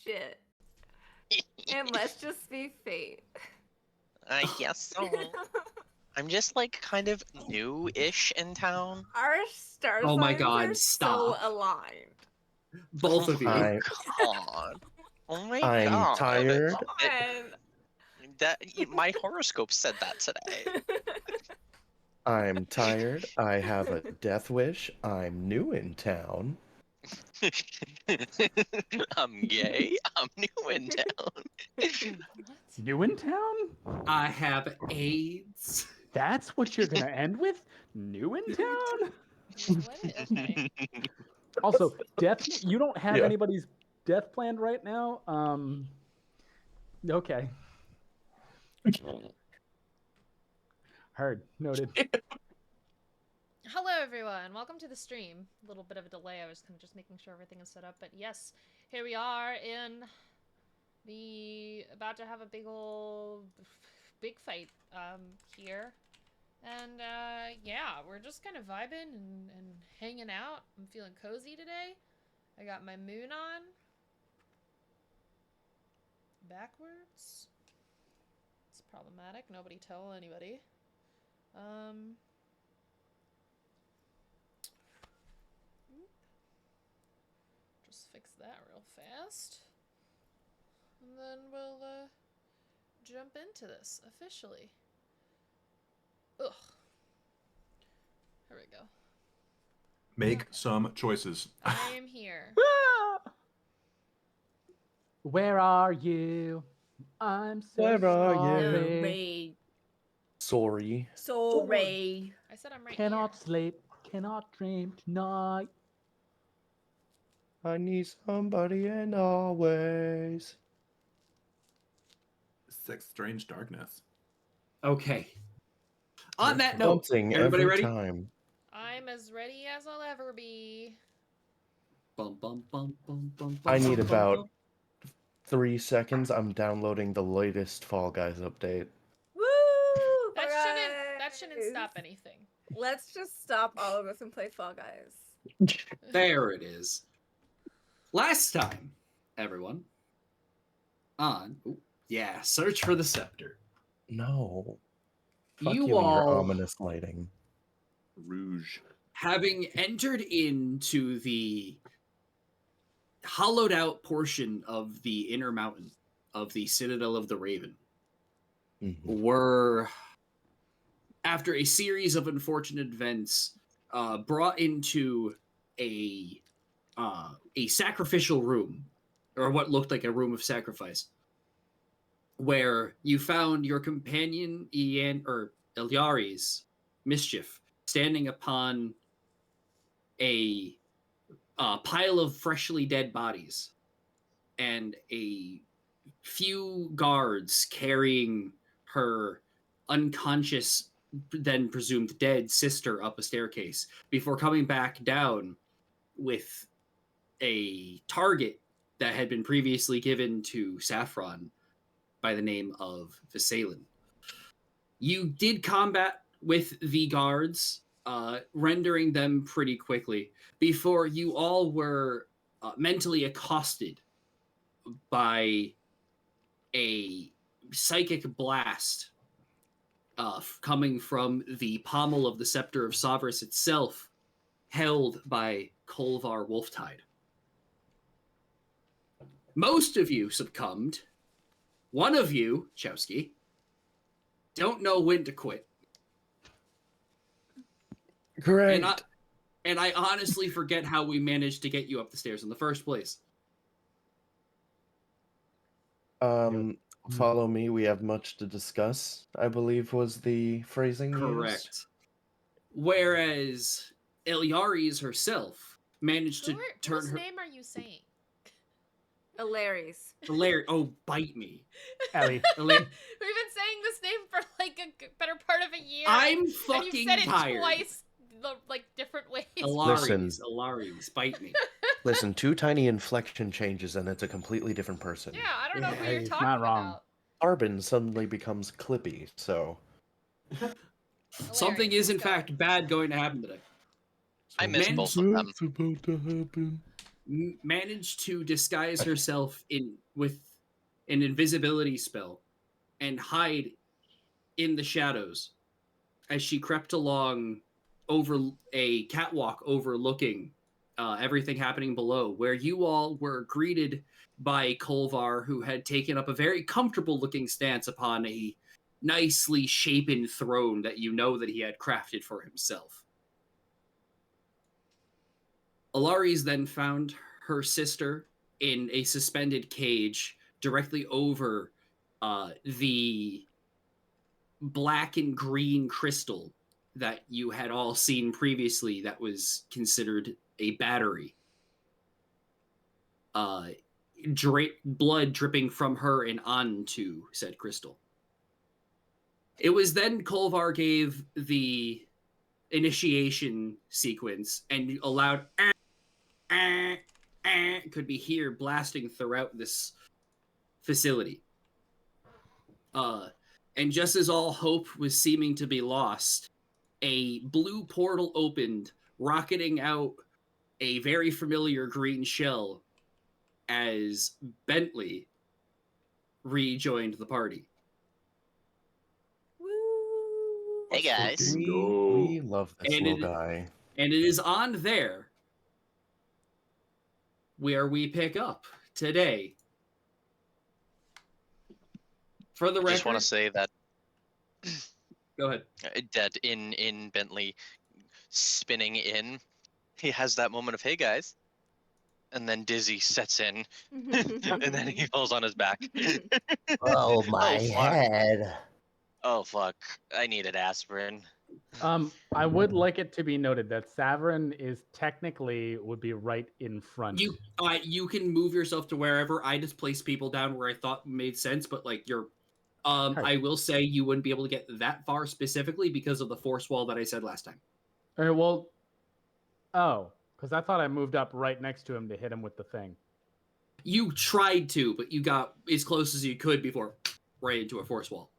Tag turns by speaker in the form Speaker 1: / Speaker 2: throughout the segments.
Speaker 1: shit. It must just be fate.
Speaker 2: I guess so. I'm just like kind of new-ish in town.
Speaker 1: Our star
Speaker 3: Oh my
Speaker 1: signs
Speaker 3: God,
Speaker 1: are
Speaker 3: stop.
Speaker 1: so aligned.
Speaker 3: Both of you.
Speaker 2: Oh god. Oh my
Speaker 4: I'm
Speaker 2: god.
Speaker 4: tired.
Speaker 2: My horoscope said that today.
Speaker 4: I'm tired. I have a death wish. I'm new in town.
Speaker 2: I'm gay. I'm new in town.
Speaker 5: New in town?
Speaker 3: I have AIDS.
Speaker 5: That's what you're gonna end with? New in town?
Speaker 6: Okay.
Speaker 5: Also, death. You don't have
Speaker 4: Yeah.
Speaker 5: anybody's death planned right now. Okay. Heard. Noted.
Speaker 6: Hello, everyone. Welcome to the stream. A little bit of a delay. I was kind of just making sure everything is set up. But yes, here we are in the... about to have a big fight here. And, yeah, we're just kind of vibing and hanging out. I'm feeling cozy today. I got my moon on. Backwards. It's problematic. Nobody tell anybody. Just fix that real fast. And then we'll, jump into this officially. Ugh. Here we go.
Speaker 7: Make some choices.
Speaker 6: I am here.
Speaker 5: Where are you? I'm so
Speaker 4: Where are
Speaker 5: sorry.
Speaker 4: Sorry.
Speaker 1: Sorry.
Speaker 6: I said I'm right
Speaker 5: Cannot
Speaker 6: here.
Speaker 5: sleep, cannot dream tonight.
Speaker 4: I need somebody and always.
Speaker 7: Six Strange Darkness.
Speaker 3: Okay. On that note,
Speaker 4: Bouncing
Speaker 3: everybody
Speaker 4: every
Speaker 3: ready?
Speaker 4: time.
Speaker 6: I'm as ready as I'll ever be.
Speaker 3: Bum, bum, bum, bum, bum,
Speaker 4: I
Speaker 3: bum,
Speaker 4: need
Speaker 3: bum,
Speaker 4: about
Speaker 3: bum.
Speaker 4: 3 seconds. I'm downloading the latest Fall Guys update.
Speaker 1: Woo!
Speaker 6: That shouldn't
Speaker 1: guys.
Speaker 6: stop anything.
Speaker 1: Let's just stop all of us and play Fall Guys.
Speaker 3: There it is. Last time, everyone, on search for the Scepter.
Speaker 4: No. Fuck
Speaker 3: You
Speaker 4: you and your
Speaker 3: all-
Speaker 4: ominous lighting.
Speaker 7: Rouge.
Speaker 3: Having entered into the hollowed out portion of the inner mountain of the Citadel of the Raven, were, after a series of unfortunate events, brought into a sacrificial room, or what looked like a room of sacrifice, where you found your companion Elyari's Mischief standing upon a pile of freshly dead bodies, and a few guards carrying her unconscious, then presumed dead sister up a staircase before coming back down with a target that had been previously given to Saffron by the name of Visalan. You did combat with the guards, rendering them pretty quickly, before you all were mentally accosted by a psychic blast coming from the pommel of the Scepter of Savras itself, held by Kolvar Wolftide. Most of you succumbed. One of you, Chowski, don't know when to quit.
Speaker 4: Great.
Speaker 3: And I honestly forget how we managed to get you up the stairs in the first place.
Speaker 4: Follow me. We have much to discuss, I believe was the phrasing
Speaker 3: Correct.
Speaker 4: used.
Speaker 3: Whereas Elyari's herself managed to turn
Speaker 6: Whose
Speaker 3: her...
Speaker 6: name are you saying?
Speaker 1: Hilarious.
Speaker 3: Hilarious. Oh, bite me.
Speaker 5: Ellie.
Speaker 6: We've been saying this name for like a better part of a year.
Speaker 3: I'm
Speaker 6: and
Speaker 3: fucking
Speaker 6: you've said it
Speaker 3: tired.
Speaker 6: Twice, like different ways.
Speaker 3: Elyari's, bite me.
Speaker 4: Listen, 2 tiny inflection changes and it's a completely different person.
Speaker 6: Yeah, I don't know who you're
Speaker 5: he's
Speaker 6: talking
Speaker 5: not wrong.
Speaker 6: about.
Speaker 4: Arbin suddenly becomes Clippy, so...
Speaker 3: Something is in fact bad going to happen today.
Speaker 2: I miss
Speaker 3: Man-
Speaker 2: both of them.
Speaker 4: about to happen.
Speaker 3: managed to disguise herself with an invisibility spell and hide in the shadows as she crept along over a catwalk overlooking everything happening below, where you all were greeted by Kolvar, who had taken up a very comfortable looking stance upon a nicely shapen throne that you know that he had crafted for himself. Alaris then found her sister in a suspended cage directly over the black and green crystal that you had all seen previously that was considered a battery. Blood dripping from her and onto said crystal. It was then Kolvar gave the initiation sequence and allowed could be heard blasting throughout this facility. And just as all hope was seeming to be lost, a blue portal opened, rocketing out a very familiar green shell as Bentley rejoined the party.
Speaker 1: Woo!
Speaker 2: Hey guys.
Speaker 7: Go.
Speaker 4: We love this
Speaker 3: And
Speaker 4: little guy.
Speaker 3: And it is on there where we pick up today. For the
Speaker 2: I
Speaker 3: record,
Speaker 2: just want to say that
Speaker 3: go ahead.
Speaker 2: that in Bentley spinning in, he has that moment of, hey guys, and then dizzy sets in, and then he falls on his back.
Speaker 4: Oh, my
Speaker 2: fuck.
Speaker 4: head.
Speaker 2: Oh fuck! I needed aspirin.
Speaker 5: I would like it to be noted that Saverin is technically would be right in front.
Speaker 3: You can move yourself to wherever. I just placed people down where I thought made sense, but like you're I will say you wouldn't be able to get that far specifically because of the force wall that I said last time.
Speaker 5: All right, well, because I thought I moved up right next to him to hit him with the thing.
Speaker 3: You tried to, but you got as close as you could before right into a force wall.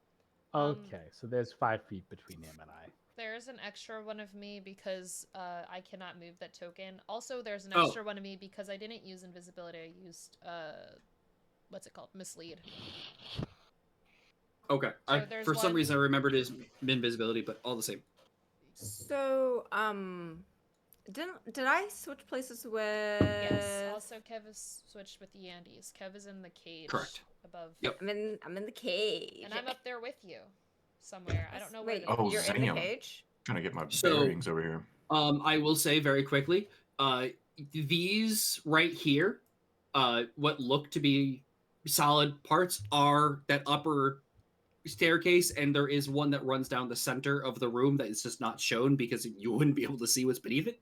Speaker 5: Okay, so there's 5 feet between him and I.
Speaker 6: There's an extra one of me because I cannot move that token. Also, there's an
Speaker 3: Oh.
Speaker 6: extra one of me because I didn't use invisibility. I used what's it called? Mislead.
Speaker 3: Okay.
Speaker 6: So there's
Speaker 3: for some
Speaker 6: one-
Speaker 3: reason I remembered his invisibility, but all the same.
Speaker 1: So, did I switch places with?
Speaker 6: Yes. Also, Kev is switched with the Yandees. Kev is in the cage.
Speaker 3: Correct.
Speaker 6: Above.
Speaker 3: Yep.
Speaker 1: I'm in the cage.
Speaker 6: And I'm up there with you, somewhere. I don't know where.
Speaker 1: Wait,
Speaker 7: Oh,
Speaker 1: you're in
Speaker 7: Zam.
Speaker 1: the cage?
Speaker 7: Trying to get my
Speaker 3: So-
Speaker 7: bearings over here.
Speaker 3: I will say very quickly, these right here, what look to be solid parts are that upper staircase, and there is one that runs down the center of the room that is just not shown because you wouldn't be able to see what's beneath it.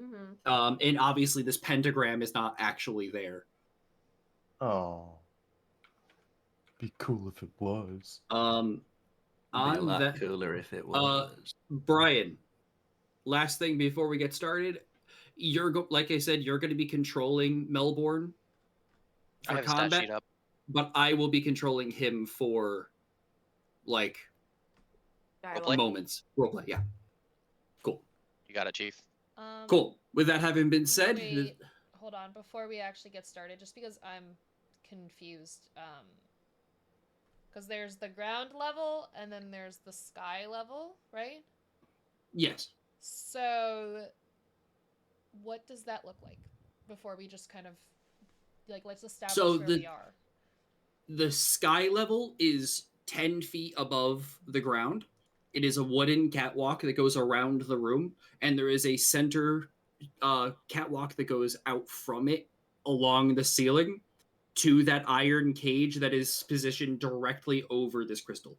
Speaker 1: Mm-hmm.
Speaker 3: And obviously this pentagram is not actually there.
Speaker 4: Oh. Be cool if it was.
Speaker 7: Be a
Speaker 3: On
Speaker 7: lot
Speaker 3: that,
Speaker 7: cooler if it was.
Speaker 3: Brian, last thing before we get started, like I said, you're going to be controlling Melbourne
Speaker 2: I
Speaker 3: for
Speaker 2: have a stat
Speaker 3: combat,
Speaker 2: sheet up.
Speaker 3: but I will be controlling him for like
Speaker 2: Roleplay?
Speaker 3: moments. Roleplay, yeah. Cool.
Speaker 2: You got it, Chief.
Speaker 3: Cool. With that having been said,
Speaker 6: Wait, hold on. Before we actually get started, just because I'm confused, because there's the ground level and then there's the sky level, right?
Speaker 3: yes.
Speaker 6: So, what does that look like? Before we just kind of, like, let's establish
Speaker 3: So
Speaker 6: where we are.
Speaker 3: The sky level is 10 feet above the ground. It is a wooden catwalk that goes around the room, and there is a center catwalk that goes out from it along the ceiling to that iron cage that is positioned directly over this crystal.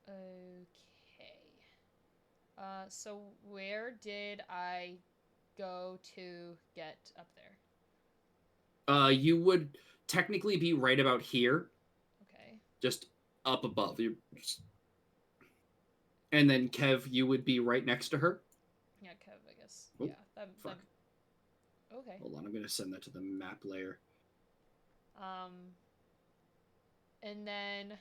Speaker 6: Okay. So where did I go to get up there?
Speaker 3: You would technically be right about here,
Speaker 6: Okay.
Speaker 3: just up above. And then Kev, you would be right next to her.
Speaker 6: Yeah, Kev, I guess.
Speaker 3: Oh,
Speaker 6: Yeah.
Speaker 3: fuck.
Speaker 6: Okay.
Speaker 3: Hold on, I'm going to send that to the map layer.
Speaker 6: And then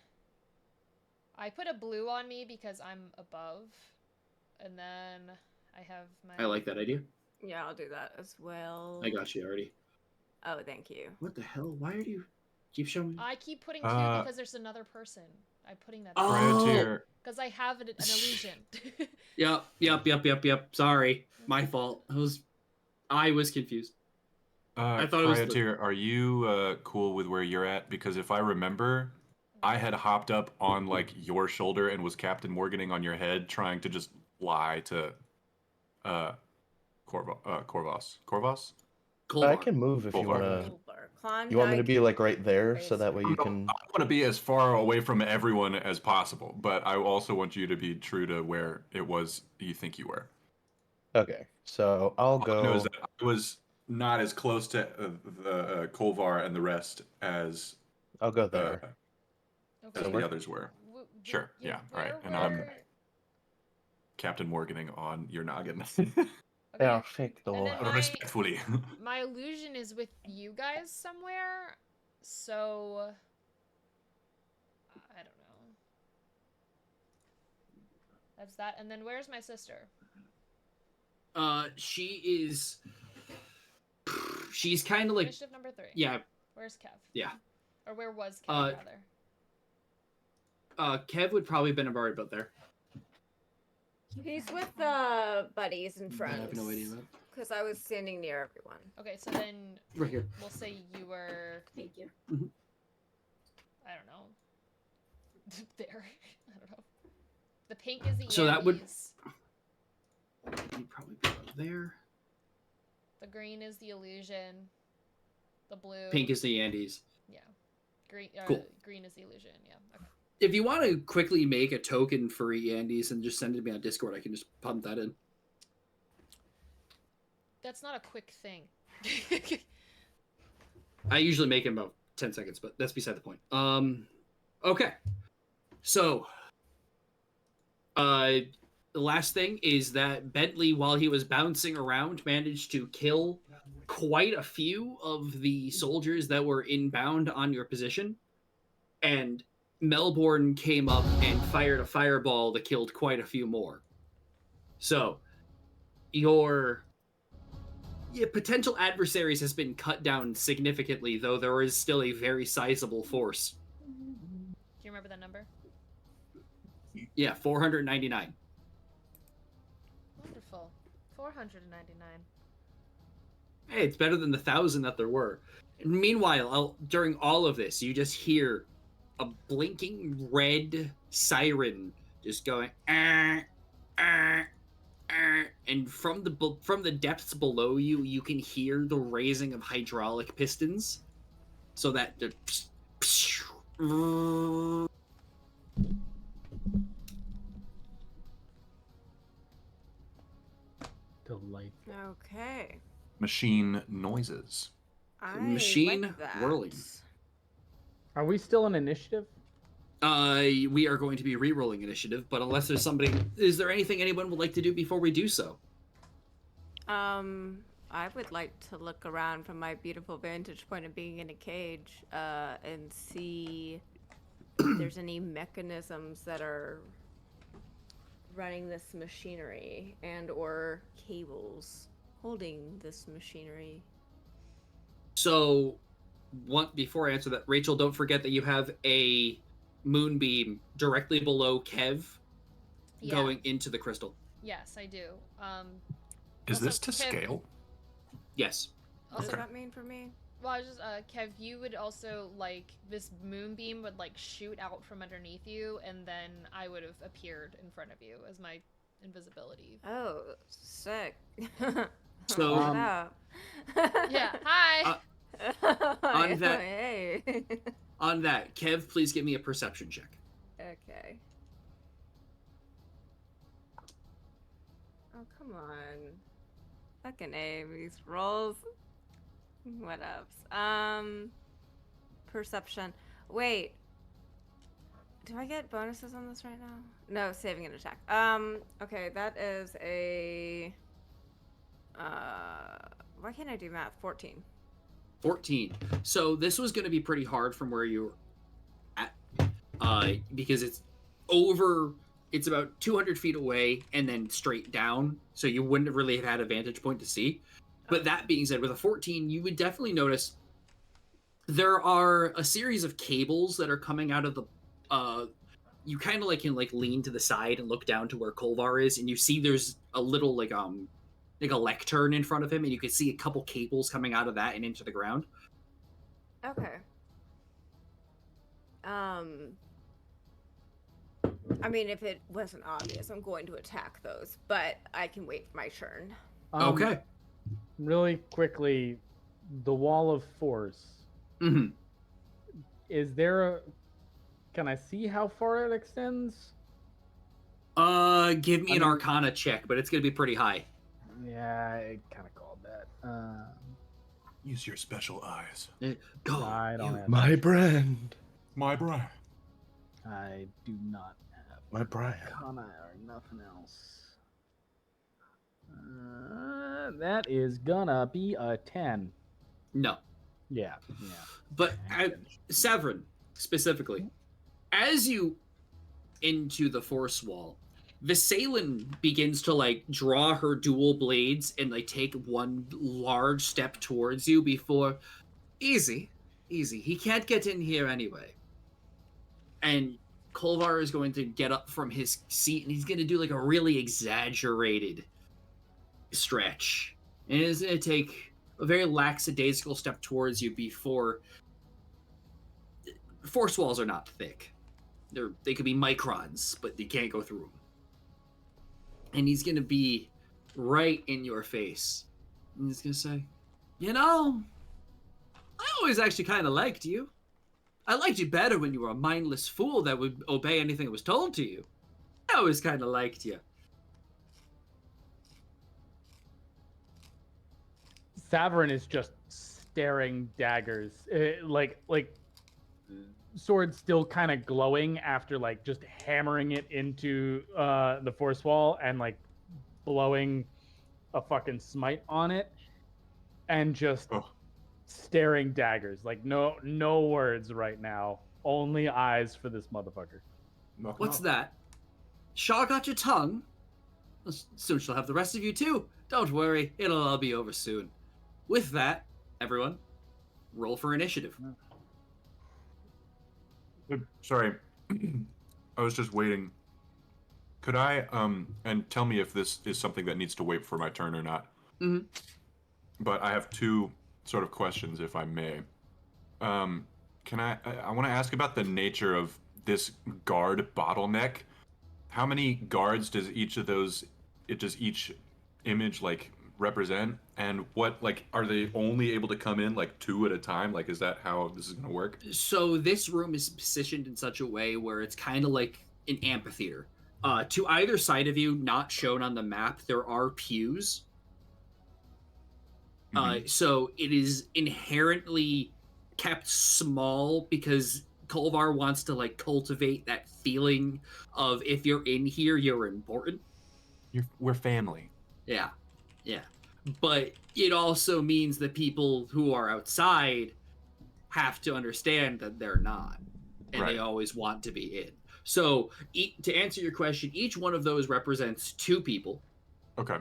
Speaker 6: I put a blue on me because I'm above, and then I have my.
Speaker 3: I like that idea.
Speaker 1: Yeah, I'll do that as well.
Speaker 3: I got you already.
Speaker 1: Oh, thank you.
Speaker 3: What the hell? Why are you keep showing me?
Speaker 6: I keep putting 2 because there's another person. I'm putting that
Speaker 3: Oh.
Speaker 8: Prior to your
Speaker 6: because I have an illusion.
Speaker 3: Yep. Sorry, my fault. I was confused. I thought it was the-
Speaker 8: are you cool with where you're at? Because if I remember, I had hopped up on like your shoulder and was Captain Morganing on your head, trying to just lie to Corvos. Corvos?
Speaker 4: I
Speaker 3: Colvar.
Speaker 4: can move if you
Speaker 8: Bolvar.
Speaker 4: wanna.
Speaker 1: Klondike.
Speaker 4: You want me to be like right there so that way you
Speaker 8: No,
Speaker 4: can.
Speaker 8: I want to be as far away from everyone as possible, but I also want you to be true to where it was you think you were.
Speaker 4: Okay, so I'll
Speaker 8: All I know is
Speaker 4: go.
Speaker 8: that I was not as close to the Kolvar and the rest as
Speaker 4: I'll go there.
Speaker 6: Okay.
Speaker 8: the others were. Sure, yeah, all right, and I'm-
Speaker 6: where-
Speaker 8: Captain Morganing on your noggin.
Speaker 6: Okay.
Speaker 4: Perfecto.
Speaker 6: And then
Speaker 8: Respectfully.
Speaker 6: my illusion is with you guys somewhere, so I don't know. That's that. And then where's my sister?
Speaker 3: She's kind of like
Speaker 6: Initiative number 3.
Speaker 3: yeah.
Speaker 6: Where's Kev?
Speaker 3: Yeah.
Speaker 6: Or where was Kev, rather?
Speaker 3: Kev would probably been about there.
Speaker 1: He's with buddies and friends.
Speaker 3: I have no idea about.
Speaker 1: Because I was standing near everyone.
Speaker 6: Okay, so then
Speaker 3: Right here.
Speaker 6: we'll say you were,
Speaker 1: Thank you.
Speaker 6: I don't know, there. I don't know. The pink is the
Speaker 3: So that would-
Speaker 6: Andes.
Speaker 3: He'd probably be about there.
Speaker 6: The green is the illusion. The blue.
Speaker 3: Pink is the Andes.
Speaker 6: Yeah. Green.
Speaker 3: Cool.
Speaker 6: Green is the illusion. Yeah. Okay.
Speaker 3: If you want to quickly make a token for Andes and just send it to me on Discord, I can just pump that in.
Speaker 6: That's not a quick thing.
Speaker 3: I usually make it in about 10 seconds, but that's beside the point. Okay. So, the last thing is that Bentley, while he was bouncing around, managed to kill quite a few of the soldiers that were inbound on your position. And Melbourne came up and fired a fireball that killed quite a few more. So, your potential adversaries has been cut down significantly, though there is still a very sizable force.
Speaker 6: Do you remember that number?
Speaker 3: Yeah, 499.
Speaker 6: Wonderful. 499.
Speaker 3: Hey, it's better than the 1,000 that there were. And meanwhile, during all of this, you just hear a blinking red siren just going, and from the depths below you, you can hear the raising of hydraulic pistons, so that the
Speaker 5: Delightful.
Speaker 1: Okay.
Speaker 8: Machine noises.
Speaker 1: I
Speaker 3: Machine
Speaker 1: like that.
Speaker 3: whirling.
Speaker 5: Are we still in initiative?
Speaker 3: We are going to be re-rolling initiative, but unless there's somebody, is there anything anyone would like to do before we do so?
Speaker 1: I would like to look around from my beautiful vantage point of being in a cage, and see if there's any mechanisms that are running this machinery and or cables holding this machinery.
Speaker 3: So, before I answer that, Rachel, don't forget that you have a moonbeam directly below Kev
Speaker 6: Yeah.
Speaker 3: going into the crystal.
Speaker 6: Yes, I do.
Speaker 8: Is
Speaker 6: Also,
Speaker 8: this to
Speaker 6: Kev-
Speaker 8: scale?
Speaker 3: Yes.
Speaker 1: What
Speaker 6: Also,
Speaker 1: does that mean for me?
Speaker 6: well, I was just, Kev, you would also, like, this moonbeam would, like, shoot out from underneath you, and then I would have appeared in front of you as my invisibility.
Speaker 1: Oh, sick.
Speaker 3: So,
Speaker 1: Look it up.
Speaker 6: Yeah, hi!
Speaker 3: on that-
Speaker 1: Hey.
Speaker 3: On that, Kev, please give me a perception check.
Speaker 1: Okay. Oh, come on. Fucking A, these rolls. What ups? Perception. Wait. Do I get bonuses on this right now? No, saving an attack. Okay, that is a... why can't I do math? 14.
Speaker 3: 14. So this was going to be pretty hard from where you're at, because it's over it's about 200 feet away and then straight down, so you wouldn't have really have had a vantage point to see. But that being said, with a 14, you would definitely notice there are a series of cables that are coming out of the you kind of like can like lean to the side and look down to where Kolvar is, and you see there's a little like a lectern in front of him, and you can see a couple cables coming out of that and into the ground.
Speaker 1: Okay. I mean, if it wasn't obvious, I'm going to attack those, but I can wait for my turn.
Speaker 3: Okay.
Speaker 5: Really quickly, the wall of force.
Speaker 3: Mm-hmm.
Speaker 5: Is there a? Can I see how far it extends?
Speaker 3: Give me an Arcana check, but it's gonna be pretty high.
Speaker 5: Yeah, I kind of called that.
Speaker 8: Use your special eyes.
Speaker 3: Go.
Speaker 5: I don't have.
Speaker 4: My brand.
Speaker 8: My bro.
Speaker 5: I do not have
Speaker 4: My brand.
Speaker 5: Arcana or nothing else. That is gonna be a 10.
Speaker 3: No.
Speaker 5: Yeah.
Speaker 3: But Severin, specifically, as you into the force wall, Visalan begins to like draw her dual blades and like take one large step towards you before easy. He can't get in here anyway. And Kolvar is going to get up from his seat and he's going to do like a really exaggerated stretch. And it's going to take a very lackadaisical step towards you before force walls are not thick. They could be microns, but you can't go through them. And he's going to be right in your face. And he's going to say, you know, I always actually kind of liked you. I liked you better when you were a mindless fool that would obey anything that was told to you. I always kind of liked you.
Speaker 5: Saverin is just staring daggers, like sword still kind of glowing after like just hammering it into the force wall and like blowing a fucking smite on it, and just staring daggers. Like no words right now, only eyes for this motherfucker.
Speaker 3: What's that? Shaw got your tongue? Well, soon she'll have the rest of you too. Don't worry, it'll all be over soon. With that, everyone, roll for initiative.
Speaker 8: Sorry, I was just waiting. Could I and tell me if this is something that needs to wait for my turn or not?
Speaker 3: Mm-hmm.
Speaker 8: But I have two sort of questions, if I may. Can I want to ask about the nature of this guard bottleneck. How many guards does each image like represent, and what, like, are they only able to come in like 2 at a time? Like, is that how this is going to work?
Speaker 3: So this room is positioned in such a way where it's kind of like an amphitheater. To either side of you, not shown on the map, there are pews. So it is inherently kept small because Kolvar wants to like cultivate that feeling of, if you're in here, you're important.
Speaker 8: We're family.
Speaker 3: Yeah. But it also means that people who are outside have to understand that they're not, and
Speaker 8: Right.
Speaker 3: they always want to be in. So to answer your question, each one of those represents 2 people.
Speaker 8: Okay.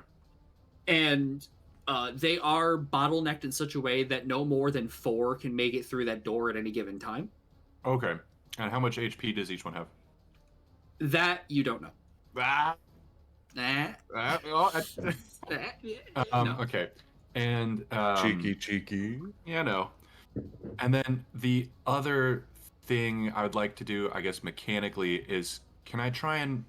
Speaker 3: And they are bottlenecked in such a way that no more than 4 can make it through that door at any given time.
Speaker 8: Okay. And how much HP does each one have?
Speaker 3: That you don't know. No.
Speaker 8: Okay. And
Speaker 4: Cheeky.
Speaker 8: Yeah, no. And then the other thing I would like to do, I guess mechanically, is can I try and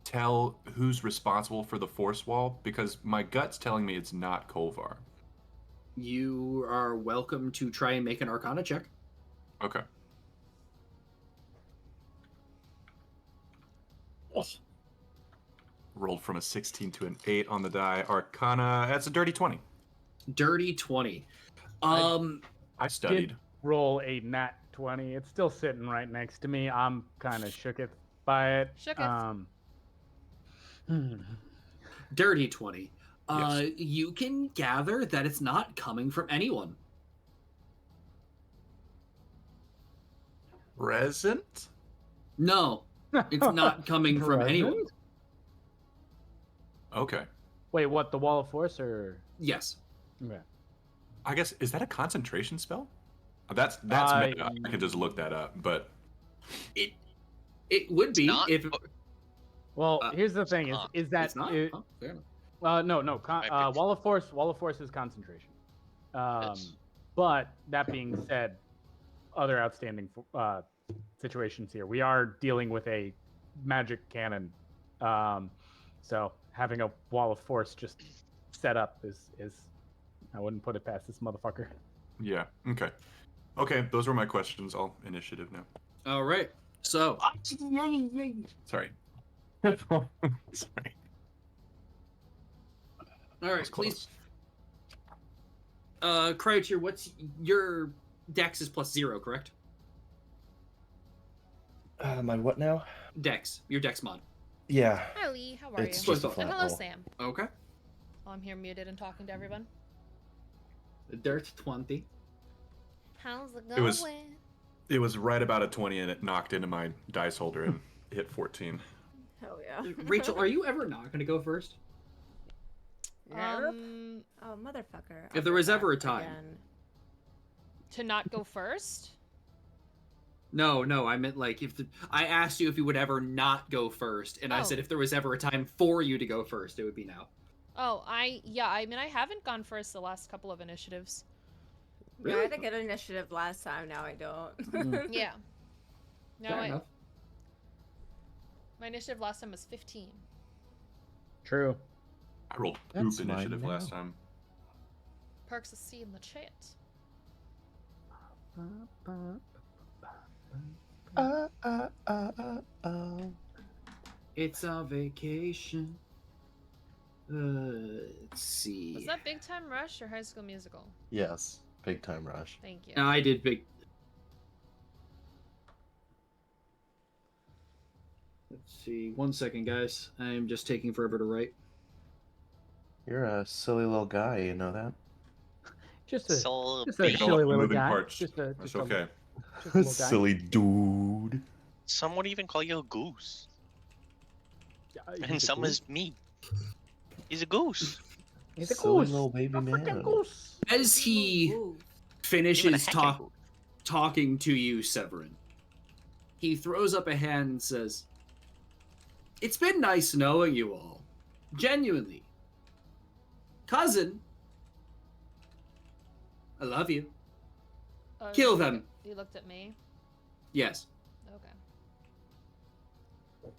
Speaker 8: tell who's responsible for the force wall? Because my gut's telling me it's not Kolvar.
Speaker 3: You are welcome to try and make an Arcana check.
Speaker 8: Okay. Rolled from a 16 to an 8 on the die. Arcana, that's a dirty 20.
Speaker 3: Dirty 20.
Speaker 8: I studied.
Speaker 5: Did roll a nat 20. It's still sitting right next to me. I'm kind of shooketh by it.
Speaker 3: Dirty 20.
Speaker 8: Yes.
Speaker 3: You can gather that it's not coming from anyone.
Speaker 8: Present?
Speaker 3: No, it's not coming from anyone.
Speaker 5: Present?
Speaker 8: Okay.
Speaker 5: Wait, what? The Wall of Force or?
Speaker 3: Yes.
Speaker 5: Okay.
Speaker 8: I guess, is that a concentration spell? That's
Speaker 5: I-
Speaker 8: meta. I can just look that up, but
Speaker 3: It would be
Speaker 2: not,
Speaker 3: if
Speaker 2: but-
Speaker 5: Well,
Speaker 3: Uh,
Speaker 5: here's the thing:
Speaker 2: not.
Speaker 5: is that
Speaker 3: it's not.
Speaker 5: it-
Speaker 3: Oh, fair enough.
Speaker 5: no,
Speaker 2: My picture.
Speaker 5: Wall of Force. Wall of Force is concentration.
Speaker 2: Yes.
Speaker 5: But that being said, other outstanding situations here. We are dealing with a magic cannon, so having a Wall of Force just set up is I wouldn't put it past this motherfucker.
Speaker 8: yeah. Okay. Okay, those were my questions. All initiative now.
Speaker 3: All right. So
Speaker 8: Sorry. Sorry.
Speaker 3: all
Speaker 8: That
Speaker 3: right,
Speaker 8: was
Speaker 3: please.
Speaker 8: close.
Speaker 3: Croucher, what's your Dex is +0, correct?
Speaker 4: My what now?
Speaker 3: Dex, your Dex mod.
Speaker 4: Yeah.
Speaker 6: Hi, Lee. How are
Speaker 4: It's
Speaker 6: you?
Speaker 4: just a
Speaker 3: And
Speaker 4: flat
Speaker 6: And hello,
Speaker 4: roll.
Speaker 6: Sam.
Speaker 3: Okay.
Speaker 6: Oh, I'm here muted and talking to everyone.
Speaker 3: Dirt 20.
Speaker 6: How's it
Speaker 8: It
Speaker 6: going?
Speaker 8: was- It was right about a 20, and it knocked into my dice holder and hit 14.
Speaker 1: Hell yeah.
Speaker 3: Rachel, are you ever not going to go first?
Speaker 1: Nerp? Oh, motherfucker.
Speaker 3: If there was ever a time.
Speaker 1: Again.
Speaker 6: To not go first?
Speaker 3: No, I meant like I asked you if you would ever not go first, and I
Speaker 6: Oh.
Speaker 3: said if there was ever a time for you to go first, it would be now.
Speaker 6: Oh, I mean, I haven't gone first the last couple of initiatives.
Speaker 1: Yeah, I had a good initiative last time. Now I don't.
Speaker 6: Yeah. No,
Speaker 3: Fair enough.
Speaker 6: my initiative last time was 15.
Speaker 5: True.
Speaker 8: I rolled
Speaker 4: That's
Speaker 8: poop
Speaker 4: mine
Speaker 8: initiative
Speaker 4: now.
Speaker 8: last time.
Speaker 6: Perks a C in the chat.
Speaker 3: It's a vacation. Let's see.
Speaker 6: Was that Big Time Rush or High School Musical?
Speaker 4: Yes. Big time rush.
Speaker 6: Thank you.
Speaker 3: No, I did big. Let's see. 1 second, guys. I'm just taking forever to write.
Speaker 4: You're a silly little guy, you know that?
Speaker 5: Just a
Speaker 2: So
Speaker 5: just a
Speaker 2: big.
Speaker 5: silly little
Speaker 8: moving
Speaker 5: guy.
Speaker 8: parts.
Speaker 5: Just a
Speaker 8: That's
Speaker 5: just a-
Speaker 8: okay.
Speaker 5: just a little guy.
Speaker 4: Silly dude.
Speaker 2: Some would even call you a goose.
Speaker 5: He's
Speaker 2: And
Speaker 5: a
Speaker 2: some
Speaker 5: goose.
Speaker 2: is me. He's a goose.
Speaker 5: He's a
Speaker 4: Silly
Speaker 5: goose.
Speaker 4: little baby
Speaker 5: A freaking
Speaker 4: man.
Speaker 5: goose.
Speaker 3: As he
Speaker 1: Ooh.
Speaker 2: Even a
Speaker 3: finishes
Speaker 2: heckin' goose.
Speaker 3: talking to you, Severin, he throws up a hand and says, "It's been nice knowing you all. Genuinely. Cousin, I love you. Kill them."
Speaker 6: You looked at me.
Speaker 3: Yes.
Speaker 6: Okay.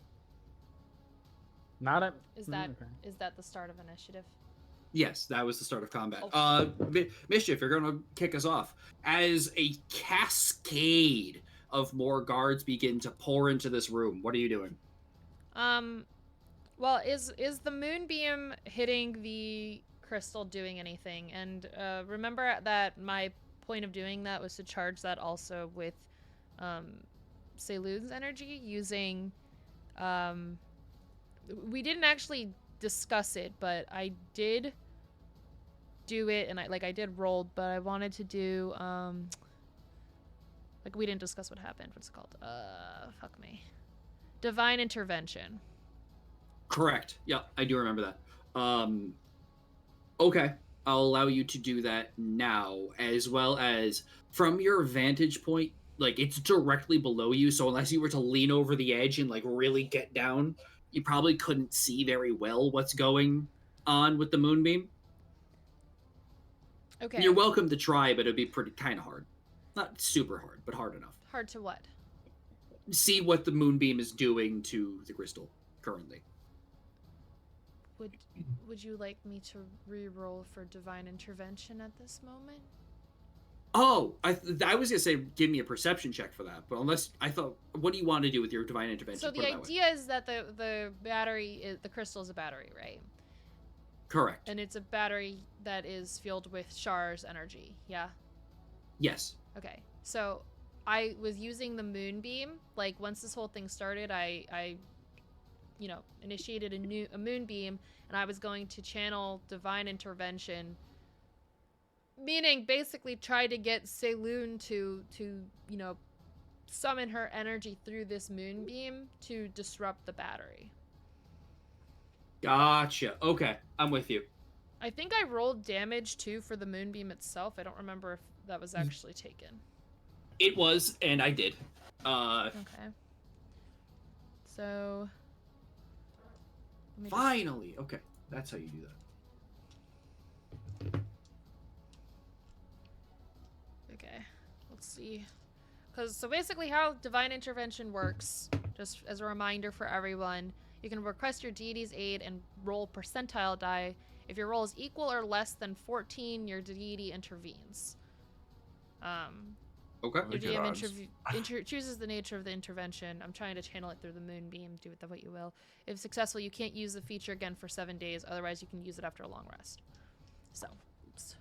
Speaker 5: Not a.
Speaker 6: Is that
Speaker 5: okay.
Speaker 6: is that the start of initiative?
Speaker 3: Yes, that was the start of combat.
Speaker 6: Oh.
Speaker 3: Mischief, you're going to kick us off. As a cascade of more guards begin to pour into this room, what are you doing?
Speaker 6: Well, is the moonbeam hitting the crystal doing anything? And remember that my point of doing that was to charge that also with Selun's energy using we didn't actually discuss it, but I did do it, and I did roll, but I wanted to do like we didn't discuss what happened. What's it called? Fuck me. Divine intervention.
Speaker 3: Correct. Yeah, I do remember that. Okay, I'll allow you to do that now, as well as from your vantage point, like it's directly below you, so unless you were to lean over the edge and like really get down, you probably couldn't see very well what's going on with the moonbeam.
Speaker 6: Okay.
Speaker 3: You're welcome to try, but it'd be pretty kind of hard. Not super hard, but hard enough.
Speaker 6: Hard to what?
Speaker 3: See what the moonbeam is doing to the crystal currently.
Speaker 6: Would you like me to re-roll for divine intervention at this moment?
Speaker 3: Oh, I was gonna say give me a perception check for that, but unless I thought, what do you want to do with your divine intervention?
Speaker 6: So
Speaker 3: Put
Speaker 6: the
Speaker 3: it that way.
Speaker 6: idea is that the battery is, the crystal is a battery, right?
Speaker 3: Correct.
Speaker 6: And it's a battery that is fueled with Char's energy. Yeah.
Speaker 3: Yes.
Speaker 6: Okay. So I was using the moonbeam. Like once this whole thing started, I initiated a moonbeam, and I was going to channel divine intervention, meaning basically try to get Selun to summon her energy through this moonbeam to disrupt the battery.
Speaker 3: Gotcha. Okay, I'm with you.
Speaker 6: I think I rolled damage too for the moonbeam itself. I don't remember if that was actually taken.
Speaker 3: It was, and I did.
Speaker 6: Okay. So. let me just-
Speaker 3: Finally. Okay, that's how you do that.
Speaker 6: Okay, let's see. So basically how Divine Intervention works, just as a reminder for everyone, you can request your deity's aid and roll percentile die. If your roll is equal or less than 14, your deity intervenes.
Speaker 3: Okay.
Speaker 6: Your
Speaker 7: Good
Speaker 6: DM
Speaker 7: odds.
Speaker 6: chooses the nature of the intervention. I'm trying to channel it through the moonbeam. Do with that what you will. If successful, you can't use the feature again for 7 days. Otherwise, you can use it after a long rest. So, oops.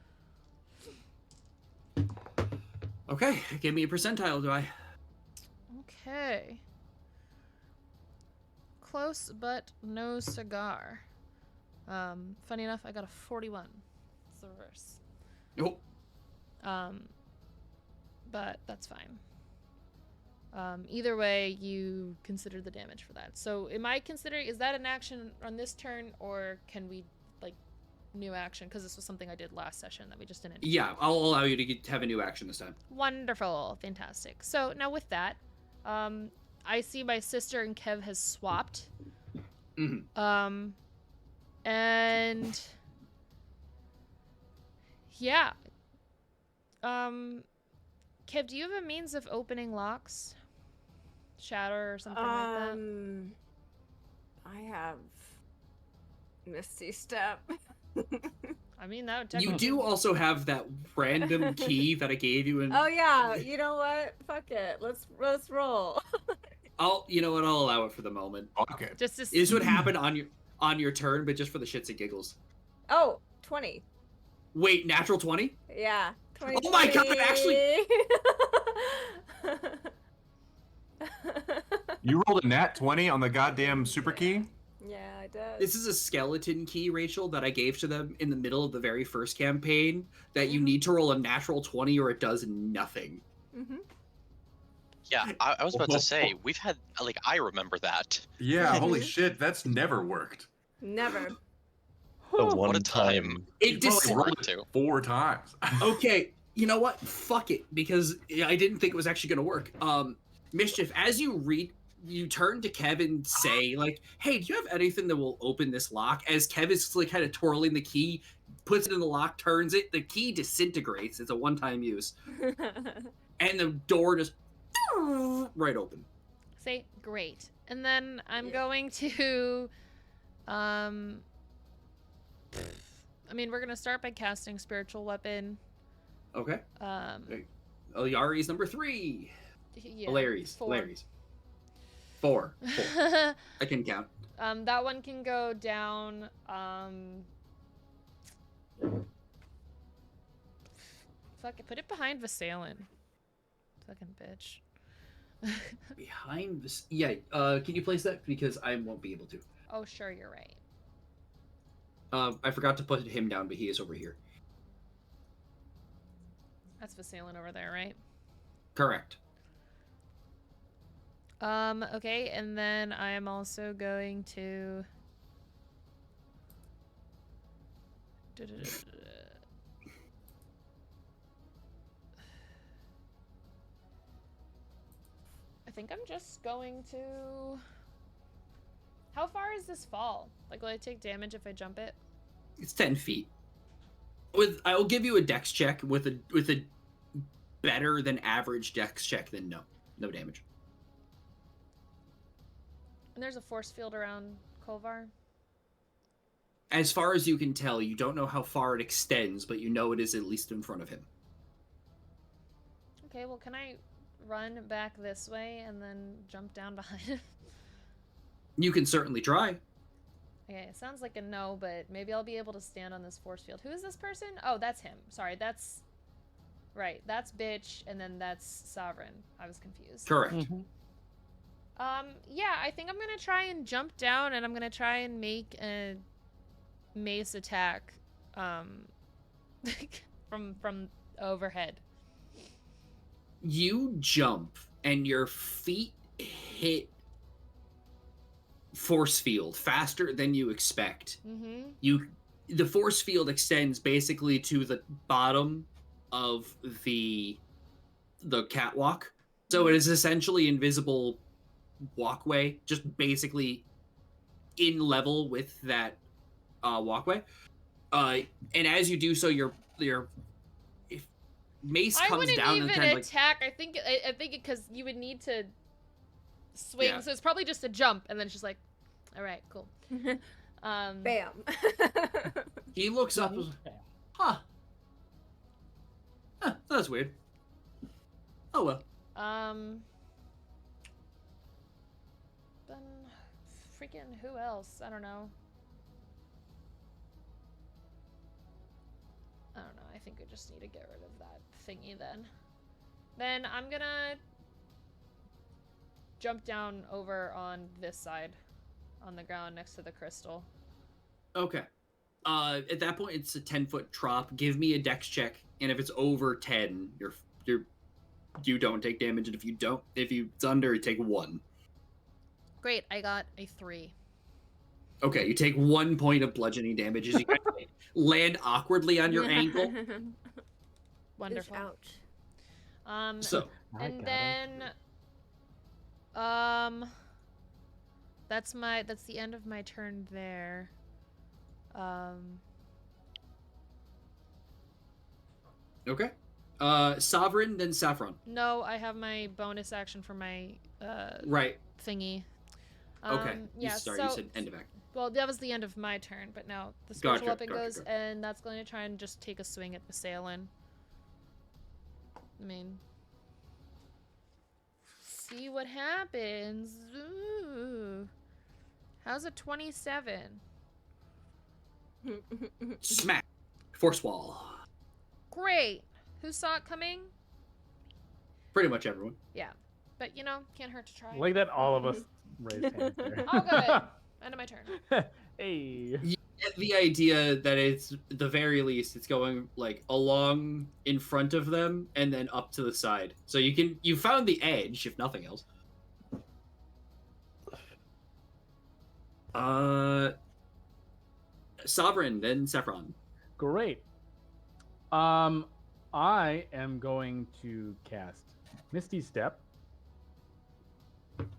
Speaker 3: Okay, give me a percentile die.
Speaker 6: Okay. Close, but no cigar. Funny enough, I got a 41. It's the reverse.
Speaker 3: Nope.
Speaker 6: But that's fine. Either way, you consider the damage for that. So am I considering, is that an action on this turn, or can we, like, new action? Because this was something I did last session that we just didn't.
Speaker 3: Yeah, I'll allow you to have a new action this time.
Speaker 6: Wonderful. Fantastic. So now with that, I see my sister and Kev has swapped.
Speaker 3: Mm-hmm.
Speaker 6: And yeah. Kev, do you have a means of opening locks? Shatter or something like that?
Speaker 1: I have Misty Step.
Speaker 6: I mean, that would
Speaker 3: You
Speaker 6: technically...
Speaker 3: do also have that random key that I gave you in.
Speaker 1: Oh yeah, you know what? Fuck it. Let's roll.
Speaker 3: You know what? I'll allow it for the moment.
Speaker 8: Okay.
Speaker 6: Just to...
Speaker 3: This would happen on your turn, but just for the shits and giggles.
Speaker 1: Oh, 20.
Speaker 3: Wait, natural 20?
Speaker 1: Yeah. 20.
Speaker 3: Oh my god, actually.
Speaker 8: You rolled a nat 20 on the goddamn super key?
Speaker 1: Yeah, I did.
Speaker 3: This is a skeleton key, Rachel, that I gave to them in the middle of the very first campaign. That you need to roll a natural 20 or it does nothing.
Speaker 1: Mm-hmm.
Speaker 2: Yeah, I was about to say, we've had, like, I remember that.
Speaker 8: Yeah, holy shit, that's never worked.
Speaker 1: Never.
Speaker 4: The
Speaker 2: What
Speaker 4: one
Speaker 2: a time.
Speaker 3: It
Speaker 8: You
Speaker 3: just
Speaker 8: probably rolled
Speaker 2: to.
Speaker 8: it 4 times.
Speaker 3: Okay, you know what? Fuck it, because I didn't think it was actually going to work. Mischief, as you turn to Kevin, say, like, hey, do you have anything that will open this lock? As Kevin's like kind of twirling the key, puts it in the lock, turns it, the key disintegrates. It's a one-time use. And the door just right open.
Speaker 6: Say, great. And then I'm going to... I mean, we're going to start by casting Spiritual Weapon.
Speaker 3: Okay. Yari's number 3.
Speaker 6: Yeah,
Speaker 3: Hilarious.
Speaker 6: 4.
Speaker 3: Hilarious. 4. 4. I can count.
Speaker 6: That one can go down, fuck it, put it behind Vasalin. Fucking bitch.
Speaker 3: Behind this. Yeah, can you place that? Because I won't be able to.
Speaker 6: Oh, sure, you're right.
Speaker 3: I forgot to put him down, but he is over here.
Speaker 6: That's Vasalin over there, right?
Speaker 3: Correct.
Speaker 6: Okay, and then I am also going to... I think I'm just going to... How far is this fall? Like, will I take damage if I jump it?
Speaker 3: It's 10 feet. I'll give you a dex check with a better than average dex check, then no damage.
Speaker 6: And there's a force field around Kolvar.
Speaker 3: As far as you can tell, you don't know how far it extends, but you know it is at least in front of him.
Speaker 6: Okay, well, can I run back this way and then jump down behind him?
Speaker 3: You can certainly try.
Speaker 6: Okay, it sounds like a no, but maybe I'll be able to stand on this force field. Who is this person? Oh, that's him. Sorry, that's... Right, that's Bitch, and then that's Sovereign. I was confused.
Speaker 3: Correct.
Speaker 5: Mm-hmm.
Speaker 6: Yeah, I think I'm gonna try and jump down, and I'm gonna try and make a mace attack, from overhead.
Speaker 3: You jump, and your feet hit force field faster than you expect.
Speaker 6: Mm-hmm.
Speaker 3: The force field extends basically to the bottom of the catwalk, so it is essentially invisible walkway, just basically in level with that walkway. And as you do so, your mace
Speaker 6: I
Speaker 3: comes
Speaker 6: wouldn't
Speaker 3: down
Speaker 6: even
Speaker 3: and kind of like
Speaker 6: attack. I think because you would need to swing,
Speaker 3: Yeah.
Speaker 6: so it's probably just a jump, and then it's just like, all right, cool.
Speaker 1: Bam.
Speaker 3: he looks up. Huh. That's weird. Oh well.
Speaker 6: Then freaking who else? I don't know. I think we just need to get rid of that thingy then. Then I'm gonna jump down over on this side, on the ground next to the crystal.
Speaker 3: Okay. At that point, it's a 10-foot drop. Give me a dex check, and if it's over 10, you don't take damage, and if it's under, you take 1.
Speaker 6: Great, I got a 3.
Speaker 3: Okay, you take 1 point of bludgeoning damage as you kind of land awkwardly on your ankle.
Speaker 6: Wonderful.
Speaker 1: Ouch.
Speaker 3: So,
Speaker 6: and then that's the end of my turn there.
Speaker 3: okay. Sovereign, then Saffron.
Speaker 6: No, I have my bonus action for my
Speaker 3: Right.
Speaker 6: thingy.
Speaker 3: Okay.
Speaker 6: Yeah,
Speaker 3: Sorry,
Speaker 6: so,
Speaker 3: you said end of act.
Speaker 6: well, that was the end of my turn, but now the spiritual weapon
Speaker 3: Gotcha.
Speaker 6: goes, and that's going to try and just take a swing at the Salen. I mean, see what happens. Ooh. How's a 27?
Speaker 3: Smack. Force wall.
Speaker 6: Great. Who saw it coming?
Speaker 3: Pretty much everyone.
Speaker 6: Yeah, but can't hurt to try.
Speaker 5: Like that, all of us raised hands there.
Speaker 6: Oh, good. End of my turn.
Speaker 5: Hey.
Speaker 3: You get the idea that it's, at the very least, it's going like along in front of them and then up to the side. So you found the edge, if nothing else. Sovereign, then Saffron.
Speaker 5: Great. I am going to cast Misty Step.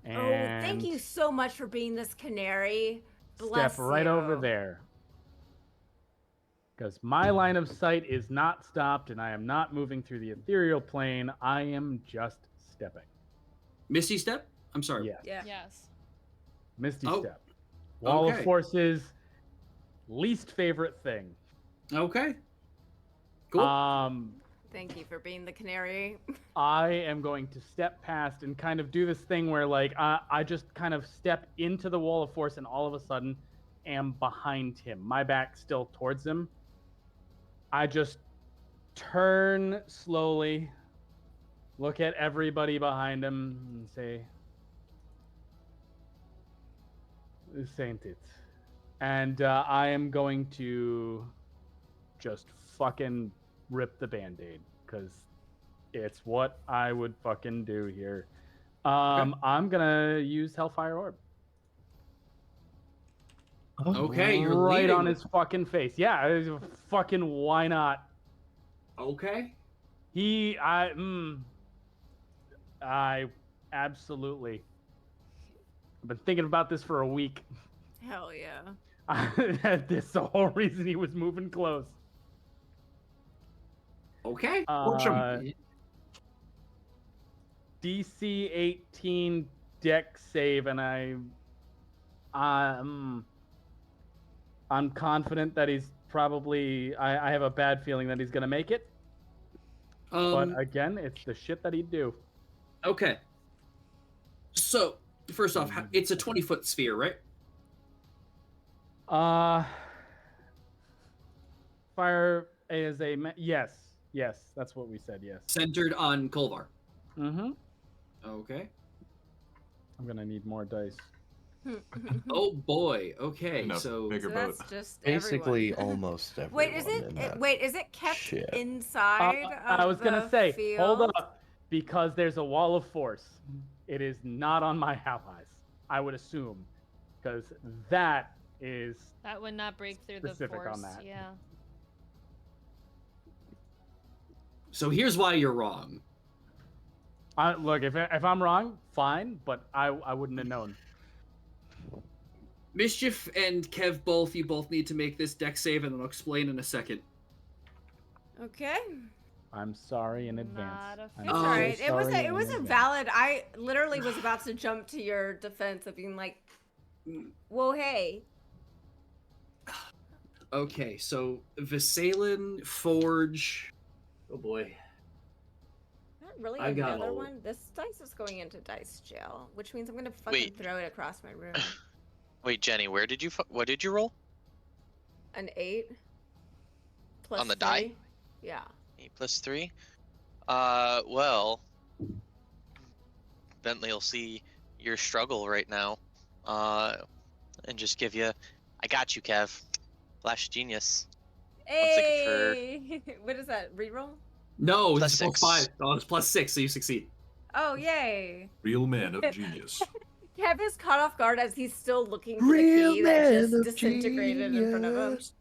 Speaker 5: And
Speaker 1: Oh, thank you so much for being this canary. Bless
Speaker 5: step right
Speaker 1: you.
Speaker 5: over there. Because my line of sight is not stopped and I am not moving through the ethereal plane. I am just stepping.
Speaker 3: Misty Step? I'm sorry.
Speaker 5: Yes.
Speaker 1: Yeah.
Speaker 6: Yes.
Speaker 5: Misty
Speaker 3: Oh,
Speaker 5: Step. Wall
Speaker 3: okay.
Speaker 5: of Forces, least favorite thing.
Speaker 3: Okay. Cool.
Speaker 1: Thank you for being the canary.
Speaker 5: I am going to step past and kind of do this thing where, like, I just kind of step into the wall of force and all of a sudden am behind him. My back still towards him. I just turn slowly, look at everybody behind him, and say, "This ain't it." And I am going to just fucking rip the Band-Aid, because it's what I would fucking do here. I'm gonna use Hellfire Orb.
Speaker 3: Okay, you're
Speaker 5: right
Speaker 3: leading.
Speaker 5: on his fucking face. Yeah, fucking why not?
Speaker 3: Okay.
Speaker 5: I absolutely. I've been thinking about this for a week.
Speaker 1: Hell yeah.
Speaker 5: That's the whole reason he was moving close.
Speaker 3: Okay.
Speaker 5: DC 18 deck save, and I'm confident that he's probably. I have a bad feeling that he's gonna make it. But again, it's the shit that he'd do.
Speaker 3: Okay. So first off, it's a 20-foot sphere, right?
Speaker 5: Fire is a yes, that's what we said. Yes.
Speaker 3: Centered on Kolvar.
Speaker 5: Mm-hmm.
Speaker 3: Okay.
Speaker 5: I'm gonna need more dice.
Speaker 3: Oh boy. Okay.
Speaker 8: Enough.
Speaker 3: So
Speaker 8: Bigger
Speaker 1: So
Speaker 8: boat.
Speaker 1: that's just
Speaker 4: Basically,
Speaker 1: everyone.
Speaker 4: almost everyone.
Speaker 1: Wait, is
Speaker 4: in that
Speaker 1: it kept
Speaker 4: ship.
Speaker 1: inside?
Speaker 5: I was gonna say, hold up. because there's a wall of force, it is not on my allies. I would assume, because that is
Speaker 6: That would not break through the
Speaker 5: specific
Speaker 6: force.
Speaker 5: on that.
Speaker 6: Yeah.
Speaker 3: So here's why you're wrong.
Speaker 5: Look, if I'm wrong, fine, but I wouldn't have known.
Speaker 3: Mischief and Kev both, you both need to make this deck save, and I'll explain in a second.
Speaker 1: Okay.
Speaker 5: I'm sorry in advance.
Speaker 6: Not a
Speaker 5: I'm
Speaker 1: It's
Speaker 3: Oh,
Speaker 1: all right. It was
Speaker 5: sorry
Speaker 1: it was
Speaker 5: in
Speaker 1: a
Speaker 5: advance.
Speaker 1: valid. I literally was about to jump to your defense of being like, "Whoa, hey."
Speaker 3: Okay, so Visalan, Forge. Oh boy.
Speaker 1: Not really
Speaker 3: I got
Speaker 1: another
Speaker 3: a-
Speaker 1: one. This dice is going into dice jail, which means I'm gonna fucking
Speaker 2: Wait.
Speaker 1: throw it across my room.
Speaker 2: Wait, Jenny, what did you roll?
Speaker 1: An 8. Plus
Speaker 2: On the die?
Speaker 1: 3. Yeah.
Speaker 2: 8 plus 3. Well, Bentley will see your struggle right now, and just give you. I got you, Kev. Flash genius. thinking for-
Speaker 1: Hey! What is that? Reroll?
Speaker 3: No,
Speaker 2: Plus
Speaker 3: it's plus
Speaker 2: 6.
Speaker 3: 5. Oh, it's plus 6, so you succeed.
Speaker 1: Oh, yay!
Speaker 8: Real man of genius.
Speaker 1: Kev is caught off guard as he's still looking for the
Speaker 4: Real
Speaker 1: key that
Speaker 4: man
Speaker 1: just
Speaker 4: of
Speaker 1: disintegrated in front of him.
Speaker 4: genius.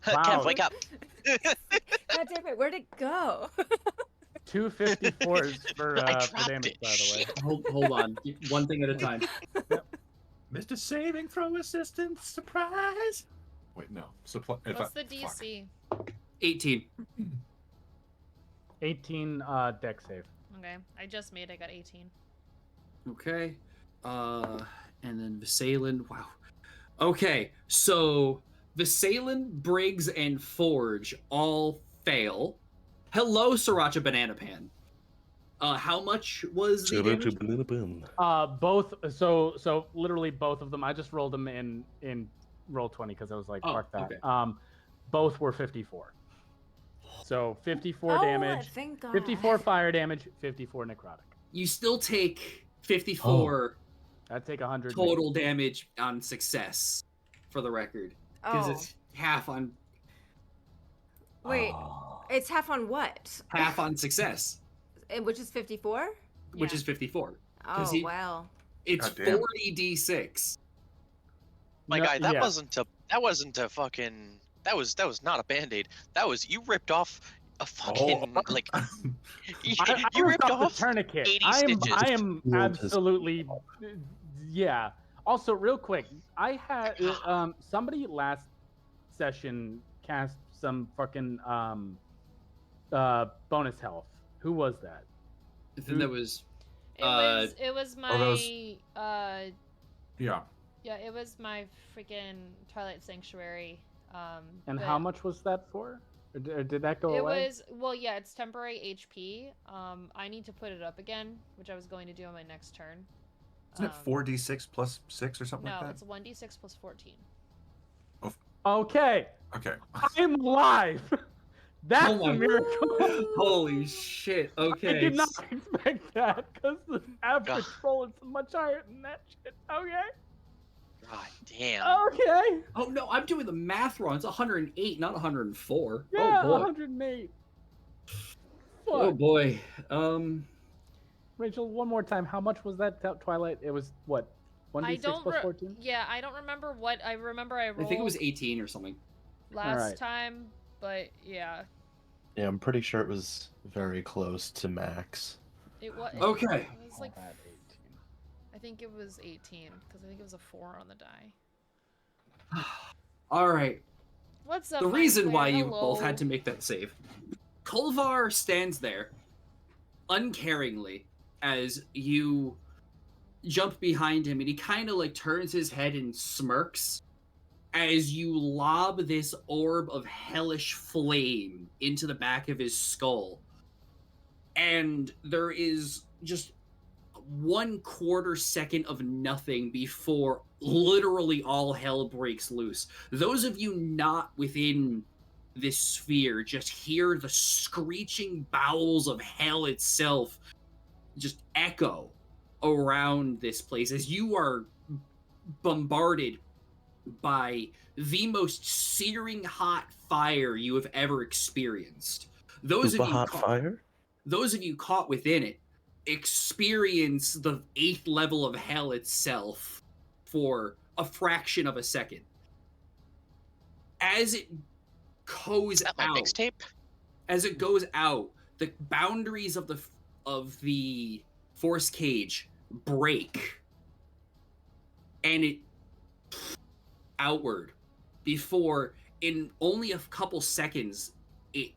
Speaker 5: Wow.
Speaker 2: Kev, wake up.
Speaker 1: God damn it! Where'd it go?
Speaker 5: 254s for
Speaker 2: I dropped
Speaker 5: damage,
Speaker 2: it.
Speaker 5: by the way.
Speaker 3: Hold on. One thing at a time.
Speaker 8: Mr. Saving Throw Assistant, surprise! Wait, no. Supply.
Speaker 6: What's the DC?
Speaker 3: 18.
Speaker 5: 18 deck save.
Speaker 6: Okay, I just made. I got 18.
Speaker 3: Okay. And then Visalan. Wow. Okay, so Visalan, Briggs, and Forge all fail. Hello, Sriracha Banana Pan. How much was the damage?
Speaker 5: Both. So literally both of them. I just rolled them in roll 20 because I was like,
Speaker 3: Oh,
Speaker 5: fuck that.
Speaker 3: okay.
Speaker 5: Both were 54. So 54
Speaker 1: Oh,
Speaker 5: damage,
Speaker 1: thank God.
Speaker 5: 54 fire damage, 54 necrotic.
Speaker 3: You still take 54
Speaker 5: I'd take 100
Speaker 3: total damage on success, for the record. Because
Speaker 1: Oh,
Speaker 3: it's half on
Speaker 1: wait. It's half on what?
Speaker 3: half on success,
Speaker 1: Which is 54?
Speaker 3: which
Speaker 6: Yeah.
Speaker 3: is 54.
Speaker 1: Oh,
Speaker 3: he-
Speaker 1: wow.
Speaker 3: It's
Speaker 8: Goddamn.
Speaker 3: 40d6.
Speaker 2: My
Speaker 5: No,
Speaker 2: guy, that
Speaker 5: yeah.
Speaker 2: wasn't a fucking. That was not a band-aid. That was you ripped off a fucking like. You,
Speaker 5: I
Speaker 2: you
Speaker 5: ripped
Speaker 2: ripped
Speaker 5: off the
Speaker 2: off.
Speaker 5: tourniquet.
Speaker 2: 80
Speaker 5: I
Speaker 2: stitches.
Speaker 5: am
Speaker 4: Healed his-
Speaker 5: absolutely, yeah. Also, real quick, I had somebody last session cast some fucking bonus health. Who was that?
Speaker 3: Then there was
Speaker 6: It was my
Speaker 8: those- Yeah.
Speaker 6: yeah, it was my freaking Twilight Sanctuary.
Speaker 5: And
Speaker 6: but
Speaker 5: how much was that for? Or did that go
Speaker 6: It
Speaker 5: away?
Speaker 6: was, well, yeah, it's temporary HP. I need to put it up again, which I was going to do on my next turn.
Speaker 9: Isn't it 4d6 plus 6 or something
Speaker 6: No,
Speaker 9: like that?
Speaker 6: it's 1d6 plus 14.
Speaker 5: Okay,
Speaker 8: Okay.
Speaker 5: I'm alive. That's
Speaker 3: Oh my-
Speaker 5: a miracle.
Speaker 3: holy shit.
Speaker 5: I
Speaker 3: Okay.
Speaker 5: did not expect that because the average
Speaker 2: God.
Speaker 5: roll is much higher than that shit. Okay.
Speaker 2: God damn.
Speaker 5: Okay.
Speaker 3: Oh no, I'm doing the math wrong. It's 108, not 104.
Speaker 5: Yeah,
Speaker 3: Oh boy.
Speaker 5: 108.
Speaker 3: Oh
Speaker 5: Fuck.
Speaker 3: boy.
Speaker 5: Rachel, one more time. How much was that Twilight? It was what? 1d6
Speaker 6: I don't
Speaker 5: plus 14?
Speaker 6: Yeah, I don't remember what I remember. I
Speaker 3: I
Speaker 6: rolled
Speaker 3: think it was 18 or something.
Speaker 6: last
Speaker 5: Alright.
Speaker 6: time, but yeah,
Speaker 4: Yeah, I'm pretty sure it was very close to max.
Speaker 6: it was.
Speaker 3: Okay.
Speaker 6: It was like
Speaker 5: I'll add 18.
Speaker 6: I think it was 18 because I think it was a 4 on the die.
Speaker 3: All right.
Speaker 6: What's up?
Speaker 3: The reason why you
Speaker 6: Hello.
Speaker 3: both had to make that save. Kolvar stands there, uncaringly, as you jump behind him, and he kind of like turns his head and smirks as you lob this orb of hellish flame into the back of his skull. And there is just 1/4 second of nothing before literally all hell breaks loose. Those of you not within this sphere just hear the screeching bowels of hell itself just echo around this place as you are bombarded by the most searing hot fire you have ever experienced. Those
Speaker 4: Super
Speaker 3: of you
Speaker 4: hot fire?
Speaker 3: those of you caught within it experience the 8th level of hell itself for a fraction of a second. As it goes
Speaker 2: Is that my
Speaker 3: out,
Speaker 2: mixtape?
Speaker 3: the boundaries of the force cage break, and it outward before, in only a couple seconds, it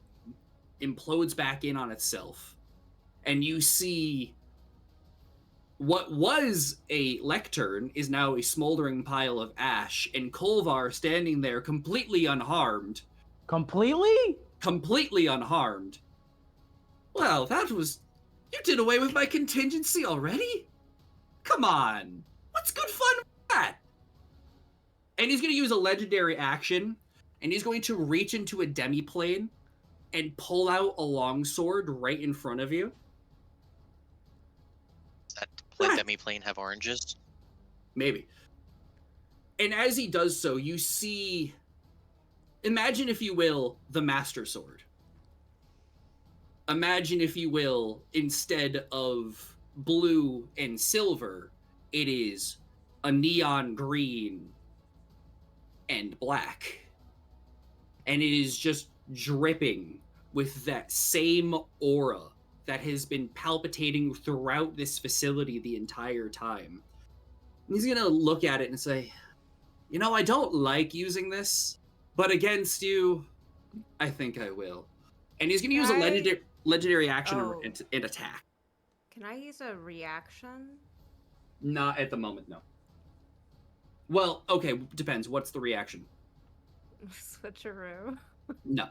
Speaker 3: implodes back in on itself, and you see what was a lectern is now a smoldering pile of ash, and Kolvar standing there completely unharmed. Completely unharmed. Well, you did away with my contingency already? Come on. What's good fun with that? And he's going to use a legendary action, and he's going to reach into a demiplane and pull out a longsword right in front of you.
Speaker 2: Does that demi-plane have oranges?
Speaker 3: Maybe. And as he does so, you see, imagine, if you will, the Master Sword. Imagine, if you will, instead of blue and silver, it is a neon green and black. And it is just dripping with that same aura that has been palpitating throughout this facility the entire time. And he's gonna look at it and say, you know, I don't like using this, but against you, I think I will. And he's gonna use a legendary action and attack.
Speaker 1: Can I use a reaction?
Speaker 3: Not at the moment, no. Well, okay, depends. What's the reaction?
Speaker 1: Switcheroo.
Speaker 3: No.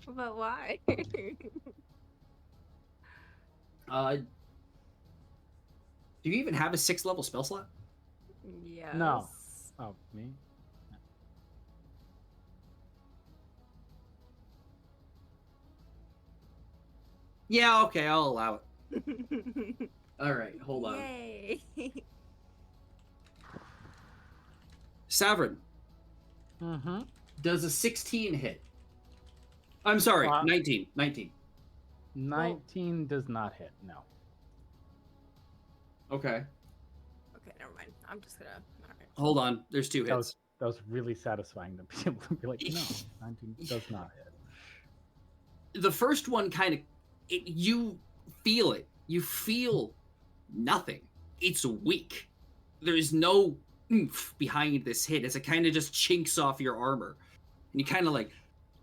Speaker 1: But why?
Speaker 3: Do you even have a 6th level spell slot?
Speaker 1: Yes.
Speaker 5: No. Oh, me?
Speaker 3: Yeah, okay, I'll allow it. All right, hold on.
Speaker 1: Yay.
Speaker 3: Savrin,
Speaker 5: Mm-hmm.
Speaker 3: does a 16 hit? I'm sorry, 19.
Speaker 5: 19 does not hit, no.
Speaker 3: Okay.
Speaker 1: Okay, never mind. I'm just gonna. All right.
Speaker 3: Hold on, there's 2 hits.
Speaker 5: That was really satisfying to be able to be like, no, 19 does not hit.
Speaker 3: The first one kind of, you feel it. You feel nothing. It's weak. There's no oomph behind this hit as it kind of just chinks off your armor. And you kind of like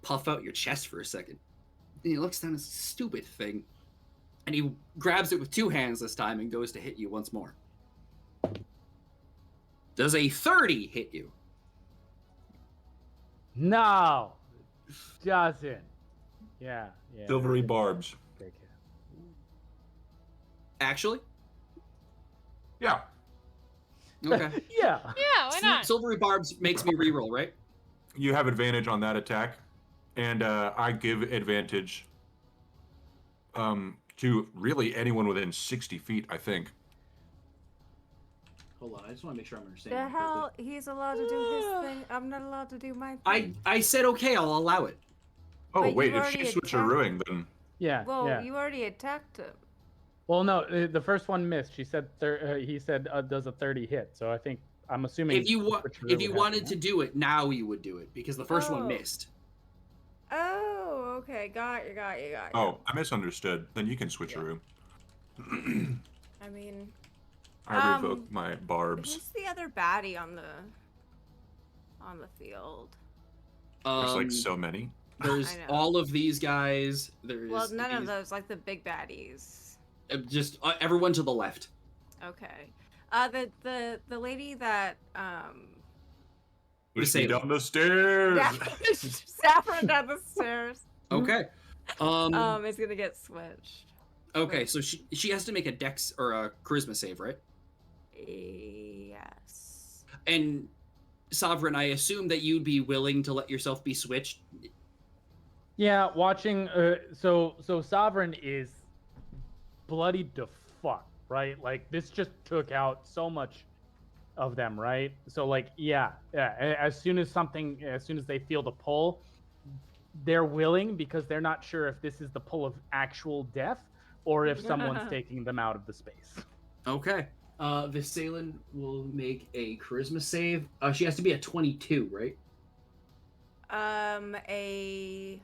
Speaker 3: puff out your chest for a second. And he looks down at this stupid thing. And he grabs it with 2 hands this time and goes to hit you once more. Does a 30 hit you?
Speaker 5: No, doesn't. Yeah.
Speaker 8: Silvery barbs.
Speaker 5: Big hit.
Speaker 3: Actually?
Speaker 8: Yeah.
Speaker 3: Okay.
Speaker 5: Yeah.
Speaker 6: Yeah, why not?
Speaker 3: Silvery barbs makes me reroll, right?
Speaker 8: You have advantage on that attack, and I give advantage to really anyone within 60 feet, I think.
Speaker 3: Hold on, I just want to make sure I'm understanding.
Speaker 1: The hell? He's allowed to do his thing. I'm not allowed to do my thing.
Speaker 3: I said okay, I'll allow it.
Speaker 8: Oh,
Speaker 1: But
Speaker 8: wait,
Speaker 1: you
Speaker 8: if she
Speaker 1: already
Speaker 8: switcherooing, then...
Speaker 5: Yeah.
Speaker 1: Well,
Speaker 5: yeah.
Speaker 1: you already attacked him.
Speaker 5: Well, no, the first one missed. He said does a 30 hit. So I think I'm assuming
Speaker 3: If you
Speaker 5: switcheroo would
Speaker 3: wanted
Speaker 5: happen,
Speaker 3: to do it now, you would do it because the first one
Speaker 1: Oh.
Speaker 3: missed.
Speaker 1: Oh, okay. Got you.
Speaker 8: Oh, I misunderstood. Then you can switcheroo.
Speaker 1: I mean,
Speaker 8: I revoke my barbs.
Speaker 1: who's the other baddie on the field?
Speaker 8: There's like so many.
Speaker 3: There's
Speaker 1: I know.
Speaker 3: all of these guys. There's
Speaker 1: Well, none of
Speaker 3: these-
Speaker 1: those, like the big baddies.
Speaker 3: Just everyone to the left.
Speaker 1: Okay. The lady that
Speaker 8: Push me
Speaker 3: Disabled.
Speaker 8: down the stairs.
Speaker 1: Saffron down the stairs.
Speaker 3: Okay.
Speaker 1: Is gonna get switched.
Speaker 3: Okay, so she has to make a dex or a charisma save, right?
Speaker 1: Yes.
Speaker 3: And Sovereign, I assume that you'd be willing to let yourself be switched.
Speaker 5: Yeah, watching. So Sovereign is bloodied to fuck, right? Like this just took out so much of them, right? So like, yeah. As soon as they feel the pull, they're willing because they're not sure if this is the pull of actual death or if someone's taking them out of the space.
Speaker 3: Okay. Visalan will make a charisma save. She has to be a 22, right?
Speaker 1: A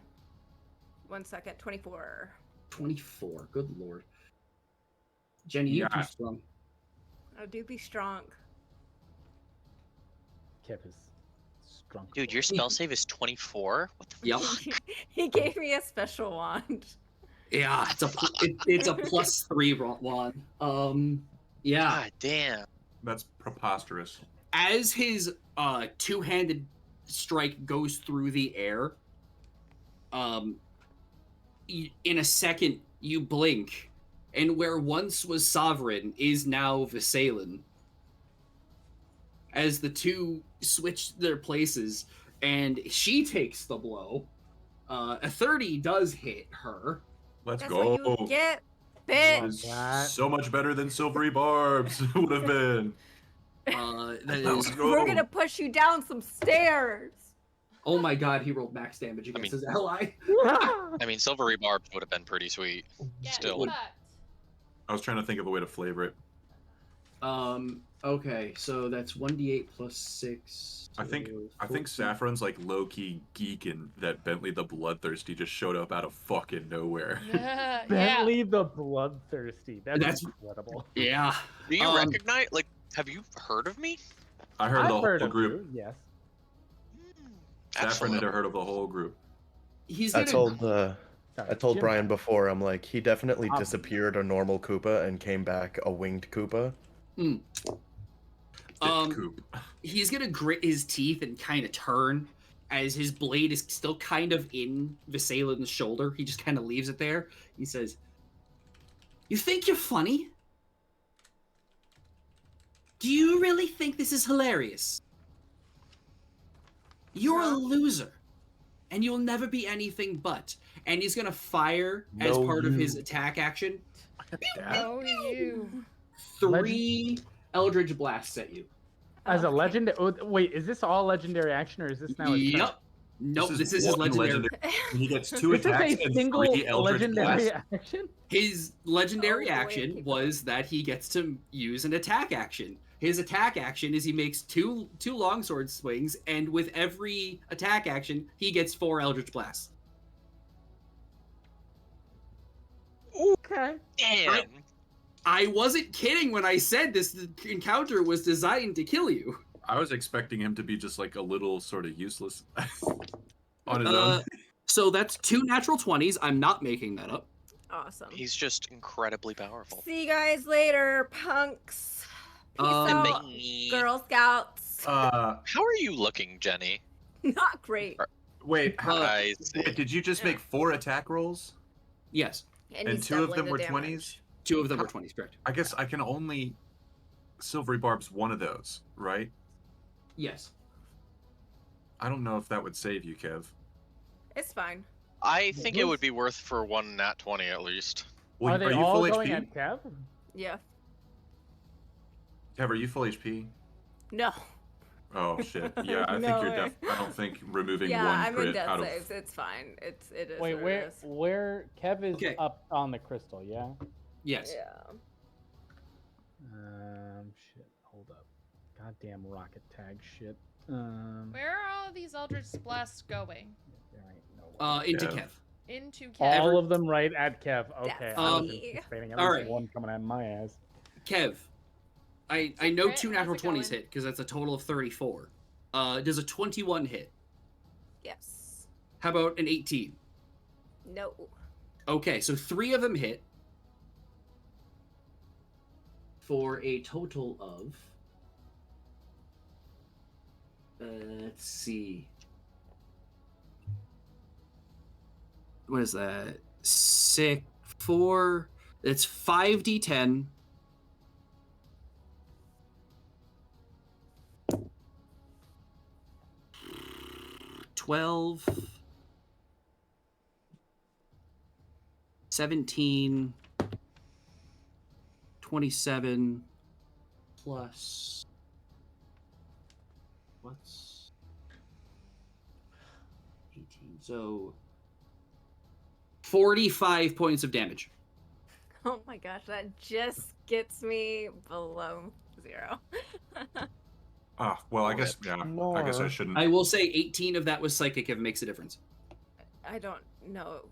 Speaker 1: 1 second, 24.
Speaker 3: 24. Good lord. Jenny, you're too
Speaker 8: Yeah.
Speaker 3: strong.
Speaker 1: Oh, do be strong.
Speaker 5: Kev is strong.
Speaker 2: Dude, your spell save is 24? What the
Speaker 3: Yep.
Speaker 2: fuck?
Speaker 1: He gave me a special wand.
Speaker 3: Yeah, it's a +3 wand. Yeah.
Speaker 2: God damn.
Speaker 8: That's preposterous.
Speaker 3: As his two-handed strike goes through the air, in a second you blink, and where once was Sovereign is now Visalan. As the two switch their places, and she takes the blow. A 30 does hit her.
Speaker 8: Let's
Speaker 1: That's
Speaker 8: go.
Speaker 1: what you get,
Speaker 8: That
Speaker 1: bitch.
Speaker 8: is
Speaker 5: That-
Speaker 8: so much better than Silvery Barbs would have been.
Speaker 3: That
Speaker 8: Let's
Speaker 3: is.
Speaker 8: go.
Speaker 1: We're gonna push you down some stairs.
Speaker 3: Oh my god, he rolled max damage against his ally.
Speaker 2: I mean, silvery barbs would have been pretty sweet.
Speaker 6: Get
Speaker 2: Still.
Speaker 6: fucked.
Speaker 8: I was trying to think of a way to flavor it.
Speaker 3: Okay, so that's 1d8 plus 6.
Speaker 8: I think
Speaker 3: so 14.
Speaker 8: Saffron's like low key geeking that Bentley the Bloodthirsty just showed up out of fucking nowhere.
Speaker 6: Yeah.
Speaker 5: Bentley the Bloodthirsty.
Speaker 3: That's-
Speaker 5: incredible.
Speaker 3: Yeah.
Speaker 2: Do you
Speaker 3: Um,
Speaker 2: recognize, like, have you heard of me?
Speaker 8: I heard the
Speaker 5: I've heard
Speaker 8: whole
Speaker 5: of
Speaker 8: group.
Speaker 5: you, yes.
Speaker 8: Saffron had
Speaker 2: Excellent.
Speaker 8: heard of the whole group.
Speaker 3: He's
Speaker 4: I
Speaker 3: gonna.
Speaker 4: told
Speaker 5: Sorry,
Speaker 4: I told
Speaker 5: Jim.
Speaker 4: Brian before. I'm like, he definitely
Speaker 5: Obvious.
Speaker 4: disappeared a normal Koopa and came back a winged Koopa.
Speaker 8: Coop.
Speaker 3: He's gonna grit his teeth and kind of turn as his blade is still kind of in Visalan's shoulder. He just kind of leaves it there. He says, "You think you're funny? Do you really think this is hilarious? You're a loser, and you'll never be anything but." And he's gonna fire as
Speaker 4: No,
Speaker 3: part of
Speaker 4: you.
Speaker 3: his attack action
Speaker 6: Oh, you.
Speaker 3: 3 Eldritch blasts at you.
Speaker 5: As a
Speaker 1: Okay.
Speaker 5: legend, oh, wait, is this all legendary action or is this now? his turn?
Speaker 3: Yep. Nope. This is his
Speaker 8: one
Speaker 3: legendary.
Speaker 8: He gets 2
Speaker 5: This is
Speaker 8: attacks
Speaker 5: a
Speaker 8: and
Speaker 5: single
Speaker 8: 3 Eldritch
Speaker 5: legendary
Speaker 8: blasts.
Speaker 5: action.
Speaker 3: His legendary
Speaker 1: Oh, boy,
Speaker 3: action
Speaker 1: keep
Speaker 3: was that he gets to use an attack action. His attack action is he makes two longsword swings, and with every attack action, he gets 4 Eldritch blasts.
Speaker 5: Okay.
Speaker 2: Damn.
Speaker 3: I wasn't kidding when I said this encounter was designed to kill you.
Speaker 8: I was expecting him to be just like a little sort of useless on his
Speaker 3: Uh,
Speaker 8: own.
Speaker 3: So that's 2 natural 20s. I'm not making that up.
Speaker 1: Awesome.
Speaker 2: He's just incredibly powerful.
Speaker 1: See you guys later, punks. Peace out,
Speaker 2: Bye.
Speaker 1: Girl Scouts.
Speaker 2: How are you looking, Jenny?
Speaker 1: Not great.
Speaker 8: Wait,
Speaker 2: I see.
Speaker 8: wait, did you just make 4 attack rolls?
Speaker 3: Yes.
Speaker 8: And
Speaker 1: he's
Speaker 8: 2 of
Speaker 1: doubling
Speaker 8: them
Speaker 1: the
Speaker 8: were
Speaker 1: damage.
Speaker 8: 20s?
Speaker 3: 2 of them were 20s, correct?
Speaker 8: I guess I can only Silvery Barb's one of those, right?
Speaker 3: Yes.
Speaker 8: I don't know if that would save you, Kev.
Speaker 1: It's fine.
Speaker 2: I think it would be worth for one nat 20 at least.
Speaker 5: Are they
Speaker 8: are you
Speaker 5: all
Speaker 8: full
Speaker 5: going
Speaker 8: HP?
Speaker 5: at Kev?
Speaker 1: Yeah.
Speaker 8: Kev, are you full HP?
Speaker 1: No.
Speaker 8: Oh shit. Yeah, I think
Speaker 1: No
Speaker 8: you're
Speaker 1: way.
Speaker 8: I don't think removing
Speaker 1: Yeah,
Speaker 8: one
Speaker 1: I'm in
Speaker 8: crit
Speaker 1: death
Speaker 8: out of
Speaker 1: saves. It's fine. It is.
Speaker 5: Wait,
Speaker 1: what
Speaker 5: where
Speaker 1: it is.
Speaker 5: where Kev is
Speaker 3: Okay.
Speaker 5: up on the crystal? Yeah.
Speaker 3: Yes.
Speaker 1: Yeah.
Speaker 5: Shit. Hold up. Goddamn rocket tag shit.
Speaker 6: Where are all these Eldritch blasts going?
Speaker 5: There ain't no way.
Speaker 3: Into
Speaker 8: Kev.
Speaker 3: Kev.
Speaker 6: Into Kev.
Speaker 5: All of them right at Kev. Okay.
Speaker 1: That's
Speaker 5: I was
Speaker 1: me.
Speaker 5: anticipating at
Speaker 3: All
Speaker 5: least
Speaker 3: right.
Speaker 5: one coming at my ass.
Speaker 3: Kev, I know
Speaker 6: Secret,
Speaker 3: 2
Speaker 6: how's
Speaker 3: natural
Speaker 6: it
Speaker 3: 20s
Speaker 6: going?
Speaker 3: hit because that's a total of 34. Does a 21 hit?
Speaker 1: Yes.
Speaker 3: How about an 18?
Speaker 1: No.
Speaker 3: Okay, so 3 of them hit for a total of. Let's see. What is that? 6, 4. It's 5d10. $12, 17, 27 plus what's 18? So 45 points of damage.
Speaker 1: Oh my gosh, that just gets me below 0.
Speaker 8: Well, I guess I guess I
Speaker 4: Nor.
Speaker 8: shouldn't.
Speaker 3: I will say 18 of that was psychic if it makes a difference.
Speaker 1: I don't know.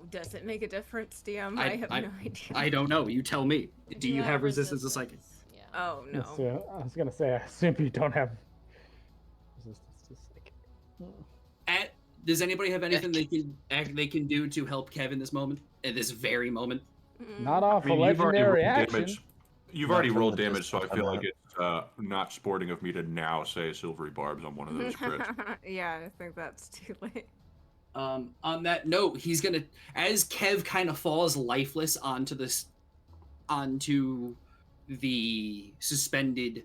Speaker 1: Does it make a difference, DM? I have no idea.
Speaker 3: I don't know. You tell me. Do you have resistance to psychic?
Speaker 6: Yeah.
Speaker 1: Oh no.
Speaker 5: So, I was gonna say, I assume you don't have resistance to psychic.
Speaker 3: Does anybody have anything they can do to help Kev in this moment? At this very moment?
Speaker 5: Not off
Speaker 8: I mean,
Speaker 5: a
Speaker 8: you've already
Speaker 5: legendary
Speaker 8: rolled
Speaker 5: action.
Speaker 8: damage. You've
Speaker 4: Not
Speaker 8: already
Speaker 4: from
Speaker 8: rolled
Speaker 4: the
Speaker 8: damage, so I
Speaker 4: distance
Speaker 8: feel
Speaker 4: on
Speaker 8: like it's not sporting of me to now say silvery barbs on one of those crits.
Speaker 1: Yeah, I think that's too late.
Speaker 3: On that note, he's gonna, as Kev kind of falls lifeless onto the suspended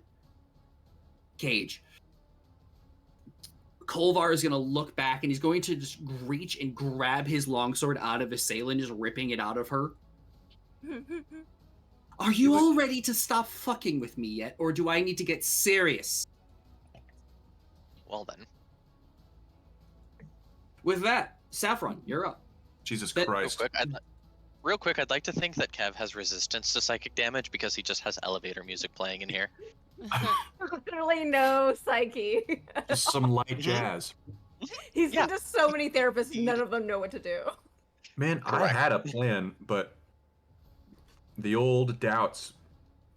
Speaker 3: cage, Kolvar is gonna look back and he's going to just reach and grab his longsword out of Assailant, just ripping it out of her. Are you all ready to stop fucking with me yet, or do I need to get serious?
Speaker 2: Well then.
Speaker 3: With that, Saffron, you're up.
Speaker 8: Jesus
Speaker 3: That-
Speaker 8: Christ.
Speaker 2: Real quick, I'd like to think that Kev has resistance to psychic damage because he just has elevator music playing in here.
Speaker 1: Literally no psyche.
Speaker 8: Just some light jazz.
Speaker 1: He's
Speaker 2: Yeah.
Speaker 1: been to so many therapists, none of them know what to do.
Speaker 8: Man, I
Speaker 2: Correct.
Speaker 8: had a plan, but the old doubts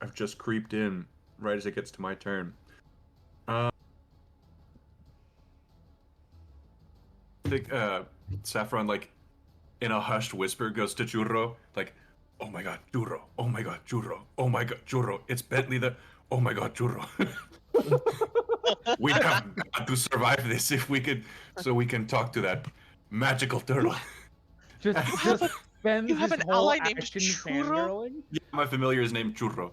Speaker 8: have just creeped in right as it gets to my turn. I think Saffron, like, in a hushed whisper, goes to Churro, like, "Oh my god, Churro! Oh my god, Churro! Oh my god, Churro! It's Bentley the... Oh my god, Churro! We have got to survive this if we could, so we can talk to that magical turtle."
Speaker 5: Just spends
Speaker 2: you have
Speaker 5: his
Speaker 2: an
Speaker 5: whole
Speaker 2: ally named
Speaker 5: action
Speaker 2: Churro?
Speaker 5: fangirling.
Speaker 8: Yeah, my familiar is named Churro.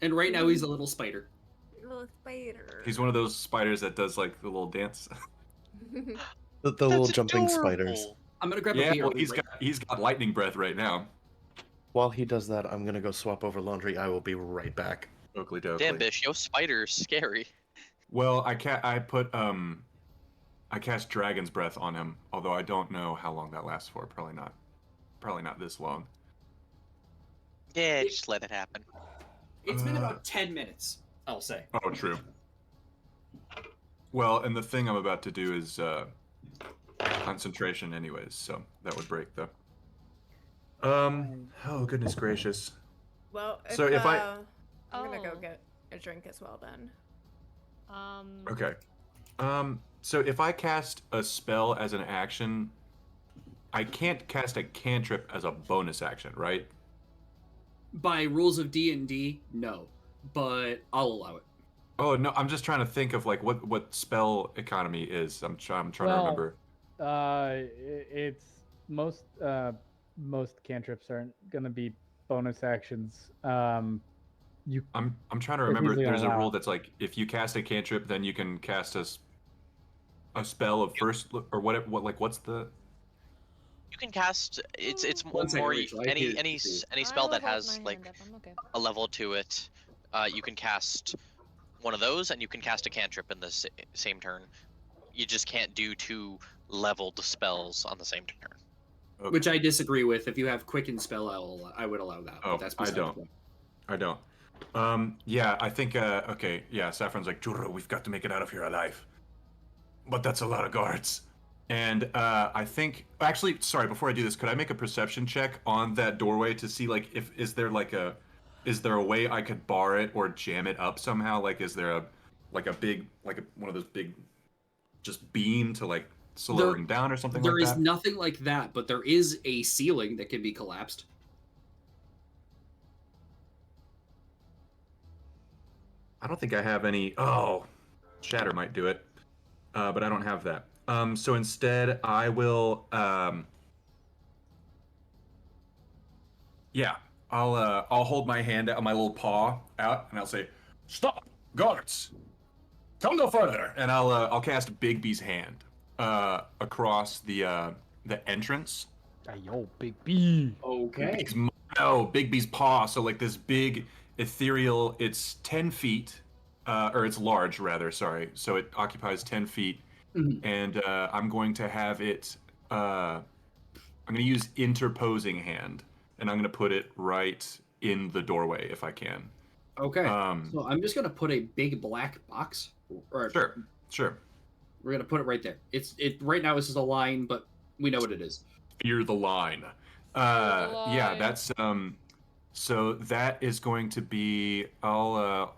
Speaker 3: And right now he's a little spider.
Speaker 1: Little spider.
Speaker 8: He's one of those spiders that does, like, the little dance.
Speaker 4: The little jumping spiders.
Speaker 2: adorable.
Speaker 3: I'm gonna grab a
Speaker 8: Yeah,
Speaker 3: beer.
Speaker 8: well, he's got lightning breath right now.
Speaker 4: While he does that, I'm gonna go swap over laundry. I will be right back.
Speaker 8: Oakley dokley.
Speaker 2: Damn, Bish, yo spider's scary.
Speaker 8: Well, I cast Dragon's Breath on him, although I don't know how long that lasts for. Probably not this long.
Speaker 2: Yeah, just let it happen.
Speaker 3: It's been about 10 minutes, I'll say.
Speaker 8: Oh, true. Well, and the thing I'm about to do is concentration anyways, so that would break though. Oh goodness gracious.
Speaker 1: Well,
Speaker 8: So if I-
Speaker 1: I'm gonna go
Speaker 6: Oh.
Speaker 1: get a drink as well then.
Speaker 8: Okay. So if I cast a spell as an action, I can't cast a cantrip as a bonus action, right?
Speaker 3: By rules of D&D, no. But I'll allow it.
Speaker 8: Oh no, I'm just trying to think of like what spell economy is. I'm trying to remember.
Speaker 5: It's most cantrips aren't gonna be bonus actions.
Speaker 8: I'm trying to
Speaker 5: It's
Speaker 8: remember.
Speaker 5: easily
Speaker 8: There's a
Speaker 5: allowed.
Speaker 8: rule that's like if you cast a cantrip, then you can cast a spell of first or what's the
Speaker 2: You can cast it's
Speaker 3: One second,
Speaker 2: more
Speaker 3: Rachel, I
Speaker 2: any
Speaker 3: hear
Speaker 2: any
Speaker 3: you.
Speaker 2: any spell that has like a level to it. You can cast one of those, and you can cast a cantrip in the same turn. You just can't do 2 leveled spells on the same turn.
Speaker 8: Okay.
Speaker 3: Which I disagree with. If you have Quicken spell, I would allow that.
Speaker 8: Oh,
Speaker 3: but that's
Speaker 8: I
Speaker 3: beside the
Speaker 8: don't.
Speaker 3: point.
Speaker 8: I don't. Yeah, I think. Okay, yeah. Saffron's like, Churro, we've got to make it out of here alive. But that's a lot of guards. And I think, actually, sorry. Before I do this, could I make a perception check on that doorway to see, like, is there a way I could bar it or jam it up somehow? Like, is there one of those big, just beam to like slow
Speaker 3: There-
Speaker 8: them down or something
Speaker 3: There
Speaker 8: like
Speaker 3: is
Speaker 8: that?
Speaker 3: nothing like that, but there is a ceiling that can be collapsed.
Speaker 8: I don't think I have any. Oh, Shatter might do it, but I don't have that. So instead, I will. Yeah, I'll hold my hand out, my little paw out, and I'll say, "Stop, guards! Come no further!" And I'll cast Bigby's hand across the entrance.
Speaker 5: Hey, yo, Big B.
Speaker 3: Okay.
Speaker 8: Bigby's paw. So like this big ethereal. It's 10 feet, or it's large rather. Sorry. So it occupies 10 feet,
Speaker 3: Mhm.
Speaker 8: and I'm going to have it. I'm I'm gonna use interposing hand, and I'm gonna put it right in the doorway if I can.
Speaker 3: Okay. So I'm just gonna put a big black box. Or
Speaker 8: Sure.
Speaker 3: We're gonna put it right there. It right now. This is a line, but we know what it is.
Speaker 8: Fear the line. Yeah, that's So that is going to be. I'm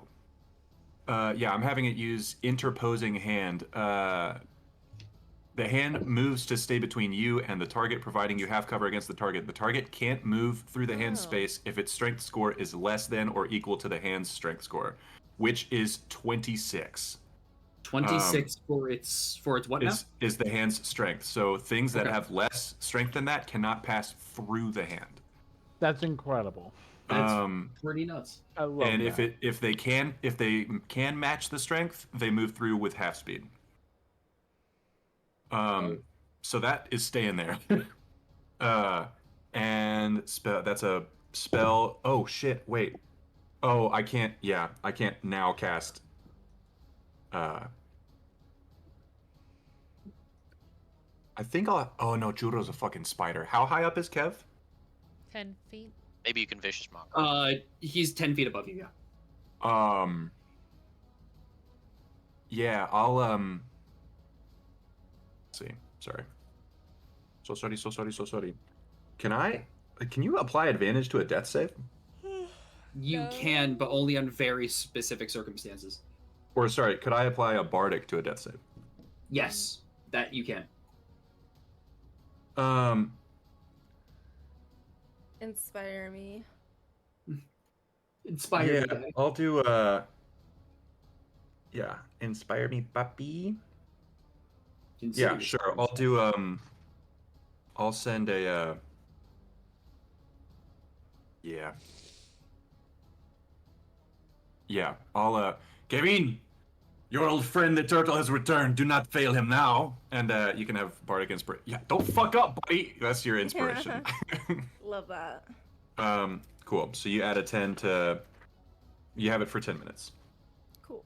Speaker 8: having it use interposing hand. The hand moves to stay between you and the target, providing you have cover against the target. The target can't move through the hand space if its strength score is less than or equal to the hand's strength score, which is 26.
Speaker 3: 26 for its what now?
Speaker 8: Is the hand's strength. So things that have less strength than that cannot pass through the hand.
Speaker 5: That's incredible.
Speaker 3: That's pretty nuts.
Speaker 5: I love
Speaker 8: and
Speaker 5: that.
Speaker 8: if they can match the strength, they move through with half speed. So that is staying there. And spell, that's a spell. Oh shit, wait. Oh, I can't now cast I think oh no, Juro's a fucking spider. How high up is Kev?
Speaker 6: 10 feet.
Speaker 2: Maybe you can vicious monk.
Speaker 3: He's 10 feet above you, yeah.
Speaker 8: Yeah, I'll let's see. Sorry. So sorry. Can you apply advantage to a death save?
Speaker 3: You can, but only on very specific circumstances.
Speaker 8: Or sorry, could I apply a bardic to a death save?
Speaker 3: Yes, that you can.
Speaker 1: Inspire me.
Speaker 3: Inspire me.
Speaker 8: I'll do inspire me, papi. Yeah, sure. I'll do I'll send a I'll Kevin, your old friend the turtle has returned. Do not fail him now. And you can have bardic inspiration. Yeah, don't fuck up, buddy. That's your inspiration.
Speaker 1: Love that.
Speaker 8: Cool. So you add a 10 to. You have it for 10 minutes.
Speaker 1: Cool.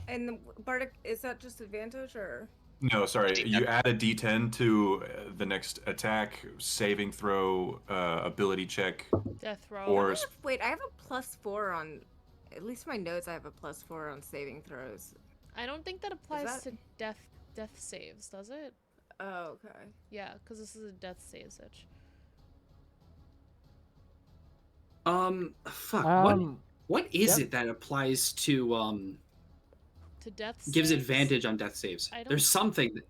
Speaker 1: And the bardic, is that just advantage or?
Speaker 8: No, sorry. You add a D10 to the next attack, saving throw, ability check,
Speaker 6: Death roll.
Speaker 8: or
Speaker 1: Wait, I have a +4 on. At least my notes, I have a +4 on saving throws.
Speaker 6: I don't think that applies
Speaker 1: that-
Speaker 6: to death saves, does it?
Speaker 1: Oh, okay.
Speaker 6: Yeah, because this is a death save such.
Speaker 3: Fuck. What is it that applies to
Speaker 6: To death
Speaker 3: gives
Speaker 6: saves?
Speaker 3: advantage on death saves? There's something that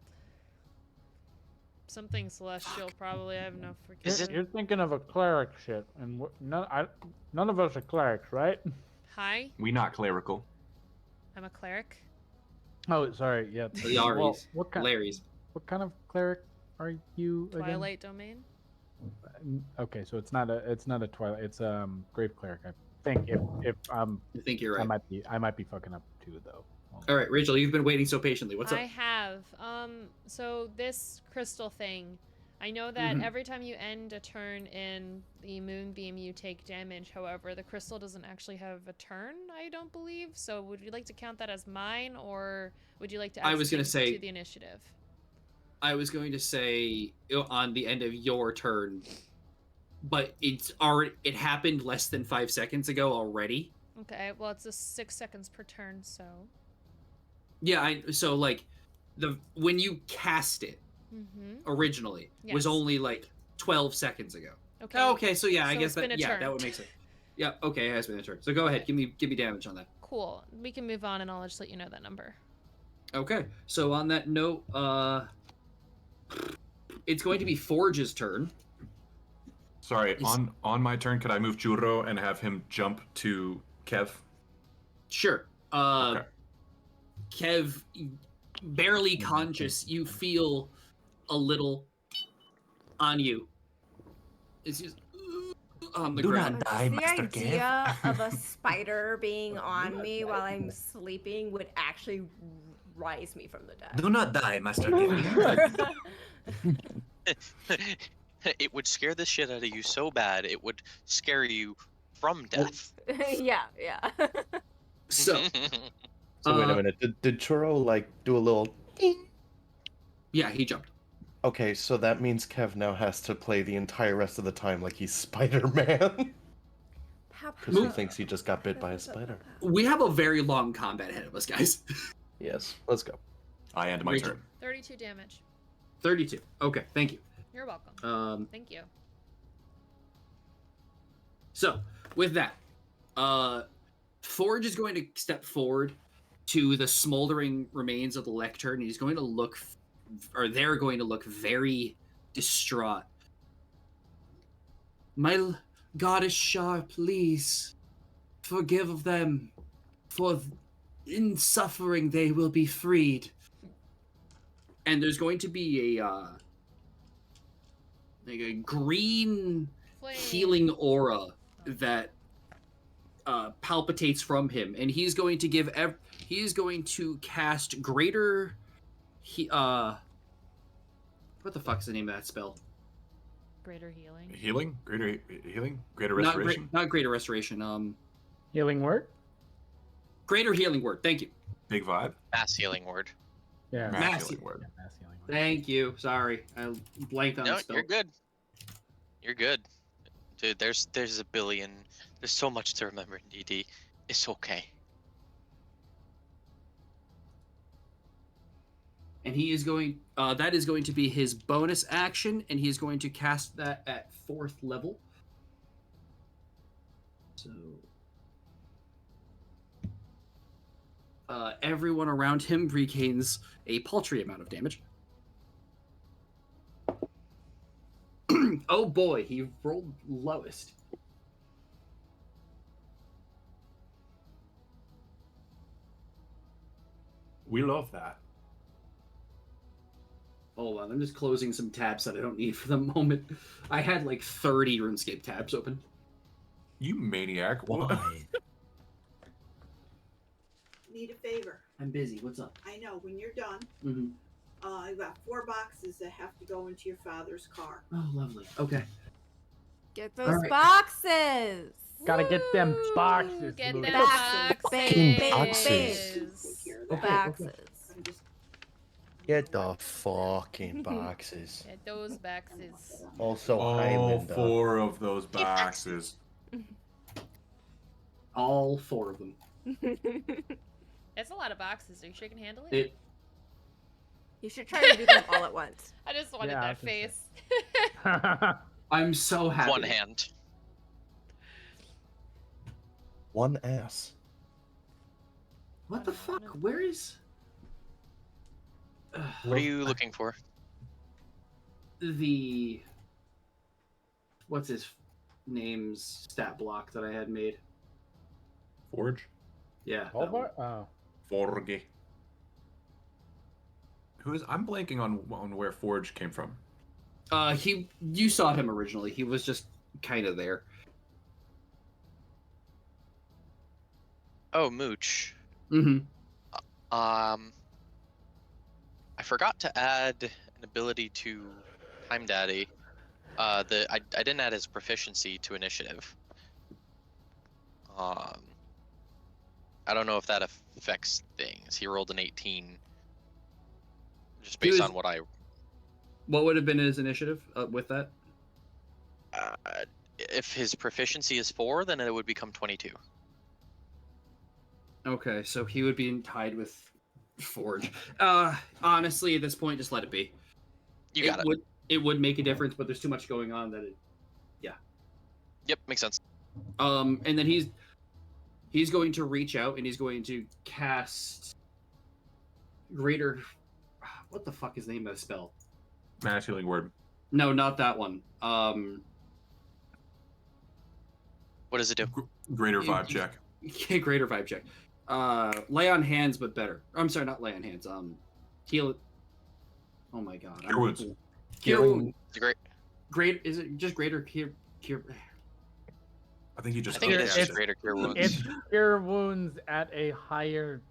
Speaker 6: Something celestial, probably. I have no freaking.
Speaker 2: Is it-
Speaker 5: You're thinking of a cleric shit, and none of us are clerics, right?
Speaker 6: Hi,
Speaker 8: we not clerical.
Speaker 6: I'm a cleric.
Speaker 5: Oh, sorry. Yeah.
Speaker 3: Lares.
Speaker 5: What kind?
Speaker 3: Lares.
Speaker 5: What kind of cleric are you again?
Speaker 6: Twilight domain.
Speaker 5: Okay, so it's not a twilight. It's grave cleric. I think if
Speaker 3: I think you're right.
Speaker 5: I might be fucking up too though.
Speaker 3: All right, Rachel, you've been waiting so patiently. What's up?
Speaker 6: I have. So this crystal thing, I know that every time you end a turn in the moonbeam, you take damage. However, the crystal doesn't actually have a turn, I don't believe. So would you like to count that as mine, or would you like to add
Speaker 3: I was gonna
Speaker 6: something
Speaker 3: say-
Speaker 6: to the initiative?
Speaker 3: I was going to say on the end of your turn, but it happened less than 5 seconds ago already.
Speaker 6: Okay, well, it's a 6 seconds per turn, so.
Speaker 3: Yeah, so like when you cast it originally was
Speaker 6: Yes.
Speaker 3: only like 12 seconds ago.
Speaker 6: Okay.
Speaker 3: Okay, so yeah, I
Speaker 6: So
Speaker 3: guess
Speaker 6: it's been a
Speaker 3: that
Speaker 6: turn.
Speaker 3: would make sense. Yeah, okay, it has been a turn. So go ahead, give me damage on that.
Speaker 6: Cool. We can move on, and I'll just let you know that number.
Speaker 3: Okay, so on that note, it's going to be Forge's turn.
Speaker 8: Sorry, on my turn, could I move Juro and have him jump to Kev?
Speaker 3: Sure.
Speaker 8: Okay.
Speaker 3: Kev, barely conscious, you feel a little on you. It's just on the ground.
Speaker 1: The idea of a spider being on me while I'm sleeping would actually rise me from the dead.
Speaker 7: Do not die, Master Kevin.
Speaker 2: It would scare the shit out of you so bad, it would scare you from death.
Speaker 1: yeah.
Speaker 3: So,
Speaker 4: So wait a minute. Did Churro like do a little?
Speaker 3: yeah, he jumped.
Speaker 4: Okay, so that means Kev now has to play the entire rest of the time like he's Spider-Man.
Speaker 1: Pow,
Speaker 4: Because he
Speaker 1: pow.
Speaker 4: thinks he just got bit by a spider.
Speaker 3: We have a very long combat ahead of us, guys.
Speaker 4: Yes, let's go.
Speaker 8: I end my
Speaker 3: Rachel.
Speaker 8: turn.
Speaker 6: 32 damage.
Speaker 3: 32. Okay, thank you.
Speaker 6: You're welcome. Thank you.
Speaker 3: So, with that, Forge is going to step forward to the smoldering remains of the lectern, and he's going to look, or they're going to look very distraught. My goddess Shar, please forgive them, for in suffering they will be freed. And there's going to be a like a green
Speaker 6: Flame.
Speaker 3: healing aura that palpitates from him, and he's going to give he's going to cast greater what the fuck's the name of that spell?
Speaker 6: Greater healing.
Speaker 8: Healing? Greater healing? Greater
Speaker 3: Not
Speaker 8: restoration?
Speaker 3: not greater restoration.
Speaker 5: Healing word?
Speaker 3: Greater healing word. Thank you.
Speaker 8: Big vibe?
Speaker 2: Mass healing word.
Speaker 5: Yeah.
Speaker 8: Mass
Speaker 3: Mass
Speaker 8: healing word.
Speaker 5: Yeah, mass healing word.
Speaker 3: Thank you. Sorry, I blanked on
Speaker 2: No,
Speaker 3: the spell.
Speaker 2: you're good. You're good. Dude, there's a billion. There's so much to remember in DD. It's okay.
Speaker 3: And he is going. That is going to be his bonus action, and he is going to cast that at 4th level. So, everyone around him regains a paltry amount of damage. Oh boy, he rolled lowest.
Speaker 8: We love that.
Speaker 3: Hold on, I'm just closing some tabs that I don't need for the moment. I had like 30 RuneScape tabs open.
Speaker 8: You maniac.
Speaker 4: Why?
Speaker 10: Need a favor.
Speaker 3: I'm busy. What's up?
Speaker 10: I know. When you're done,
Speaker 3: Mm-hmm.
Speaker 10: I've got 4 boxes that have to go into your father's car.
Speaker 3: Oh, lovely. Okay.
Speaker 1: Get those
Speaker 3: Alright.
Speaker 1: boxes.
Speaker 5: Gotta get them
Speaker 6: Woo!
Speaker 5: boxes.
Speaker 6: Get
Speaker 5: Louis.
Speaker 6: them
Speaker 1: Boxes.
Speaker 6: boxes.
Speaker 4: Boxes.
Speaker 10: Take care of that.
Speaker 3: Okay,
Speaker 1: Boxes.
Speaker 10: I'm just
Speaker 4: Get the fucking boxes.
Speaker 6: Get those boxes.
Speaker 4: Also,
Speaker 8: All
Speaker 4: Highlander.
Speaker 8: 4 of those boxes.
Speaker 3: All 4 of them.
Speaker 6: That's a lot of boxes. Are you sure you can handle it?
Speaker 1: You should try to do them all at once.
Speaker 6: I just wanted
Speaker 5: Yeah, I
Speaker 6: that
Speaker 5: was gonna
Speaker 6: face.
Speaker 3: I'm so happy.
Speaker 2: One hand.
Speaker 4: One ass.
Speaker 3: What the fuck? Where is...
Speaker 2: What are you looking for?
Speaker 3: the... What's his name's stat block that I had made?
Speaker 8: Forge?
Speaker 3: Yeah. that
Speaker 5: Hold
Speaker 3: one.
Speaker 5: on. Oh.
Speaker 8: Forge. I'm blanking on where Forge came from.
Speaker 3: You saw him originally. He was just kind of there.
Speaker 2: Oh, Mooch.
Speaker 3: Mm-hmm.
Speaker 2: I forgot to add an ability to Time Daddy. I didn't add his proficiency to initiative. I don't know if that affects things. He rolled an 18. Just
Speaker 3: He
Speaker 2: based
Speaker 3: was-
Speaker 2: on what I.
Speaker 3: What would have been his initiative with that?
Speaker 2: If his proficiency is 4, then it would become 22.
Speaker 3: Okay, so he would be tied with Forge. Honestly, at this point, just let it be.
Speaker 2: You got it.
Speaker 3: It would make a difference, but there's too much going on that it.
Speaker 2: Yep, makes sense.
Speaker 3: And then he's going to reach out and he's going to cast greater. What the fuck is the name of the spell?
Speaker 8: Mass healing word.
Speaker 3: No, not that one.
Speaker 2: What does it do?
Speaker 8: Greater
Speaker 3: You-
Speaker 8: vibe check.
Speaker 3: Greater vibe check. Lay on hands, but better. I'm sorry, not lay on hands. Heal. Oh my god.
Speaker 8: Cure wounds.
Speaker 3: Cure wounds.
Speaker 2: It's great.
Speaker 3: Great. Is it just greater cure?
Speaker 8: I think you just.
Speaker 2: I think it is
Speaker 8: uncast
Speaker 2: just
Speaker 8: it.
Speaker 2: greater cure wounds.
Speaker 5: It's cure wounds at a higher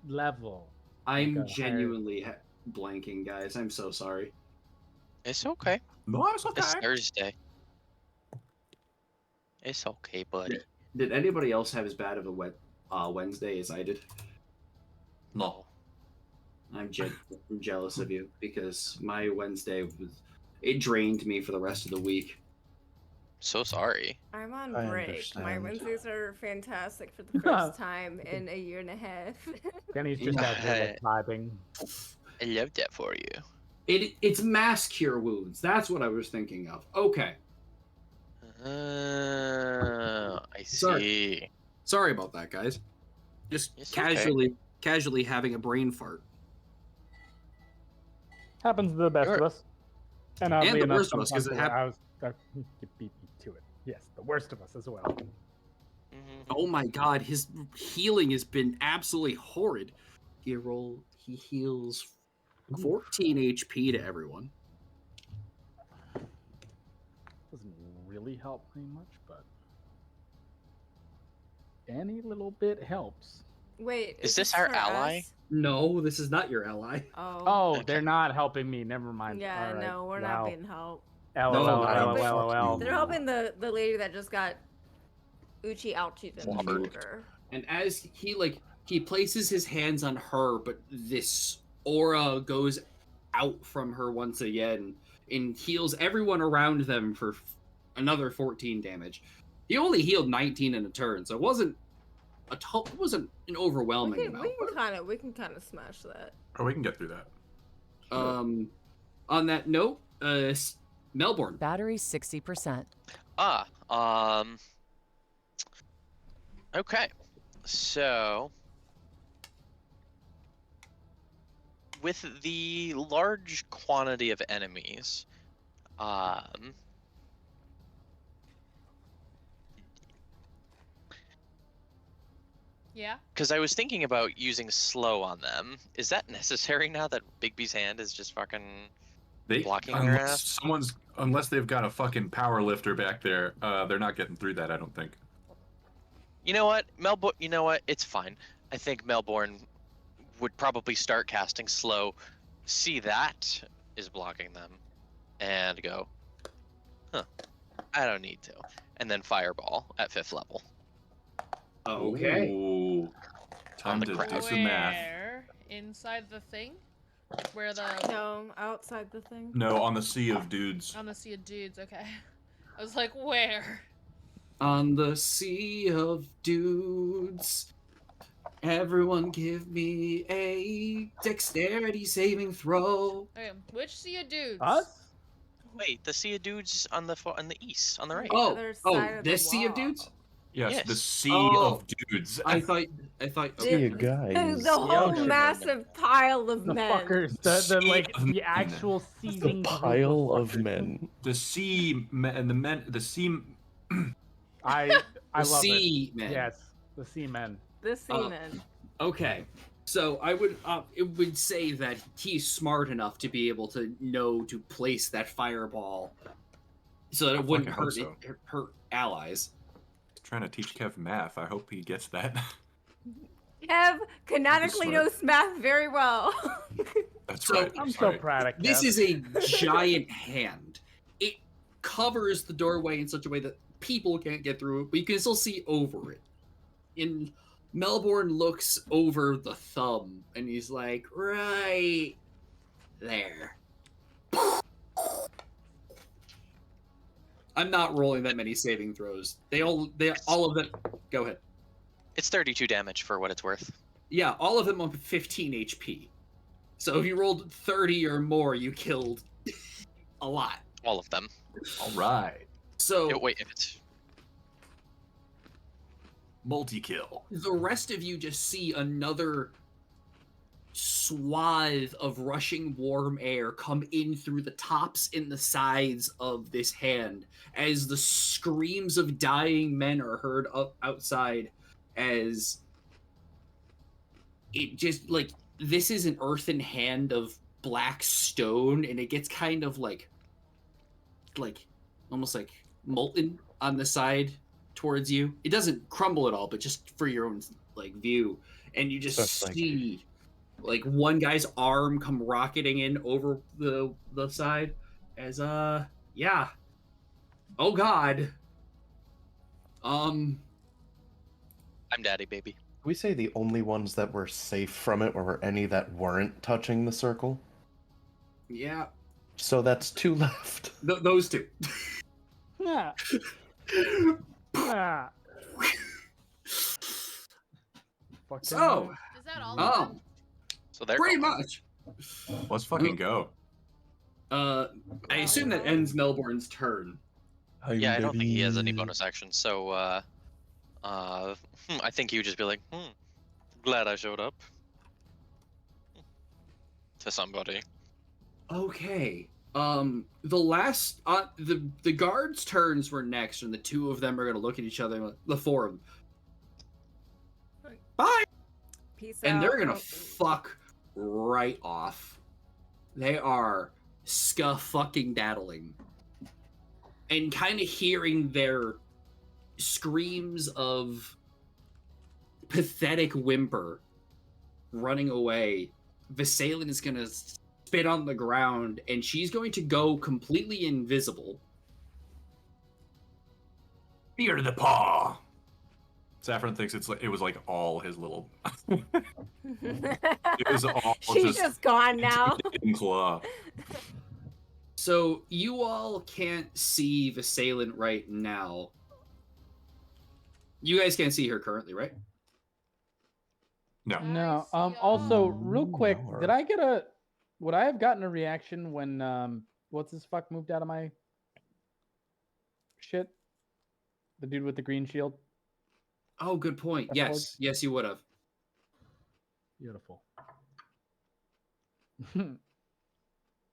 Speaker 5: level.
Speaker 3: I'm
Speaker 5: Like a higher-
Speaker 3: genuinely blanking, guys. I'm so sorry.
Speaker 2: It's okay.
Speaker 8: No, it's okay.
Speaker 2: It's Thursday. It's okay, buddy.
Speaker 3: Did anybody else have as bad of a Wednesday as I did?
Speaker 8: No.
Speaker 3: I'm jealous of you because my Wednesday it drained me for the rest of the week.
Speaker 2: So sorry.
Speaker 1: I'm on
Speaker 4: I
Speaker 1: break. My
Speaker 4: understand.
Speaker 1: Wednesdays are fantastic for the first time in a year and a half.
Speaker 5: Kenny's just out here like vibing.
Speaker 2: I love that for you.
Speaker 3: It's mass cure wounds. That's what I was thinking of. Okay.
Speaker 2: I see.
Speaker 3: Sorry about that, guys. Just
Speaker 2: It's
Speaker 3: casually having a brain fart.
Speaker 5: Happens to the best of us. And oddly
Speaker 3: the
Speaker 5: enough,
Speaker 3: worst of us, 'cause it
Speaker 5: sometimes you beat me to it. Yes, the worst of us as well.
Speaker 3: Oh my god, his healing has been absolutely horrid. He heals 14 HP to everyone.
Speaker 5: Doesn't really help me much, but any little bit helps.
Speaker 1: Wait,
Speaker 2: is this our
Speaker 1: for
Speaker 2: ally?
Speaker 1: us?
Speaker 3: No, this is not your ally.
Speaker 1: Oh.
Speaker 5: Oh, they're not helping me. Never mind.
Speaker 1: Yeah,
Speaker 5: All right.
Speaker 1: no, we're not being helped.
Speaker 5: LOL.
Speaker 1: They're helping the lady that just got Uchi ouchied in the shoulder.
Speaker 3: And as he places his hands on her, but this aura goes out from her once again and heals everyone around them for another 14 damage. He only healed 19 in a turn, so it wasn't an overwhelming amount.
Speaker 1: We can kind of smash that.
Speaker 8: Oh, we can get through that.
Speaker 3: On that note, Melbourne.
Speaker 11: Battery 60%.
Speaker 2: Okay. So with the large quantity of enemies,
Speaker 6: Yeah.
Speaker 2: because I was thinking about using slow on them. Is that necessary now that Bigby's hand is just fucking blocking their ass?
Speaker 8: Unless they've got a fucking power lifter back there, they're not getting through that, I don't think.
Speaker 2: You know what, Melbourne? You know what? It's fine. I think Melbourne would probably start casting slow, see that is blocking them, and go, huh, I don't need to. And then fireball at 5th level.
Speaker 3: Okay.
Speaker 8: Ooh. Time to do some math.
Speaker 6: Where? Inside the thing? Where the...
Speaker 1: No, outside the thing.
Speaker 8: No, on the sea of dudes.
Speaker 6: On the sea of dudes, okay. I was like, where?
Speaker 3: On the sea of dudes. Everyone give me a dexterity saving throw.
Speaker 6: Okay, which sea of dudes?
Speaker 5: Us?
Speaker 2: Wait, the sea of dudes on the east, on the right.
Speaker 3: Oh, this sea of dudes?
Speaker 8: Yes, the sea of dudes.
Speaker 3: I thought.
Speaker 4: See you guys.
Speaker 1: The whole massive pile of
Speaker 5: The
Speaker 1: men.
Speaker 5: fuckers, the actual seething
Speaker 4: pile of men.
Speaker 8: The sea and the men. The sea.
Speaker 5: I love
Speaker 3: sea
Speaker 5: it.
Speaker 3: men.
Speaker 5: Yes, the sea men.
Speaker 1: The sea men.
Speaker 3: Okay, so I would say that he's smart enough to be able to know to place that fireball, so that it wouldn't hurt allies.
Speaker 8: Trying to teach Kev math. I hope he gets that.
Speaker 1: Kev canonically knows math very well.
Speaker 8: That's right.
Speaker 5: I'm so proud of Kev.
Speaker 3: This is a giant hand. It covers the doorway in such a way that people can't get through it, but you can still see over it. And Melbourne looks over the thumb, and he's like, right there. I'm not rolling that many saving throws. They all of them. Go ahead.
Speaker 2: It's 32 damage for what it's worth.
Speaker 3: Yeah, all of them on 15 HP. So if you rolled 30 or more, you killed a lot.
Speaker 2: All of them.
Speaker 8: All right.
Speaker 3: So
Speaker 2: wait, if it's
Speaker 8: multi-kill.
Speaker 3: The rest of you just see another swath of rushing warm air come in through the tops and the sides of this hand as the screams of dying men are heard up outside, as it just this is an earthen hand of black stone, and it gets kind of like almost like molten on the side towards you. It doesn't crumble at all, but just for your own view, and you just see one guy's arm come rocketing in over the side as yeah. Oh god.
Speaker 2: I'm daddy, baby.
Speaker 4: we say the only ones that were safe from it were any that weren't touching the circle?
Speaker 3: Yeah,
Speaker 4: So that's 2 left.
Speaker 3: those two.
Speaker 5: Yeah. Ah. Fucking,
Speaker 3: So,
Speaker 6: Is that all of them?
Speaker 2: So they're
Speaker 3: pretty
Speaker 2: gone.
Speaker 3: much.
Speaker 8: Let's fucking go.
Speaker 3: I assume that ends Melbourne's turn.
Speaker 2: Yeah, I don't think he has any bonus actions, so I think he would just be like, glad I showed up. To somebody.
Speaker 3: Okay. The last the guards' turns were next, and the two of them are gonna look at each other. The four of them. Bye.
Speaker 1: Peace
Speaker 3: And
Speaker 1: out.
Speaker 3: they're gonna fuck right off. They are fucking daddling, and kind of hearing their screams of pathetic whimper running away. Visalan is gonna spit on the ground, and she's going to go completely invisible.
Speaker 8: Fear to the paw. Saffron thinks it was like all his little. It was all
Speaker 1: She's just gone now.
Speaker 8: in claw.
Speaker 3: So you all can't see Visalan right now. You guys can't see her currently, right?
Speaker 8: No.
Speaker 5: No.
Speaker 6: I see
Speaker 5: Also, real quick,
Speaker 4: No.
Speaker 5: did I get a? Would I have gotten a reaction when what's this fuck moved out of my shit? The dude with the green shield.
Speaker 3: Oh, good point.
Speaker 5: That's
Speaker 3: Yes, yes, you would have.
Speaker 5: Beautiful.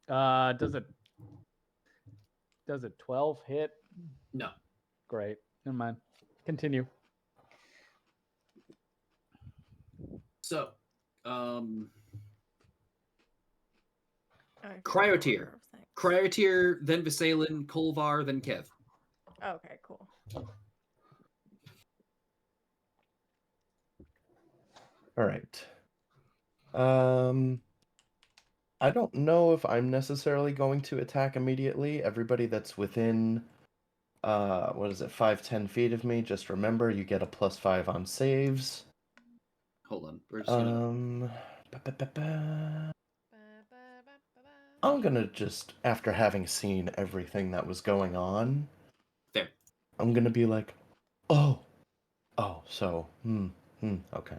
Speaker 5: Does it 12 hit?
Speaker 3: No.
Speaker 5: Great. Never mind. Continue.
Speaker 3: So,
Speaker 1: Oh,
Speaker 3: Cryoteer.
Speaker 1: thanks.
Speaker 3: Cryoteer, then Visalan, Kolvar, then Kev.
Speaker 1: Okay, cool.
Speaker 4: All right. I don't know if I'm necessarily going to attack immediately. Everybody that's within, what is it, 5-10 feet of me, just remember you get a +5 on saves.
Speaker 3: Hold on. We're just gonna...
Speaker 4: I'm gonna just, after having seen everything that was going on,
Speaker 3: There.
Speaker 4: I'm gonna be like, oh, so, okay.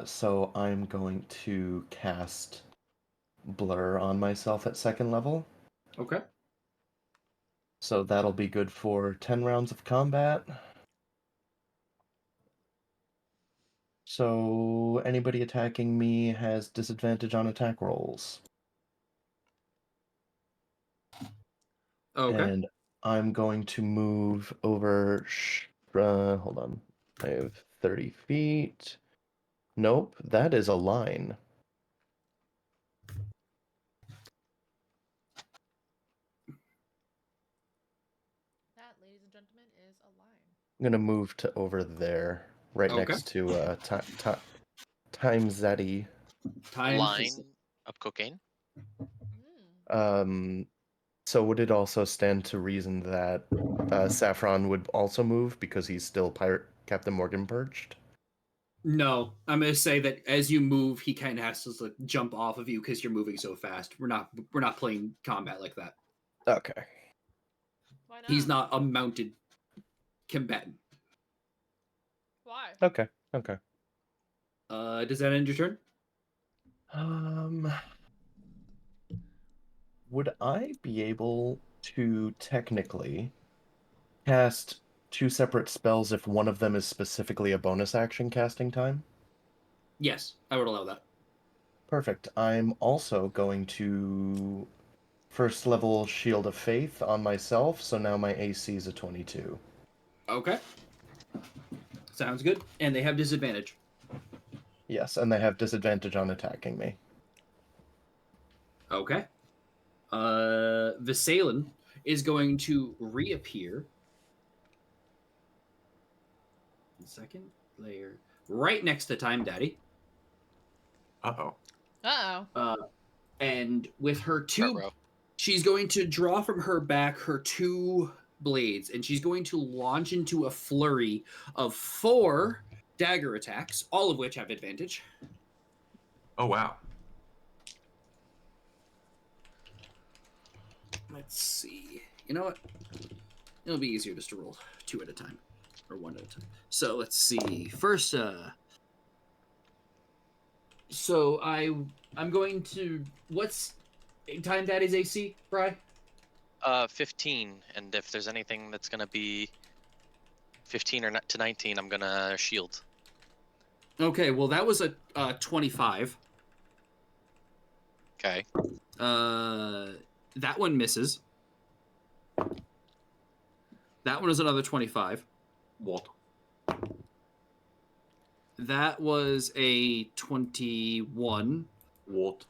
Speaker 4: So I'm going to cast Blur on myself at 2nd level.
Speaker 3: Okay.
Speaker 4: So that'll be good for 10 rounds of combat. So anybody attacking me has disadvantage on attack rolls.
Speaker 3: Okay.
Speaker 4: And I'm going to move over. Hold on. I have 30 feet. Nope, that is a line.
Speaker 6: That, ladies and gentlemen, is a line.
Speaker 4: I'm gonna move to over there, right
Speaker 3: Okay.
Speaker 4: next to Time Zeddy.
Speaker 2: Line of cocaine.
Speaker 4: So would it also stand to reason that Saffron would also move because he's still Pirate Captain Morgan perched?
Speaker 3: No, I'm gonna say that as you move, he kind of has to like, jump off of you because you're moving so fast. We're not playing combat like that.
Speaker 4: Okay.
Speaker 6: Why not?
Speaker 3: He's not a mounted combatant.
Speaker 6: Why?
Speaker 4: Okay.
Speaker 3: Does that end your turn?
Speaker 4: Would I be able to technically cast 2 separate spells if one of them is specifically a bonus action casting time?
Speaker 3: Yes, I would allow that.
Speaker 4: Perfect. I'm also going to 1st level Shield of Faith on myself, so now my AC is a 22.
Speaker 3: Okay. Sounds good. And they have disadvantage.
Speaker 4: Yes, and they have disadvantage on attacking me.
Speaker 3: Okay. Visalan is going to reappear. Second layer. Right next to Time Daddy.
Speaker 8: Uh-oh.
Speaker 3: And with her two...
Speaker 2: Ruh-roh.
Speaker 3: She's going to draw from her back her 2 blades, and she's going to launch into a flurry of 4 dagger attacks, all of which have advantage.
Speaker 8: Oh wow.
Speaker 3: Let's see. You know what? It'll be easier just to roll 2 at a time, or 1 at a time. So let's see. First, so I'm going to. What's Time Daddy's AC, Bri?
Speaker 2: 15, and if there's anything that's gonna be 15 or to 19, I'm gonna shield.
Speaker 3: Okay, well that was a 25.
Speaker 2: Okay.
Speaker 3: That one misses. That one is another 25.
Speaker 8: What?
Speaker 3: That was a 21.
Speaker 8: What?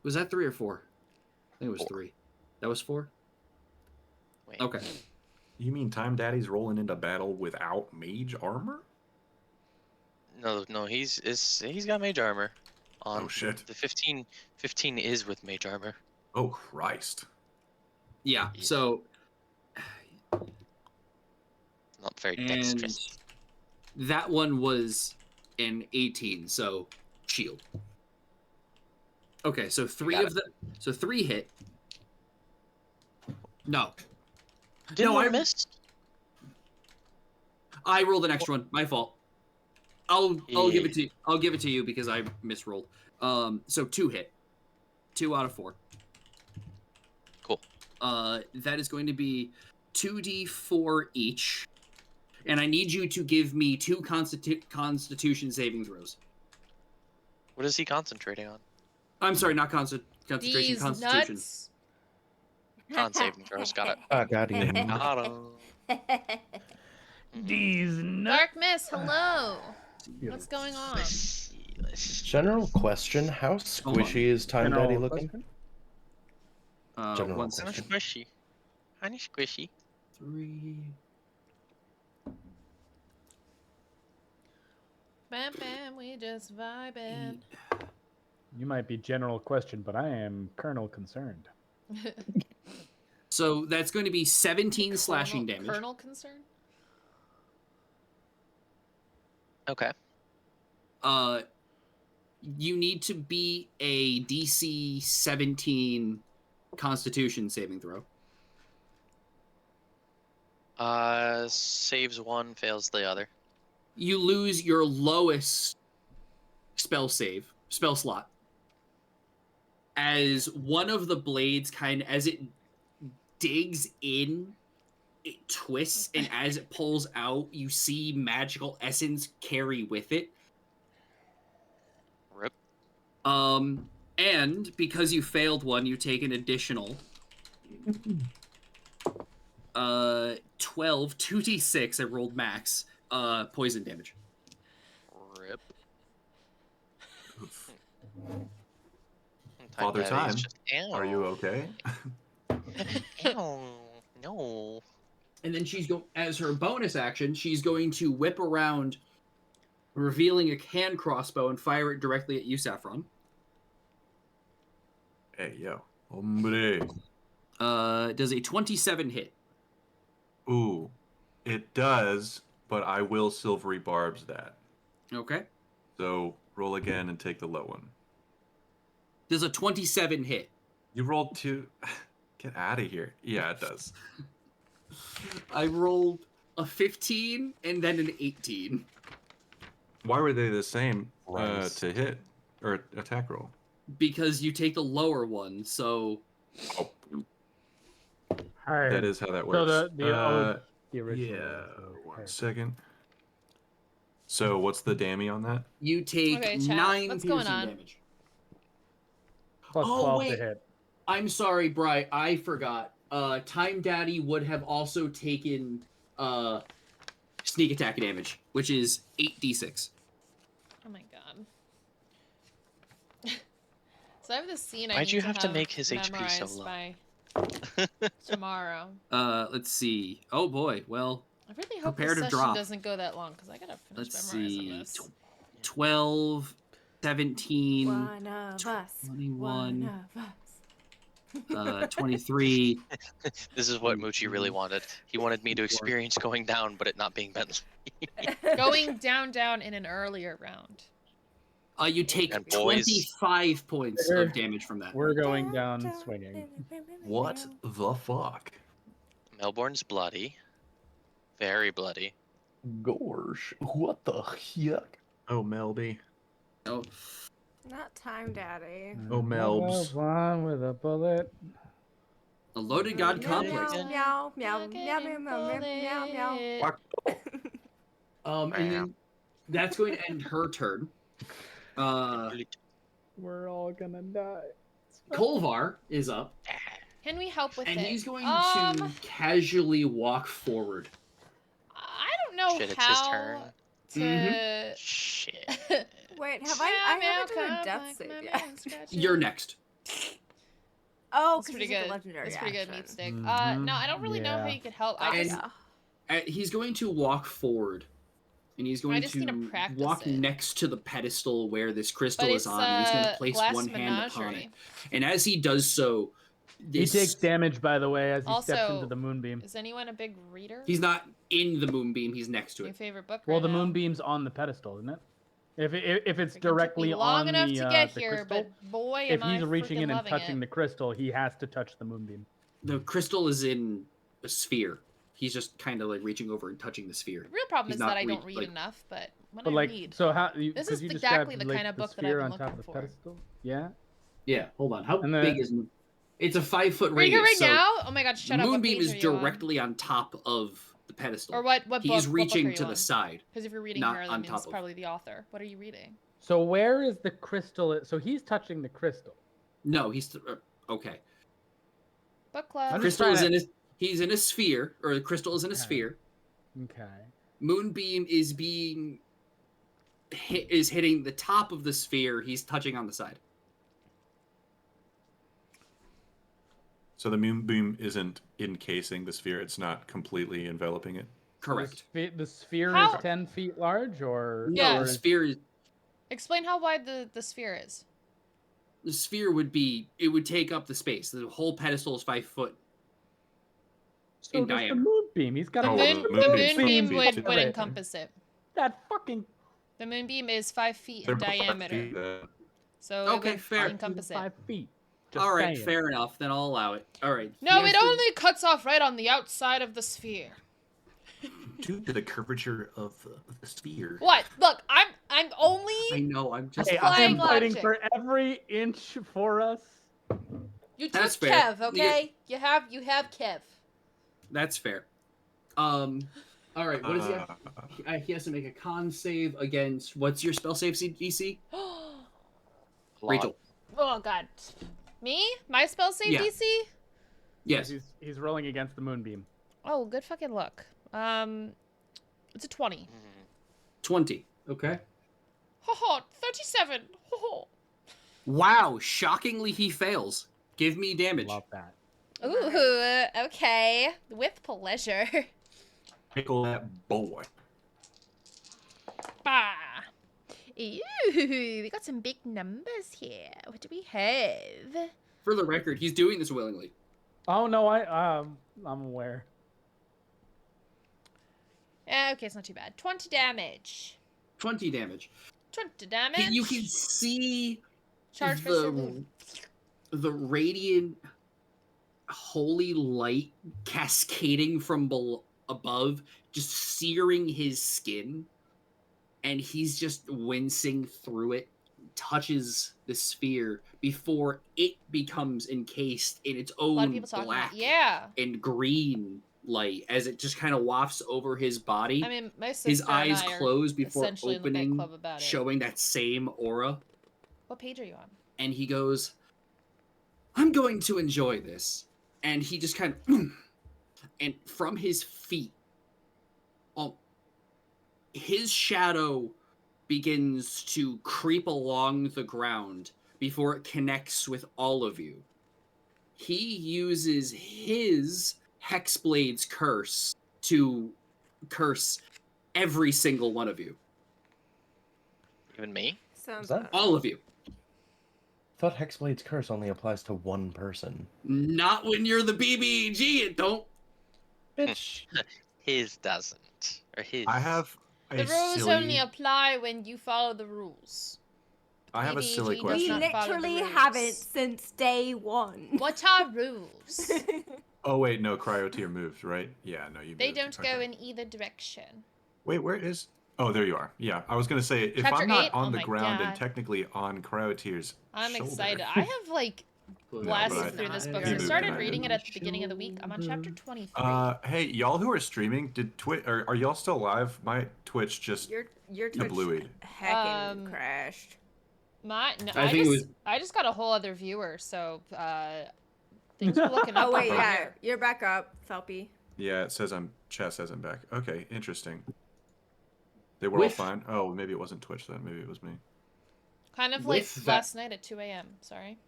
Speaker 3: Was that 3 or 4? I think it was
Speaker 8: 4.
Speaker 3: 3. That was 4?
Speaker 2: Wait.
Speaker 3: Okay.
Speaker 9: You mean Time Daddy's rolling into battle without mage armor?
Speaker 2: No, he's got mage armor. On
Speaker 9: Oh shit.
Speaker 2: The 15 is with mage armor.
Speaker 9: Oh Christ.
Speaker 3: Yeah,
Speaker 2: Yeah.
Speaker 3: so...
Speaker 2: Not very
Speaker 3: And
Speaker 2: dexterous.
Speaker 3: that one was an 18, so shield. Okay, so 3
Speaker 2: Got
Speaker 3: of the... So 3 hit. No.
Speaker 2: Didn't
Speaker 3: no,
Speaker 2: one
Speaker 3: I
Speaker 2: miss?
Speaker 3: I rolled an extra one. My fault. I'll give
Speaker 2: Yeah.
Speaker 3: it to you. I'll give it to you because I misrolled. So 2 hit. 2 out of 4.
Speaker 2: Cool.
Speaker 3: That is going to be 2d4 each, and I need you to give me 2 Constitution saving throws.
Speaker 2: What is he concentrating on?
Speaker 3: I'm sorry, not concentration.
Speaker 6: These
Speaker 3: Constitution.
Speaker 6: nuts.
Speaker 2: Con saving throws. Got it.
Speaker 4: I got him.
Speaker 2: Got him.
Speaker 5: These nuts.
Speaker 6: Dark Miss, hello. What's going on?
Speaker 2: Let's see.
Speaker 4: General question: how squishy is Time
Speaker 5: General
Speaker 4: Daddy looking?
Speaker 5: question?
Speaker 4: General
Speaker 3: One
Speaker 2: Honey
Speaker 3: second.
Speaker 2: squishy. Honey squishy.
Speaker 3: 3.
Speaker 6: Bam, bam, we just vibing.
Speaker 5: You might be general question, but I am Colonel concerned.
Speaker 3: So that's going to be 17 slashing damage.
Speaker 6: Colonel concern?
Speaker 2: Okay.
Speaker 3: You need to be a DC 17 Constitution saving throw.
Speaker 2: Saves one, fails the other.
Speaker 3: You lose your lowest spell slot. As one of the blades as it digs in, it twists, and as it pulls out, you see magical essence carry with it.
Speaker 2: Rip.
Speaker 3: And because you failed one, you take an additional 12, 2d6, I rolled max, poison damage.
Speaker 2: Rip.
Speaker 8: Father
Speaker 2: Daddy's
Speaker 8: Time,
Speaker 2: just,
Speaker 8: are you okay?
Speaker 2: Ew, no.
Speaker 3: And then as her bonus action, she's going to whip around, revealing a hand crossbow and fire it directly at you, Saffron.
Speaker 8: Hey yo, hombre.
Speaker 3: Does a 27 hit?
Speaker 8: Ooh, it does, but I will silvery barbs that.
Speaker 3: Okay.
Speaker 8: So roll again and take the low one.
Speaker 3: Does a 27 hit?
Speaker 8: You rolled 2. Get out of here. Yeah, it does.
Speaker 3: I rolled a 15 and then an 18.
Speaker 8: Why were they the same
Speaker 4: Nice.
Speaker 8: to hit or attack roll?
Speaker 3: Because you take the lower one, so...
Speaker 8: Oh,
Speaker 5: Hi.
Speaker 8: that is how that
Speaker 5: So
Speaker 8: works.
Speaker 5: the original.
Speaker 8: Yeah,
Speaker 5: so,
Speaker 8: 1 second. So what's the damage on that?
Speaker 3: You take
Speaker 6: Okay, chat,
Speaker 3: 9
Speaker 6: what's
Speaker 3: piercing
Speaker 6: going on?
Speaker 3: damage.
Speaker 5: Plus
Speaker 3: Oh,
Speaker 5: 12
Speaker 3: wait.
Speaker 5: to hit.
Speaker 3: I'm sorry, Bri, I forgot. Time Daddy would have also taken sneak attack damage, which is 8d6.
Speaker 6: Oh my god. So I have this scene I
Speaker 2: Why'd
Speaker 6: need
Speaker 2: you have to make his HP so
Speaker 6: memorized
Speaker 2: low?
Speaker 6: by tomorrow.
Speaker 3: Let's see. Oh boy, well,
Speaker 6: I really hope
Speaker 3: Prepare
Speaker 6: this
Speaker 3: to
Speaker 6: session
Speaker 3: drop.
Speaker 6: doesn't go that long because I gotta finish
Speaker 3: let's
Speaker 6: memorizing
Speaker 3: see.
Speaker 6: this.
Speaker 3: 12, 17,
Speaker 1: One of us.
Speaker 3: 21.
Speaker 1: One of us.
Speaker 3: 23.
Speaker 2: This is what Moochie really wanted. He wanted me to experience going down, but it not being Bentley.
Speaker 6: Going down in an earlier round.
Speaker 3: You take
Speaker 2: And boys.
Speaker 3: 25 points of damage from that.
Speaker 5: We're going down swinging.
Speaker 9: What the fuck?
Speaker 2: Melbourne's bloody. Very bloody.
Speaker 4: Gorge. What the heck?
Speaker 9: Oh, Melby.
Speaker 3: Oh,
Speaker 1: Not time, Daddy.
Speaker 9: Oh, Melbs.
Speaker 5: One with a bullet.
Speaker 3: a loaded god
Speaker 1: Meow,
Speaker 3: complex.
Speaker 1: meow, meow, meow, meow, meow, meow, meow, meow.
Speaker 9: Fuck.
Speaker 3: And then that's going to end her turn.
Speaker 5: We're all gonna die.
Speaker 3: Kolvar is up,
Speaker 6: Can we help with
Speaker 3: and
Speaker 6: it?
Speaker 3: he's going to casually walk forward.
Speaker 6: I don't know
Speaker 2: Shit, it's
Speaker 6: how
Speaker 2: his turn.
Speaker 6: to.
Speaker 2: Shit.
Speaker 1: Wait, I haven't done a death save yet.
Speaker 3: You're next.
Speaker 1: Oh,
Speaker 6: That's pretty good.
Speaker 1: Legendary
Speaker 6: That's pretty good,
Speaker 1: action.
Speaker 6: meat stick.
Speaker 5: Mhm.
Speaker 6: No, I don't really know how
Speaker 5: Yeah.
Speaker 6: you could help.
Speaker 3: He's going to walk forward, and he's going
Speaker 6: just need
Speaker 3: to
Speaker 6: to practice
Speaker 3: walk
Speaker 6: it.
Speaker 3: next to the pedestal where this crystal
Speaker 6: But
Speaker 3: is
Speaker 6: it's
Speaker 3: on. And he's going to place
Speaker 6: glass
Speaker 3: one hand upon it,
Speaker 6: menagerie.
Speaker 3: and as he does so,
Speaker 5: He takes damage, by the way, as he steps
Speaker 6: Also,
Speaker 5: into the moonbeam.
Speaker 6: Is anyone a big reader?
Speaker 3: He's not in the moonbeam; he's next to
Speaker 6: Your
Speaker 3: it.
Speaker 6: favorite book
Speaker 5: Well,
Speaker 6: right
Speaker 5: the
Speaker 6: now?
Speaker 5: moonbeam's on the pedestal, isn't it? If it's
Speaker 6: Freaking took me
Speaker 5: directly
Speaker 6: long
Speaker 5: on
Speaker 6: enough
Speaker 5: the,
Speaker 6: to get
Speaker 5: the
Speaker 6: here,
Speaker 5: crystal,
Speaker 6: but boy,
Speaker 5: if
Speaker 6: am I
Speaker 5: he's reaching
Speaker 6: freaking
Speaker 5: in and
Speaker 6: loving
Speaker 5: touching
Speaker 6: it.
Speaker 5: the crystal, he has to touch the moonbeam.
Speaker 3: The crystal is in a sphere. He's just kind of like reaching over and touching the sphere.
Speaker 6: The real problem
Speaker 3: He's
Speaker 6: is
Speaker 3: not
Speaker 6: that I don't
Speaker 3: read-
Speaker 6: read
Speaker 3: like-
Speaker 6: enough, but when
Speaker 5: But
Speaker 6: I
Speaker 5: like,
Speaker 6: read,
Speaker 5: so how?
Speaker 6: This is
Speaker 5: you
Speaker 6: exactly
Speaker 5: described,
Speaker 6: the
Speaker 5: like,
Speaker 6: kind of book that
Speaker 5: sphere
Speaker 6: I've been
Speaker 5: on top
Speaker 6: looking
Speaker 5: of the
Speaker 6: for.
Speaker 5: pedestal. Yeah.
Speaker 3: Yeah, hold on. How
Speaker 5: And the-
Speaker 3: big is? It's a 5-foot
Speaker 6: Are you here
Speaker 3: radius.
Speaker 6: right
Speaker 3: so
Speaker 6: now? Oh my god, shut
Speaker 3: the
Speaker 6: up! What
Speaker 3: moonbeam
Speaker 6: page
Speaker 3: is
Speaker 6: are you on?
Speaker 3: directly on top of the pedestal.
Speaker 6: Or what book?
Speaker 3: He's
Speaker 6: What book
Speaker 3: reaching
Speaker 6: are you
Speaker 3: to
Speaker 6: on?
Speaker 3: the side.
Speaker 6: Because if you're reading
Speaker 3: not
Speaker 6: here, that
Speaker 3: on
Speaker 6: means
Speaker 3: top
Speaker 6: it's
Speaker 3: of.
Speaker 6: probably the author. What are you reading?
Speaker 5: So where is the crystal? So he's touching the crystal.
Speaker 3: No, he's okay.
Speaker 6: Book club.
Speaker 5: I'm just
Speaker 3: Crystal is
Speaker 5: trying
Speaker 3: in his. He's in a sphere, or the crystal is in a
Speaker 5: Okay.
Speaker 3: sphere.
Speaker 5: Okay.
Speaker 3: Moonbeam is being hitting the top of the sphere. He's touching on the side.
Speaker 8: So the moonbeam isn't encasing the sphere; it's not completely enveloping it.
Speaker 3: Correct.
Speaker 5: The sphere
Speaker 6: How-
Speaker 5: is 10 feet large, or
Speaker 3: No,
Speaker 6: Yeah.
Speaker 3: the sphere.
Speaker 6: Explain how wide the sphere is.
Speaker 3: The sphere would be. It would take up the space. The whole pedestal is 5 foot.
Speaker 5: so
Speaker 3: in
Speaker 5: does
Speaker 3: diameter.
Speaker 5: the moonbeam. He's got
Speaker 6: The,
Speaker 8: Oh,
Speaker 5: a
Speaker 8: well,
Speaker 6: moon,
Speaker 8: the
Speaker 6: the
Speaker 8: moonbeam's
Speaker 6: moonbeam
Speaker 8: 5
Speaker 6: would,
Speaker 8: feet.
Speaker 6: would encompass it.
Speaker 5: that fucking
Speaker 6: The moonbeam is 5 feet
Speaker 8: They're
Speaker 6: in
Speaker 8: both 5
Speaker 6: diameter,
Speaker 8: feet,
Speaker 6: so
Speaker 3: Okay,
Speaker 6: it would
Speaker 3: fair.
Speaker 6: encompass it.
Speaker 5: 5 feet. Just
Speaker 3: All right,
Speaker 5: saying.
Speaker 3: fair enough. Then I'll allow it. All right.
Speaker 6: No,
Speaker 3: he has
Speaker 6: it
Speaker 3: to-
Speaker 6: only cuts off right on the outside of the sphere.
Speaker 9: Due to the curvature of the sphere.
Speaker 6: What? Look, I'm
Speaker 3: I
Speaker 6: only.
Speaker 3: know. I'm just.
Speaker 5: Hey, I am
Speaker 6: Applying
Speaker 5: fighting
Speaker 6: logic.
Speaker 5: for every inch for us.
Speaker 6: You took
Speaker 3: That's fair.
Speaker 6: Kev, okay? You have Kev.
Speaker 3: That's fair. All right. What does he have? He has to make a con save against. What's your spell save DC? Rachel.
Speaker 6: Oh god. Me? My spell save
Speaker 3: Yeah.
Speaker 6: DC?
Speaker 3: Yes.
Speaker 5: He's rolling against the moonbeam.
Speaker 6: Oh, good fucking luck. It's a 20.
Speaker 3: 20. Okay.
Speaker 6: Haha, 37. Ho
Speaker 3: Wow. Shockingly, he fails. Give me damage.
Speaker 5: Love that.
Speaker 6: Ooh, okay. With pleasure.
Speaker 9: Pickle that boy.
Speaker 6: Bah. Ooh, we got some big numbers here. What do we have?
Speaker 3: For the record, he's doing this willingly.
Speaker 5: Oh no, I'm aware.
Speaker 6: Okay, it's not too bad. 20 damage.
Speaker 3: 20 damage.
Speaker 6: 20 damage.
Speaker 3: You can see
Speaker 6: Charge for salute.
Speaker 3: the radiant holy light cascading from above, just searing his skin, and he's just wincing through it, touches the sphere before it becomes encased in its
Speaker 6: A lot of
Speaker 3: own
Speaker 6: people talking
Speaker 3: black
Speaker 6: about yeah.
Speaker 3: and green light as it just kind of wafts over his body.
Speaker 6: I mean, my sister
Speaker 3: His
Speaker 6: and
Speaker 3: eyes
Speaker 6: I are
Speaker 3: close before
Speaker 6: essentially in the book
Speaker 3: opening,
Speaker 6: club about it.
Speaker 3: showing that same aura.
Speaker 6: What page are you on?
Speaker 3: And he goes, I'm going to enjoy this. And he just kind of, and from his feet, his shadow begins to creep along the ground before it connects with all of you. He uses his Hexblade's curse to curse every single one of you.
Speaker 2: Even me?
Speaker 1: Sounds
Speaker 4: that-
Speaker 3: All of you.
Speaker 4: thought Hexblade's curse only applies to one person.
Speaker 3: Not when you're the BBEG, it don't.
Speaker 4: Bitch.
Speaker 2: His doesn't. Or his.
Speaker 8: I have a
Speaker 6: The rules
Speaker 8: silly.
Speaker 6: only apply when you follow the rules.
Speaker 8: I have a silly
Speaker 6: BBG does
Speaker 1: We
Speaker 8: question.
Speaker 6: not follow the
Speaker 1: literally
Speaker 6: rules.
Speaker 1: haven't since day one.
Speaker 6: What are rules?
Speaker 8: Oh wait, no, cryotier moved, right? Yeah, no, you.
Speaker 6: They
Speaker 8: moved.
Speaker 6: don't go
Speaker 8: Okay.
Speaker 6: in either direction.
Speaker 8: Wait, where is? Oh, there you are. Yeah, I was gonna say if
Speaker 6: Chapter
Speaker 8: I'm not
Speaker 6: 8?
Speaker 8: on
Speaker 6: Oh
Speaker 8: the
Speaker 6: my
Speaker 8: ground
Speaker 6: God.
Speaker 8: and technically on Cryotier's
Speaker 6: I'm
Speaker 8: shoulder.
Speaker 6: excited. I have like blasted
Speaker 8: but
Speaker 6: through this
Speaker 3: I-
Speaker 6: book.
Speaker 8: He
Speaker 6: So I
Speaker 8: moved
Speaker 6: started
Speaker 8: tonight.
Speaker 6: reading it at the beginning of the week. I'm on chapter 23.
Speaker 8: Hey, y'all who are streaming, did are y'all still live? My Twitch just
Speaker 1: Your Twitch
Speaker 8: kablooied.
Speaker 1: heckin' crashed.
Speaker 6: No,
Speaker 3: I think it was.
Speaker 6: I just got a whole other viewer, so things are looking up.
Speaker 1: Oh wait,
Speaker 6: over
Speaker 1: yeah,
Speaker 6: here.
Speaker 1: you're back up, Felpy.
Speaker 8: Yeah, it says chat says I'm back. Okay, interesting. They were all
Speaker 3: With-
Speaker 8: fine. Oh, maybe it wasn't Twitch then. Maybe it was me.
Speaker 6: Kind of like
Speaker 3: With that-
Speaker 6: last night at 2 a.m. Sorry.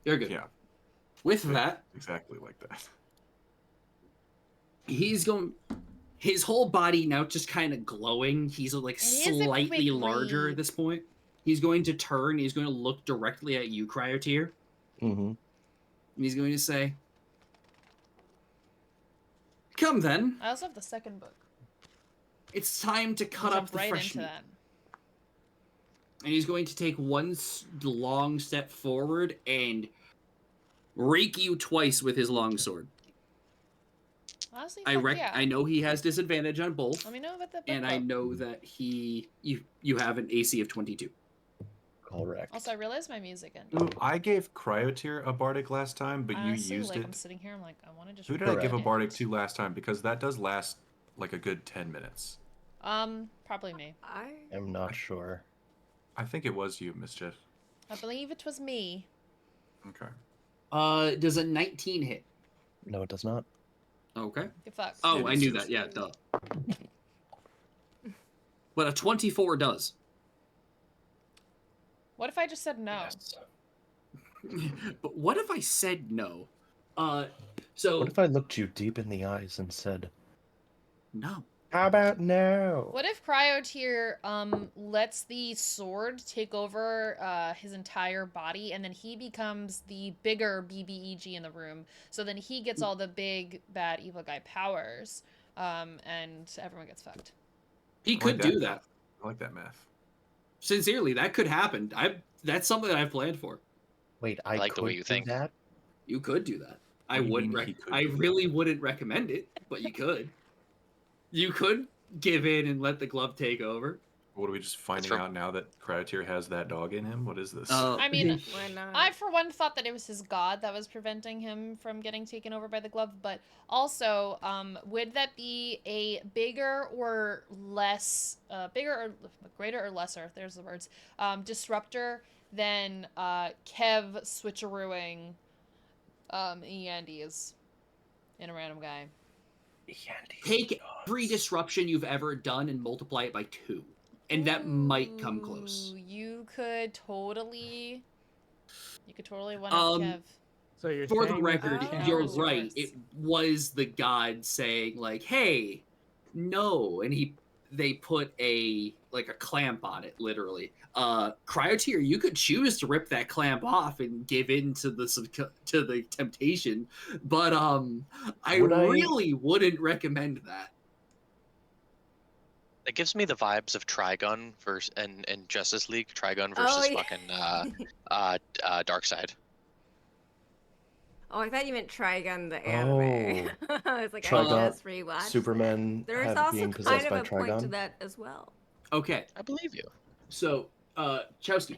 Speaker 3: You're good.
Speaker 8: Yeah,
Speaker 3: With that,
Speaker 8: exactly like that.
Speaker 3: he's going. His whole body now just kind of glowing. He's like
Speaker 6: It is a
Speaker 3: slightly
Speaker 6: quick
Speaker 3: larger
Speaker 6: read.
Speaker 3: at this point. He's going to turn. He's going to look directly at you, Cryotier,
Speaker 4: Mm-hmm.
Speaker 3: and he's going to say, "Come then.
Speaker 6: I also have the second book.
Speaker 3: It's time to cut
Speaker 6: Jump
Speaker 3: up the
Speaker 6: right
Speaker 3: fresh
Speaker 6: into
Speaker 3: meat."
Speaker 6: that.
Speaker 3: And he's going to take one long step forward and rake you twice with his longsword.
Speaker 6: Honestly,
Speaker 3: I
Speaker 6: fuck yeah.
Speaker 3: I know he has disadvantage on both,
Speaker 6: Let me know about that book
Speaker 3: and I
Speaker 6: club.
Speaker 3: know that you have an AC of 22.
Speaker 4: Correct.
Speaker 6: Also, I realized my music ended.
Speaker 8: Ooh, I gave Cryotier a bardic last time, but
Speaker 6: Honestly,
Speaker 8: you used
Speaker 6: like,
Speaker 8: it.
Speaker 6: I'm sitting here, I'm like, I want to just
Speaker 8: Who did I give a
Speaker 6: read
Speaker 8: bardic
Speaker 6: it.
Speaker 8: to last time? Because that does last like a good 10 minutes.
Speaker 6: Probably me.
Speaker 4: I'm not sure.
Speaker 8: I think it was you, Mischief.
Speaker 6: I believe it was me.
Speaker 8: Okay.
Speaker 3: Does a 19 hit?
Speaker 4: No, it does not.
Speaker 3: Okay.
Speaker 6: Get fucked.
Speaker 3: Oh,
Speaker 8: Maybe
Speaker 3: I
Speaker 8: it's
Speaker 3: knew
Speaker 8: just-
Speaker 3: that. Yeah, duh. But a 24 does.
Speaker 6: What if I just said no?
Speaker 4: Yes.
Speaker 3: But what if I said no? So
Speaker 4: What if I looked you deep in the eyes and said,
Speaker 3: no.
Speaker 4: "How about no?"
Speaker 6: What if Cryotier lets the sword take over his entire body, and then he becomes the bigger BBEG in the room? So then he gets all the big bad evil guy powers, and everyone gets fucked.
Speaker 3: He
Speaker 8: I like
Speaker 3: could do
Speaker 8: math.
Speaker 3: that.
Speaker 8: I like that math.
Speaker 3: Sincerely, that could happen. That's something that I've planned for.
Speaker 4: Wait,
Speaker 2: I like the way
Speaker 4: could
Speaker 2: you
Speaker 4: do
Speaker 2: think.
Speaker 4: that?
Speaker 3: You could do that. I
Speaker 8: What do you
Speaker 3: wouldn't.
Speaker 8: mean he could
Speaker 3: I
Speaker 8: do that?
Speaker 3: really wouldn't recommend it, but you could. You could give in and let the glove take over.
Speaker 8: What are we just finding
Speaker 2: from-
Speaker 8: out now that Cryotier has that dog in him? What is this?
Speaker 6: I mean,
Speaker 1: Why not?
Speaker 6: I, for one, thought that it was his god that was preventing him from getting taken over by the glove, but also, would that be a bigger or greater or lesser, there's the words, disruptor than Kev switcherooing Yandy's in a random guy?
Speaker 3: Take every disruption you've ever done and multiply it by 2. And that might come close.
Speaker 6: Ooh, You could totally one up Kev.
Speaker 5: So you're
Speaker 3: For the
Speaker 5: saying
Speaker 3: record,
Speaker 1: Oh.
Speaker 3: you're
Speaker 6: Powers
Speaker 3: right.
Speaker 6: yours.
Speaker 3: It was the god saying like, "Hey, no," and they put a clamp on it, literally. Cryotier, you could choose to rip that clamp off and give in to the temptation, but I
Speaker 4: Would I-
Speaker 3: really wouldn't recommend that.
Speaker 2: It gives me the vibes of Trigun versus and Justice League. Trigun versus
Speaker 1: yeah.
Speaker 2: fucking Darkseid.
Speaker 1: Oh, I thought you meant Trigun the anime. I was like,
Speaker 4: Trigun-
Speaker 1: I just rewatched
Speaker 4: Superman
Speaker 1: There is
Speaker 4: have
Speaker 1: also
Speaker 4: being
Speaker 1: kind
Speaker 4: possessed
Speaker 1: of
Speaker 4: by
Speaker 1: a point to
Speaker 4: Trigon?
Speaker 1: that as well.
Speaker 3: Okay,
Speaker 2: I believe you.
Speaker 3: so Chowski,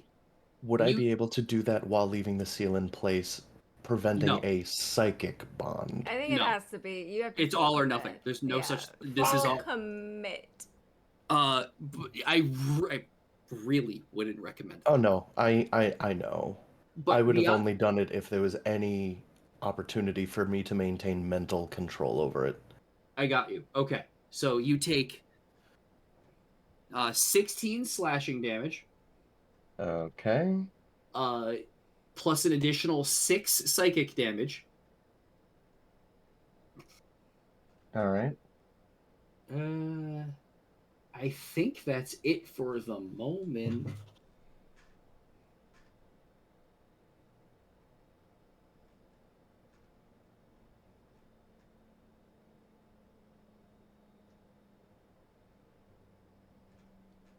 Speaker 4: Would I
Speaker 3: You-
Speaker 4: be able to do that while leaving the seal in place, preventing
Speaker 3: No.
Speaker 4: a psychic bond?
Speaker 1: I think it
Speaker 3: No.
Speaker 1: has to be. You have to
Speaker 3: It's all or
Speaker 1: commit.
Speaker 3: nothing. There's no
Speaker 1: Yeah.
Speaker 3: such. This is
Speaker 1: Full
Speaker 3: all.
Speaker 1: commit.
Speaker 3: But I really wouldn't recommend.
Speaker 4: Oh no, I know.
Speaker 3: But
Speaker 4: I would have
Speaker 3: beyond-
Speaker 4: only done it if there was any opportunity for me to maintain mental control over it.
Speaker 3: I got you. Okay, so you take 16 slashing damage,
Speaker 4: Okay.
Speaker 3: plus an additional 6 psychic damage.
Speaker 4: All right.
Speaker 3: I think that's it for the moment.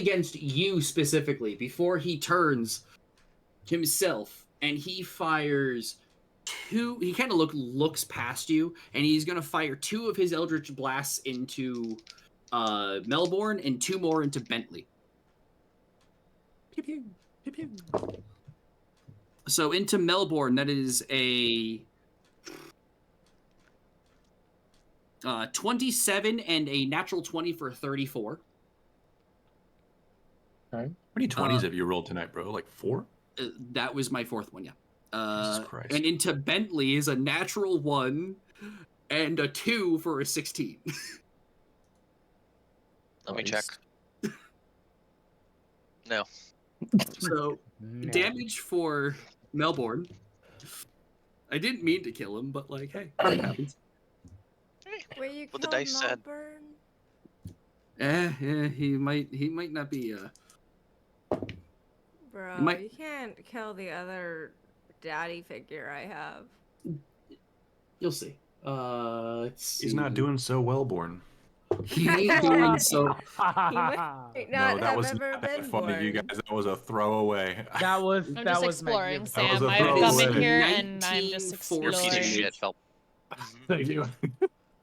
Speaker 3: against you specifically before he turns himself, and he fires two. He kind of looks past you, and he's gonna fire 2 of his Eldritch Blasts into Melbourne and 2 more into Bentley.
Speaker 9: Pew pew pew pew.
Speaker 3: So into Melbourne, that is a 27 and a natural 20 for 34.
Speaker 4: Okay.
Speaker 9: How many 20s have you rolled tonight, bro? Like 4?
Speaker 3: That was my 4th one, yeah.
Speaker 9: Jesus Christ.
Speaker 3: And into Bentley is a natural 1 and a 2 for a 16.
Speaker 2: Let me check. No.
Speaker 3: So, damage for Melbourne. I didn't mean to kill him, but like, hey, it happens.
Speaker 1: Where you
Speaker 2: What the
Speaker 1: killed
Speaker 2: dice said.
Speaker 1: Melbourne?
Speaker 3: He might not be
Speaker 1: Bro,
Speaker 3: might-
Speaker 1: you can't kill the other daddy figure I have.
Speaker 3: you'll see. Let's see.
Speaker 9: He's not doing so well, Born.
Speaker 3: He ain't doing so.
Speaker 1: He might not
Speaker 9: No, that
Speaker 1: have
Speaker 9: was
Speaker 1: ever
Speaker 9: not
Speaker 1: been
Speaker 9: that funny, you
Speaker 1: born.
Speaker 9: guys. That was a throwaway.
Speaker 5: That was
Speaker 6: I'm
Speaker 5: that
Speaker 6: just
Speaker 5: was
Speaker 6: exploring,
Speaker 5: magnificent.
Speaker 9: That was
Speaker 6: Sam.
Speaker 9: a
Speaker 6: I've come in
Speaker 9: throwaway.
Speaker 6: here and I'm just
Speaker 3: 19
Speaker 6: exploring.
Speaker 2: You're a piece of
Speaker 3: Damage.
Speaker 2: shit, Phelps.
Speaker 9: Thank you.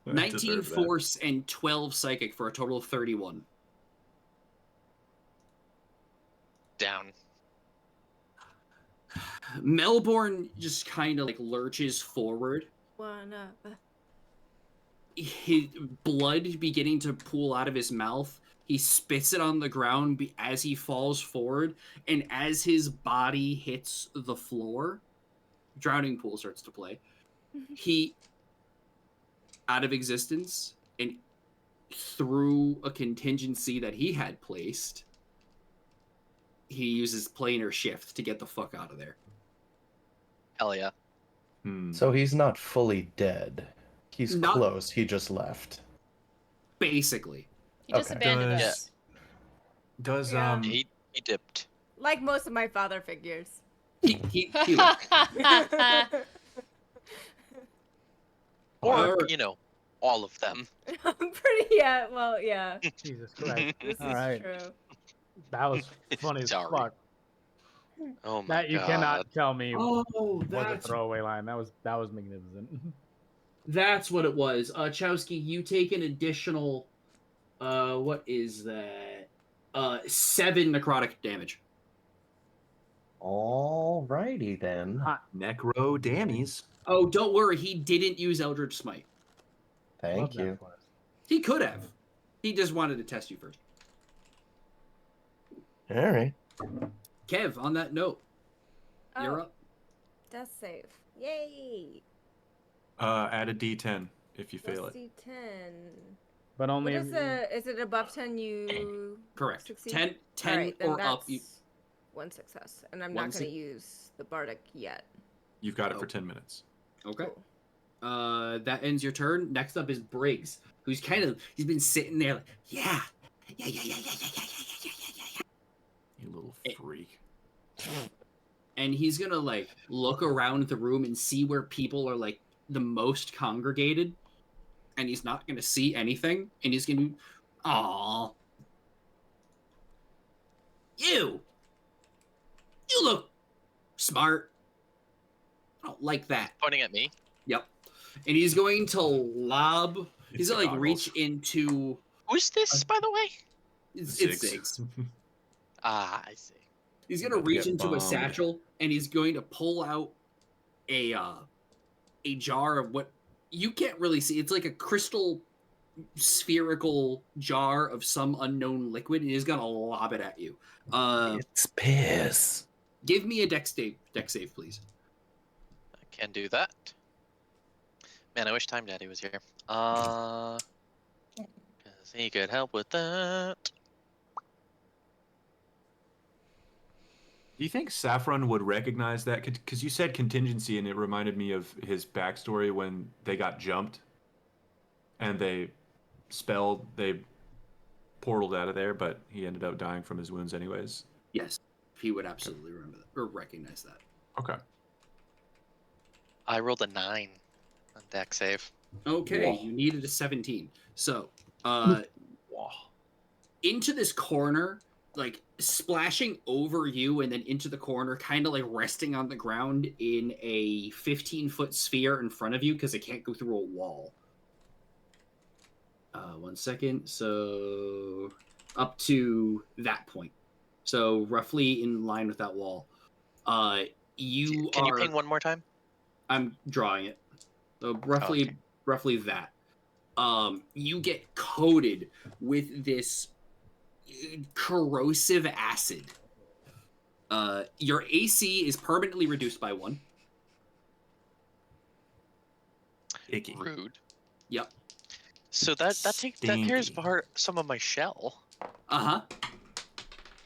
Speaker 9: I
Speaker 3: 19
Speaker 9: deserve that.
Speaker 3: force and 12 psychic for a total of 31.
Speaker 2: Down.
Speaker 3: Melbourne just kind of like lurches forward.
Speaker 1: One up.
Speaker 3: His blood beginning to pool out of his mouth. He spits it on the ground as he falls forward, and as his body hits the floor, drowning pool starts to play. He out of existence, and through a contingency that he had placed, he uses planar shift to get the fuck out of there.
Speaker 2: Hell yeah.
Speaker 4: So he's not fully dead. He's
Speaker 3: Not-
Speaker 4: close. He just left.
Speaker 3: Basically.
Speaker 6: He just
Speaker 4: Okay.
Speaker 6: abandoned
Speaker 2: Does-
Speaker 6: us.
Speaker 9: Does
Speaker 1: Yeah.
Speaker 2: He dipped.
Speaker 1: Like most of my father figures.
Speaker 3: He
Speaker 2: Or,
Speaker 3: Alright.
Speaker 2: you know, all of them.
Speaker 1: I'm pretty, yeah, well, yeah.
Speaker 5: Jesus Christ.
Speaker 1: This
Speaker 5: All
Speaker 1: is
Speaker 5: right.
Speaker 1: true.
Speaker 5: That was funny as
Speaker 2: Sorry.
Speaker 5: fuck.
Speaker 2: Oh my
Speaker 5: That you
Speaker 2: god.
Speaker 5: cannot tell me
Speaker 3: Oh,
Speaker 5: was a
Speaker 3: that's
Speaker 5: throwaway line. That was magnificent.
Speaker 3: That's what it was. Chowski, you take an additional, what is that? 7 necrotic damage.
Speaker 4: Alrighty then.
Speaker 9: Necro Danny's?
Speaker 3: Oh, don't worry, he didn't use Eldritch Smite.
Speaker 4: Thank
Speaker 5: Love that
Speaker 4: you.
Speaker 5: for us.
Speaker 3: He could have. He just wanted to test you first.
Speaker 4: All right.
Speaker 3: Kev, on that note, you're
Speaker 1: Oh,
Speaker 3: up.
Speaker 1: death save. Yay!
Speaker 9: Add a D10 if you fail
Speaker 1: Plus
Speaker 9: it.
Speaker 1: D10.
Speaker 5: But
Speaker 1: What
Speaker 5: only
Speaker 1: is it above 10 you
Speaker 3: Correct.
Speaker 1: succeed?
Speaker 3: 10
Speaker 1: Alright, then
Speaker 3: or up. You,
Speaker 1: that's one success. And I'm
Speaker 3: One
Speaker 1: not going
Speaker 3: suc-
Speaker 1: to use the bardic yet.
Speaker 9: You've got it
Speaker 3: Oh.
Speaker 9: for 10 minutes.
Speaker 3: okay.
Speaker 1: Cool.
Speaker 3: That ends your turn. Next up is Briggs, who's he's been sitting there like, yeah.
Speaker 9: You little freak.
Speaker 3: And he's gonna like look around the room and see where people are like the most congregated, and he's not gonna see anything, and he's gonna, aww, you look smart. I don't like that.
Speaker 2: Pointing at me.
Speaker 3: Yep. And he's going to lob. He's gonna like
Speaker 9: Goggles.
Speaker 3: reach into.
Speaker 2: Who's this, by the way?
Speaker 3: It's
Speaker 9: Six.
Speaker 3: Ziggs.
Speaker 2: Ah, I see.
Speaker 3: He's gonna
Speaker 9: About to
Speaker 3: reach
Speaker 9: get
Speaker 3: into a
Speaker 9: bombed.
Speaker 3: satchel, and he's going to pull out a jar of what you can't really see. It's like a crystal spherical jar of some unknown liquid, and he's gonna lob it at you.
Speaker 4: It's piss.
Speaker 3: Give me a dex save, please.
Speaker 2: I can do that. Man, I wish Time Daddy was here. 'Cause he could help with that.
Speaker 9: Do you think Saffron would recognize that? Because you said contingency, and it reminded me of his backstory when they got jumped, and they portaled out of there, but he ended up dying from his wounds anyways.
Speaker 3: Yes, he would absolutely remember that or recognize that.
Speaker 9: Okay.
Speaker 2: I rolled a 9 on deck save.
Speaker 3: Okay,
Speaker 4: Whoa.
Speaker 3: you needed a 17. So,
Speaker 9: Wow.
Speaker 3: into this corner, like splashing over you and then into the corner, kind of like resting on the ground in a 15-foot sphere in front of you because it can't go through a wall. 1 second. So up to that point. So roughly in line with that wall.
Speaker 2: Can you ping one more time?
Speaker 3: I'm drawing it. So roughly that. You get coated with this corrosive acid. Your AC is permanently reduced by 1.
Speaker 9: Icky.
Speaker 2: Rude.
Speaker 3: Yep.
Speaker 2: So that tears apart some of my shell.
Speaker 3: Uh-huh.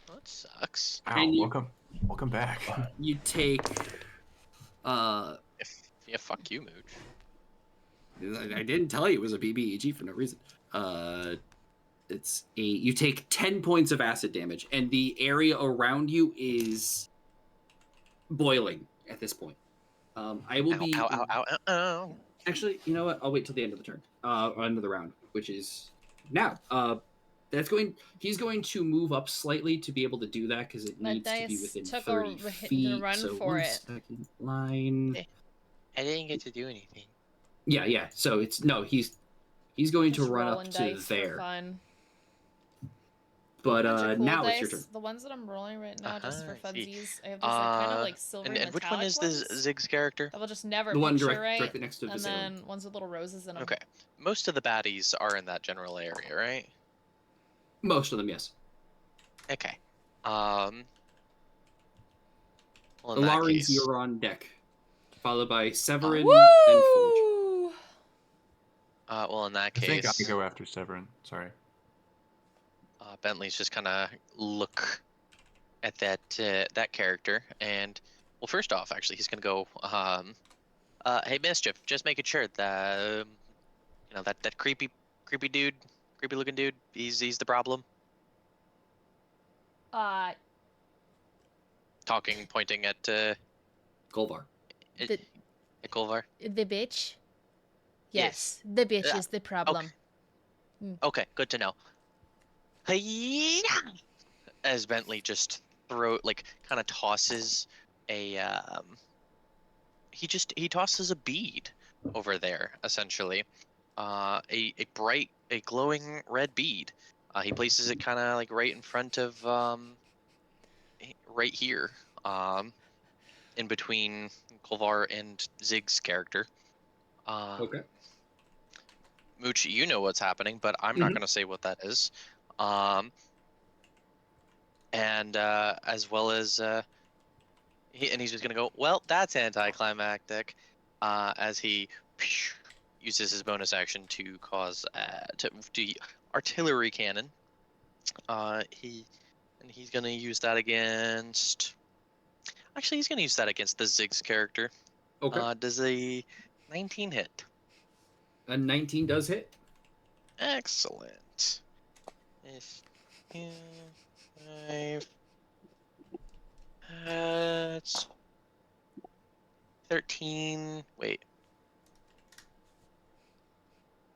Speaker 2: That sucks.
Speaker 8: Ow, welcome back.
Speaker 3: You take
Speaker 2: Yeah, fuck you, Mooch.
Speaker 3: I didn't tell you it was a BBEG for no reason. You take 10 points of acid damage, and the area around you is boiling at this point. I will be.
Speaker 2: Ow.
Speaker 3: Actually, you know what? I'll wait till the end of the turn, end of the round, which is now. He's going to move up slightly to be able to do that because it
Speaker 6: My
Speaker 3: needs to be
Speaker 6: dice
Speaker 3: within
Speaker 6: took
Speaker 3: 30
Speaker 6: a
Speaker 3: feet.
Speaker 6: run
Speaker 3: So
Speaker 6: for
Speaker 3: 1
Speaker 6: it.
Speaker 3: second line.
Speaker 2: I didn't get to do anything.
Speaker 3: Yeah. So he's going
Speaker 6: Just
Speaker 3: to run up
Speaker 6: rolling
Speaker 3: to
Speaker 6: dice for
Speaker 3: there.
Speaker 6: fun.
Speaker 3: But
Speaker 6: Bunch of cool
Speaker 3: now
Speaker 6: dice.
Speaker 3: it's your turn.
Speaker 6: The ones that I'm rolling right now, just for
Speaker 2: I see.
Speaker 6: funsies, I have this like kind of like silver
Speaker 2: and
Speaker 6: metallic
Speaker 2: which one is
Speaker 6: ones
Speaker 2: the Zig's character?
Speaker 6: that will just never
Speaker 3: The one
Speaker 6: picture right,
Speaker 3: directly next to
Speaker 6: and
Speaker 3: Visalia.
Speaker 6: then ones with little roses in them.
Speaker 2: Okay. Most of the baddies are in that general area, right?
Speaker 3: Most of them, yes.
Speaker 2: Okay. Well, in that
Speaker 3: Ilari's,
Speaker 2: case,
Speaker 3: you're on deck, followed by Severin
Speaker 6: Woo!
Speaker 3: and Forge.
Speaker 2: well, in that
Speaker 8: I think I
Speaker 2: case,
Speaker 8: go after Severin. Sorry.
Speaker 2: Bentley's just kind of look at that character, and well, first off, actually, he's gonna go. Hey, Mischief, just making sure that that creepy looking dude, he's the problem. Pointing at
Speaker 3: Golvar.
Speaker 2: at Golvar.
Speaker 6: The bitch.
Speaker 2: Yes.
Speaker 6: The bitch is the problem.
Speaker 2: Okay, good to know. Hey, as Bentley just kind of tosses a he tosses a bead over there, essentially, a glowing red bead. He places it kind of like right in front of right here, in between Kolvar and Zig's character.
Speaker 3: Okay.
Speaker 2: Mooch, you know what's happening, but I'm not going to say what that is. And as well as he's just going to go, well, that's anticlimactic, as he uses his bonus action to cause to artillery cannon. He's going to use that against. Actually, he's going to use that against the Ziggs character.
Speaker 3: Okay.
Speaker 2: Does a 19 hit?
Speaker 3: A 19 does hit.
Speaker 2: Excellent. 5. That's 13. Wait.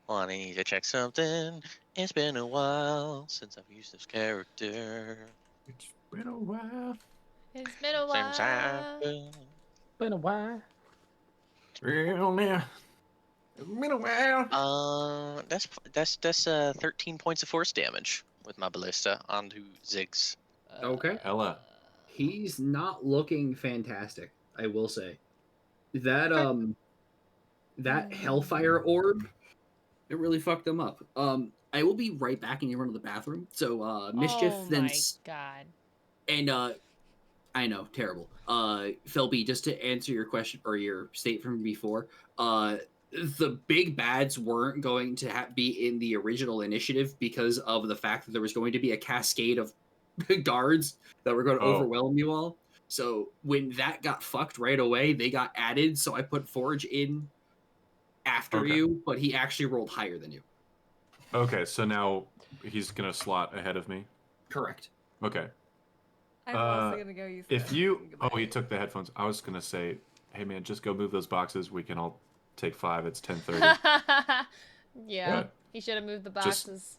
Speaker 2: Hold on, I need to check something. It's been a while since I've used this character.
Speaker 8: It's been a while.
Speaker 6: It's been a
Speaker 2: Since I've
Speaker 6: while.
Speaker 5: Been a while.
Speaker 8: It's been a while.
Speaker 2: That's 13 points of force damage with my ballista onto Ziggs.
Speaker 3: Okay.
Speaker 8: Ella.
Speaker 3: He's not looking fantastic, I will say. That that Hellfire orb, it really fucked him up. I will be right back and you run to the bathroom. So Mischief
Speaker 6: my god.
Speaker 3: And I know, terrible. Philby, just to answer your question or your state from before, the big bads weren't going to be in the original initiative because of the fact that there was going to be a cascade of guards that were going to overwhelm you all. So when that got fucked right away, they got added. So I put Forge in after you, but he actually rolled higher than you.
Speaker 8: Okay, so now he's gonna slot ahead of me.
Speaker 3: Correct.
Speaker 8: Okay.
Speaker 1: I'm also gonna go use.
Speaker 8: If you, he took the headphones. I was gonna say, hey man, just go move those boxes. We can all take 5. It's 10:30.
Speaker 6: Yeah,
Speaker 8: But
Speaker 6: he should have moved the boxes.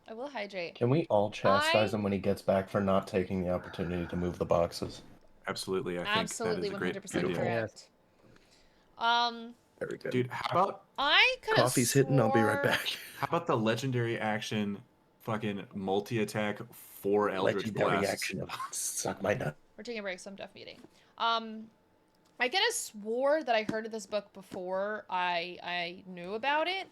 Speaker 6: I will hydrate.
Speaker 4: Can we all chastise
Speaker 6: I-
Speaker 4: him when he gets back for not taking the opportunity to move the boxes?
Speaker 8: Absolutely, I think
Speaker 6: Absolutely,
Speaker 8: that is a great
Speaker 6: 100%
Speaker 8: idea.
Speaker 6: correct.
Speaker 4: Very good.
Speaker 8: Dude, how about
Speaker 6: I could have
Speaker 4: Coffee's hitting. I'll be right back.
Speaker 8: the legendary action fucking multi-attack 4 Eldritch
Speaker 4: Legendary
Speaker 8: Blasts?
Speaker 4: action of suck my nut.
Speaker 6: We're taking a break, so I'm def meeting. I could have swore that I heard of this book before I knew about it.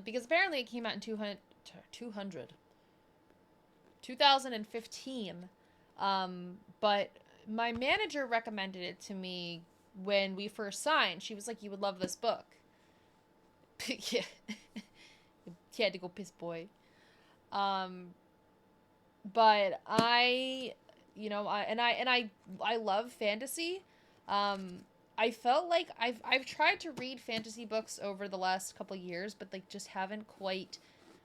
Speaker 6: Because apparently it came out in 2015. But my manager recommended it to me when we first signed. She was like, "You would love this book." Yeah. He had to go piss, boy. But I love fantasy. I felt like I've tried to read fantasy books over the last couple years, but like just haven't quite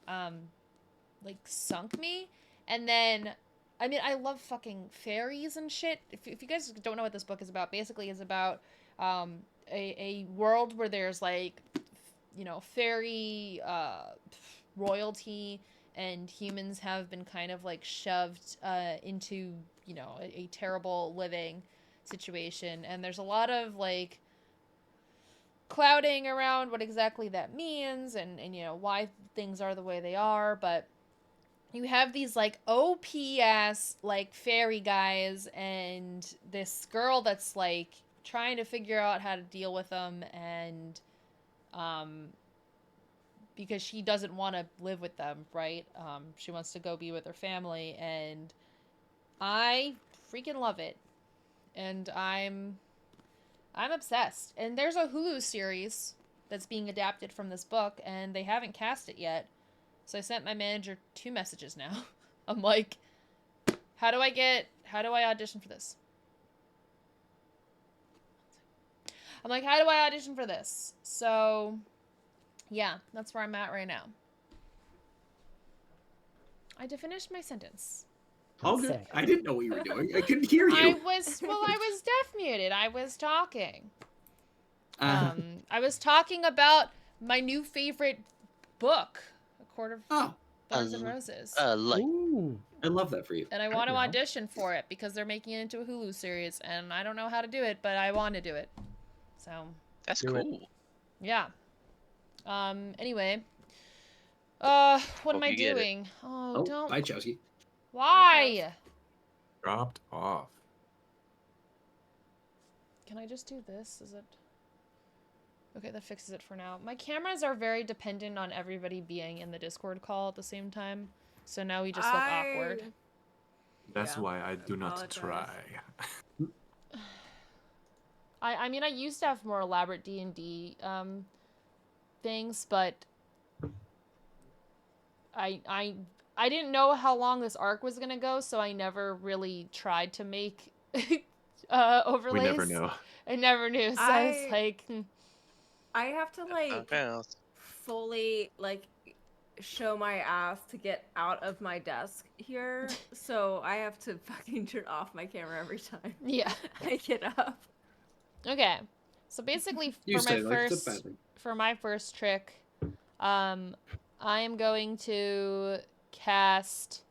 Speaker 6: like sunk me. And then I mean, I love fucking fairies and shit. If you guys don't know what this book is about, basically it's about a world where there's like, you know, fairy royalty, and humans have been kind of like shoved into, you know, a terrible living situation. And there's a lot of like clouding around what exactly that means, and you know, why things are the way they are. But you have these like OP-ass like fairy guys and this girl that's like trying to figure out how to deal with them, and because she doesn't want to live with them, right? She wants to go be with her family, and I freaking love it. And I'm obsessed. And there's a Hulu series that's being adapted from this book, and they haven't cast it yet. So I sent my manager 2 messages now. I'm like, how do I audition for this? I'm like, how do I audition for this? So, yeah, that's where I'm at right now. I just finished my sentence.
Speaker 3: Oh, good. I didn't know what you were doing. I couldn't hear you.
Speaker 6: I was deaf muted. I was talking. I was talking about my new favorite book, A Court of Thorns and Roses.
Speaker 3: Ooh, I love that for you.
Speaker 6: And I want to audition for it because they're making it into a Hulu series, and I don't know how to do it, but I want to do it. So
Speaker 2: that's cool.
Speaker 6: Yeah. Anyway. What am I doing? Oh, don't.
Speaker 3: Bye, Chelsea.
Speaker 6: Why?
Speaker 8: Dropped off.
Speaker 6: Can I just do this? Is it? Okay, that fixes it for now. My cameras are very dependent on everybody being in the Discord call at the same time, so now we just look awkward.
Speaker 8: That's why I do not try.
Speaker 6: I mean, I used to have more elaborate D&D things, but I didn't know how long this arc was gonna go, so I never really tried to make overlays.
Speaker 8: We never know.
Speaker 6: I never knew, so I was like...
Speaker 1: I have to, like, fully, like, show my ass to get out of my desk here, so I have to fucking turn off my camera every time I get up.
Speaker 6: Okay, so basically for my first trick, I am going to cast,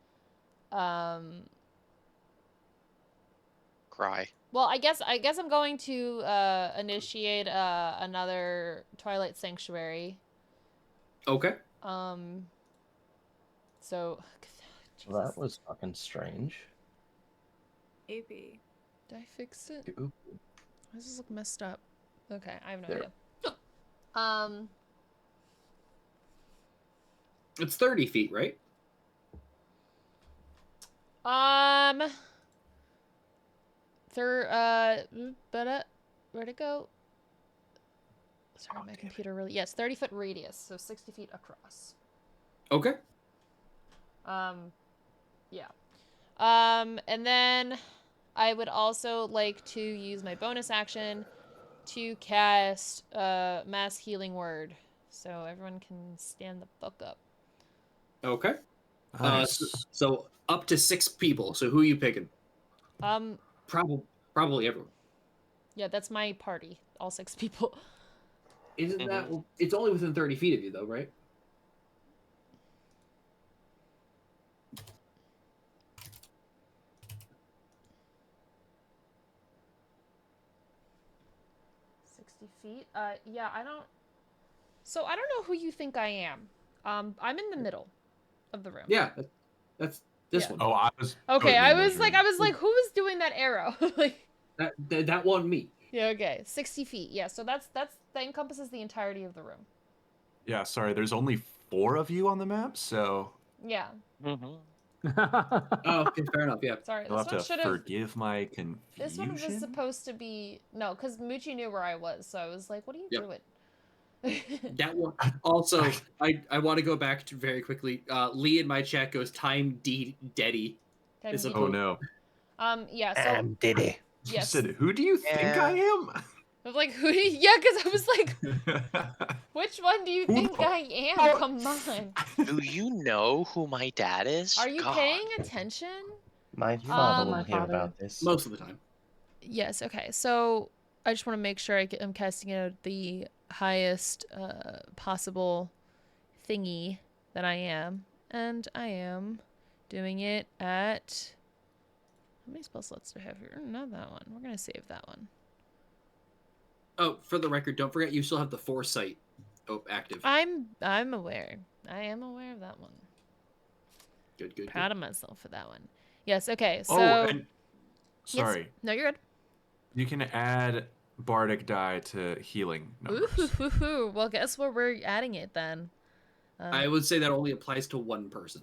Speaker 2: Cry.
Speaker 6: Well, I guess I'm going to initiate another Twilight Sanctuary.
Speaker 4: Okay.
Speaker 6: So
Speaker 4: that was fucking strange.
Speaker 1: AP.
Speaker 6: Did I fix it?
Speaker 4: Ooh.
Speaker 6: Why does this look messed up? Okay, I have no
Speaker 4: There.
Speaker 6: idea.
Speaker 3: It's 30 feet, right?
Speaker 6: Where'd it go? Sorry, my computer really... Yes, 30-foot radius, so 60 feet across.
Speaker 3: Okay.
Speaker 6: Yeah. And then I would also like to use my bonus action to cast Mass Healing Word, so everyone can stand the fuck up.
Speaker 3: Okay.
Speaker 8: Nice.
Speaker 3: So up to 6 people. So who are you picking? Probably everyone.
Speaker 6: Yeah, that's my party. All 6 people.
Speaker 3: Isn't that? It's only within 30 feet of you, though, right?
Speaker 6: 60 feet. Yeah, I don't... So I don't know who you think I am. I'm in the middle of the room.
Speaker 3: Yeah, that's this
Speaker 6: Yeah.
Speaker 3: one.
Speaker 8: Oh, I was.
Speaker 6: Okay,
Speaker 8: totally
Speaker 6: I was like,
Speaker 8: measuring.
Speaker 6: who was doing that arrow? Like,
Speaker 3: That one me.
Speaker 6: yeah, okay, 60 feet. Yeah, so that encompasses the entirety of the room.
Speaker 8: Yeah, sorry. There's only 4 of you on the map, so
Speaker 6: Yeah.
Speaker 3: Oh, okay, fair enough. Yeah.
Speaker 6: Sorry,
Speaker 8: you'll
Speaker 6: this
Speaker 8: have
Speaker 6: one
Speaker 8: to
Speaker 6: should have.
Speaker 8: forgive my confusion.
Speaker 6: This one was supposed to be no, because Moochie knew where I was, so I was like, "What are you
Speaker 3: Yep.
Speaker 6: doing?"
Speaker 3: That one. Also, I want to go back to very quickly. Lee in my chat goes time Deddy.
Speaker 6: Time
Speaker 3: Is
Speaker 6: D-
Speaker 8: Oh no.
Speaker 6: Yeah. So
Speaker 4: Diddy.
Speaker 8: You
Speaker 6: yes.
Speaker 8: said, who do you think I am?
Speaker 6: I was like, "Who?" Yeah, because I was like, "Which one do you
Speaker 8: Who
Speaker 6: think
Speaker 8: the
Speaker 6: I am?" Come on.
Speaker 2: Do you know who my dad is?
Speaker 6: Are you
Speaker 2: God.
Speaker 6: paying attention?
Speaker 4: My father
Speaker 6: Um,
Speaker 4: will hear about this.
Speaker 3: Most of the time.
Speaker 6: Yes, okay. So I just want to make sure I'm casting out the highest possible thingy that I am. And I am doing it at... How many spell slots do I have here? Not that one. We're going to save that one.
Speaker 3: Oh, for the record, don't forget you still have the foresight active.
Speaker 6: I'm aware. I am aware of that one.
Speaker 3: Good.
Speaker 6: Proud of myself for that one. Yes, okay. So...
Speaker 8: Oh, and sorry.
Speaker 6: Yes. No, you're good.
Speaker 8: You can add bardic die to healing numbers.
Speaker 6: Ooh, well, guess where we're adding it then.
Speaker 3: I would say that only applies to one person.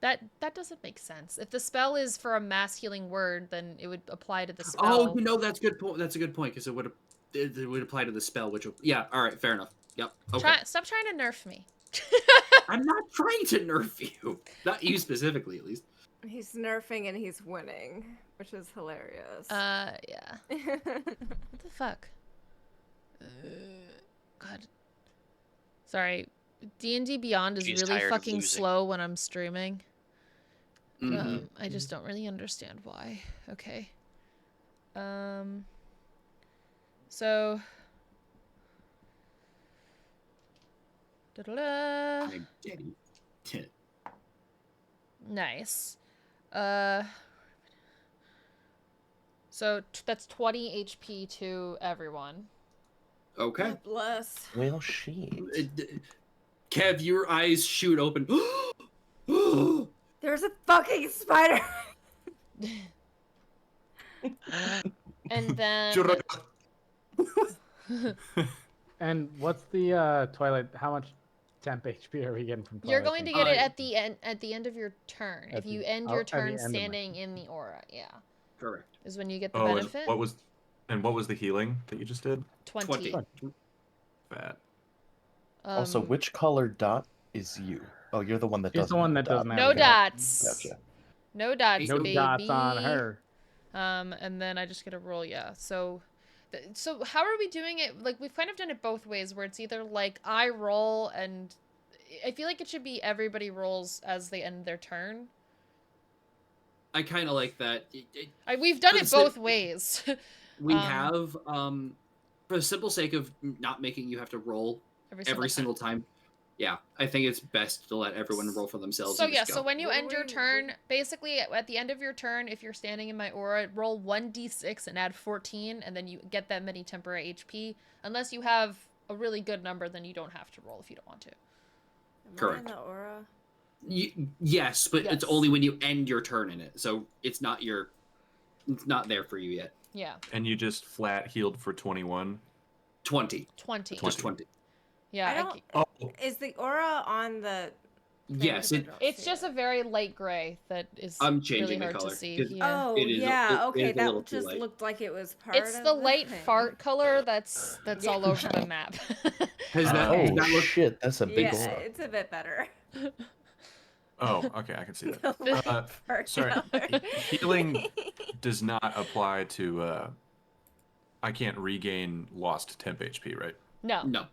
Speaker 6: That doesn't make sense. If the spell is for a mass healing word, then it would apply to the spell.
Speaker 3: Oh, no, that's good point. That's a good point because it would apply to the spell, which yeah. All right, fair enough. Yep. Okay.
Speaker 6: Stop trying to nerf me.
Speaker 3: I'm not trying to nerf you. Not you specifically, at least.
Speaker 1: He's nerfing and he's winning, which is hilarious.
Speaker 6: Yeah. What the fuck? God. Sorry. D&D Beyond is
Speaker 2: She's
Speaker 6: really
Speaker 2: tired of
Speaker 6: fucking
Speaker 2: losing.
Speaker 6: slow when I'm streaming.
Speaker 3: Mhm.
Speaker 6: I just don't really understand why. Okay. So... Da-da-da.
Speaker 3: I'm Daddy.
Speaker 6: Nice. So that's 20 HP to everyone.
Speaker 3: Okay.
Speaker 1: God bless.
Speaker 4: Well, shit.
Speaker 3: Kev, your eyes shoot open.
Speaker 1: There's a fucking spider.
Speaker 6: And then
Speaker 5: And what's the Twilight? How much temp HP are we getting from Twilight?
Speaker 6: you're going to
Speaker 5: Thing?
Speaker 6: get it at the end of your turn.
Speaker 5: At
Speaker 6: If you
Speaker 5: the-
Speaker 6: end
Speaker 5: oh,
Speaker 6: your
Speaker 5: at the
Speaker 6: turn
Speaker 5: end of my
Speaker 6: standing in the aura, yeah,
Speaker 3: Correct.
Speaker 6: is when you get the
Speaker 8: Oh, and
Speaker 6: benefit.
Speaker 8: what was the healing that you just did?
Speaker 6: 20.
Speaker 8: Bad.
Speaker 4: Also, which color dot is you? Oh, you're the one that
Speaker 5: She's
Speaker 4: doesn't
Speaker 5: the one
Speaker 4: have
Speaker 5: that doesn't have
Speaker 6: No
Speaker 5: a dot.
Speaker 6: dots.
Speaker 4: Gotcha.
Speaker 6: No dots,
Speaker 5: No
Speaker 6: baby.
Speaker 5: dots on her.
Speaker 6: And then I just get a roll, yeah. So how are we doing it? Like, we've kind of done it both ways, where it's either like I roll, and I feel like it should be everybody rolls as they end their turn.
Speaker 3: I kind of like that.
Speaker 6: We've done
Speaker 3: For
Speaker 6: it
Speaker 3: the sim-
Speaker 6: both ways.
Speaker 3: We have, for the simple sake of not making you have to roll every single time. Yeah, I think it's best to let everyone roll for themselves.
Speaker 6: So
Speaker 3: and
Speaker 6: yeah,
Speaker 3: just
Speaker 6: so
Speaker 3: go.
Speaker 6: when you end your turn, basically at the end of your turn, if you're standing in my aura, roll 1d6 and add 14, and then you get that many temporary HP. Unless you have a really good number, then you don't have to roll if you don't want to.
Speaker 1: Am
Speaker 3: Correct.
Speaker 1: I in the aura?
Speaker 3: Yes, but
Speaker 6: Yes.
Speaker 3: it's only when you end your turn in it, so it's not there for you yet.
Speaker 6: Yeah.
Speaker 8: And you just flat healed for 21.
Speaker 3: 20.
Speaker 6: 20.
Speaker 3: Just 20.
Speaker 6: Yeah.
Speaker 1: I don't.
Speaker 8: Oh,
Speaker 1: Is the aura on the? thing?
Speaker 3: Yes,
Speaker 1: 'Cause I
Speaker 3: it-
Speaker 1: don't
Speaker 6: It's
Speaker 1: see
Speaker 6: just
Speaker 1: it.
Speaker 6: a very light gray that is
Speaker 3: I'm
Speaker 6: really
Speaker 3: changing the
Speaker 6: hard
Speaker 3: color,
Speaker 6: to see.
Speaker 3: 'cause-
Speaker 6: Yeah.
Speaker 1: Oh
Speaker 3: It is a-
Speaker 1: yeah.
Speaker 3: it
Speaker 1: Okay,
Speaker 3: is a little
Speaker 1: that
Speaker 3: too
Speaker 1: just
Speaker 3: light.
Speaker 1: looked like it was part
Speaker 6: It's
Speaker 1: of
Speaker 6: the light
Speaker 1: thing.
Speaker 6: fart color that's all over the map.
Speaker 3: Has that,
Speaker 4: Oh
Speaker 3: does that look?
Speaker 4: shit, that's a big
Speaker 1: Yeah,
Speaker 4: aura.
Speaker 1: it's a bit better.
Speaker 8: oh, okay, I can see that.
Speaker 1: The light fart
Speaker 8: Sorry,
Speaker 1: color.
Speaker 8: healing does not apply to. I can't regain lost temp HP, right?
Speaker 6: No.
Speaker 3: No.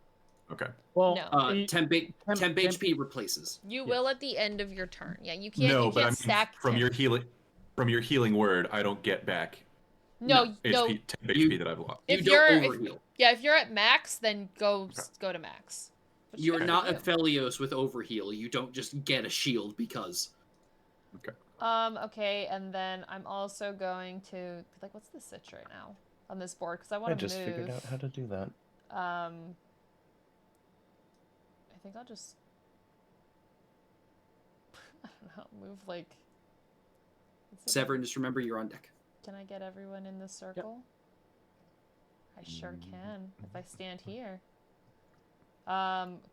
Speaker 8: Okay.
Speaker 5: Well,
Speaker 6: No.
Speaker 3: Temp HP replaces.
Speaker 6: You will at the end of your turn. Yeah, you can't.
Speaker 8: No,
Speaker 6: you
Speaker 8: but I
Speaker 6: can't
Speaker 8: mean,
Speaker 6: stack
Speaker 8: from your
Speaker 6: temp.
Speaker 8: healing word, I don't get back
Speaker 6: No, no.
Speaker 8: temp HP that I've lost.
Speaker 3: You
Speaker 6: If
Speaker 3: don't
Speaker 6: you're
Speaker 3: overheal.
Speaker 6: if you're at max, then go to max. Which is
Speaker 3: You're
Speaker 6: good for
Speaker 3: not
Speaker 6: you.
Speaker 3: a Phelios with overheal. You don't just get a shield because.
Speaker 6: Okay, and then I'm also going to what's the sitch right now on this board because I
Speaker 4: I
Speaker 6: want to
Speaker 4: just
Speaker 6: move.
Speaker 4: figured out how to do that.
Speaker 6: I think I'll just I don't know, move like
Speaker 3: Severin, just remember you're on deck.
Speaker 6: Can I get everyone in this circle? Yep. I sure can if I stand here.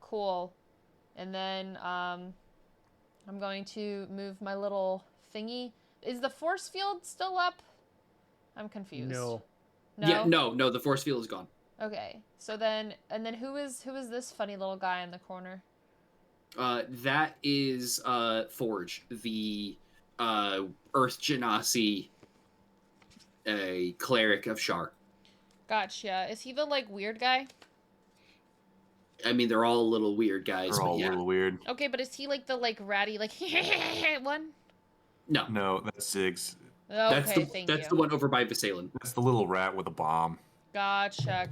Speaker 6: Cool. And then I'm going to move my little thingy. Is the force field still up? I'm confused.
Speaker 5: No.
Speaker 6: No?
Speaker 3: Yeah, no, the force field is gone.
Speaker 6: Okay. So then who is this funny little guy in the corner?
Speaker 3: That is Forge, the Earth Genasi cleric of Shar.
Speaker 6: Gotcha. Is he the like weird guy?
Speaker 3: I mean, they're all little weird guys,
Speaker 8: They're
Speaker 3: but
Speaker 8: all
Speaker 3: yeah.
Speaker 8: a little weird.
Speaker 6: Okay, but is he like the like ratty like one?
Speaker 3: No.
Speaker 8: No, that's Ziggs.
Speaker 6: Okay,
Speaker 3: that's the one over by Visalan.
Speaker 8: That's the little rat with a bomb.
Speaker 6: Gotcha.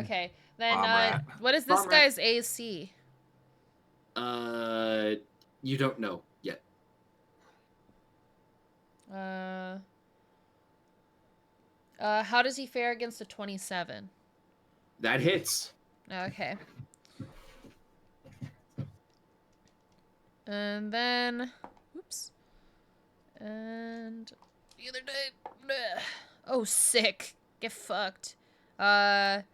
Speaker 6: Okay. Then
Speaker 8: rat.
Speaker 6: what is this
Speaker 3: Bomb
Speaker 6: guy's AC?
Speaker 3: You don't know yet.
Speaker 6: How does he fare against a 27?
Speaker 3: That hits.
Speaker 6: Okay. And then, oops. And the other day, bleh. Oh, sick. Get fucked. 15.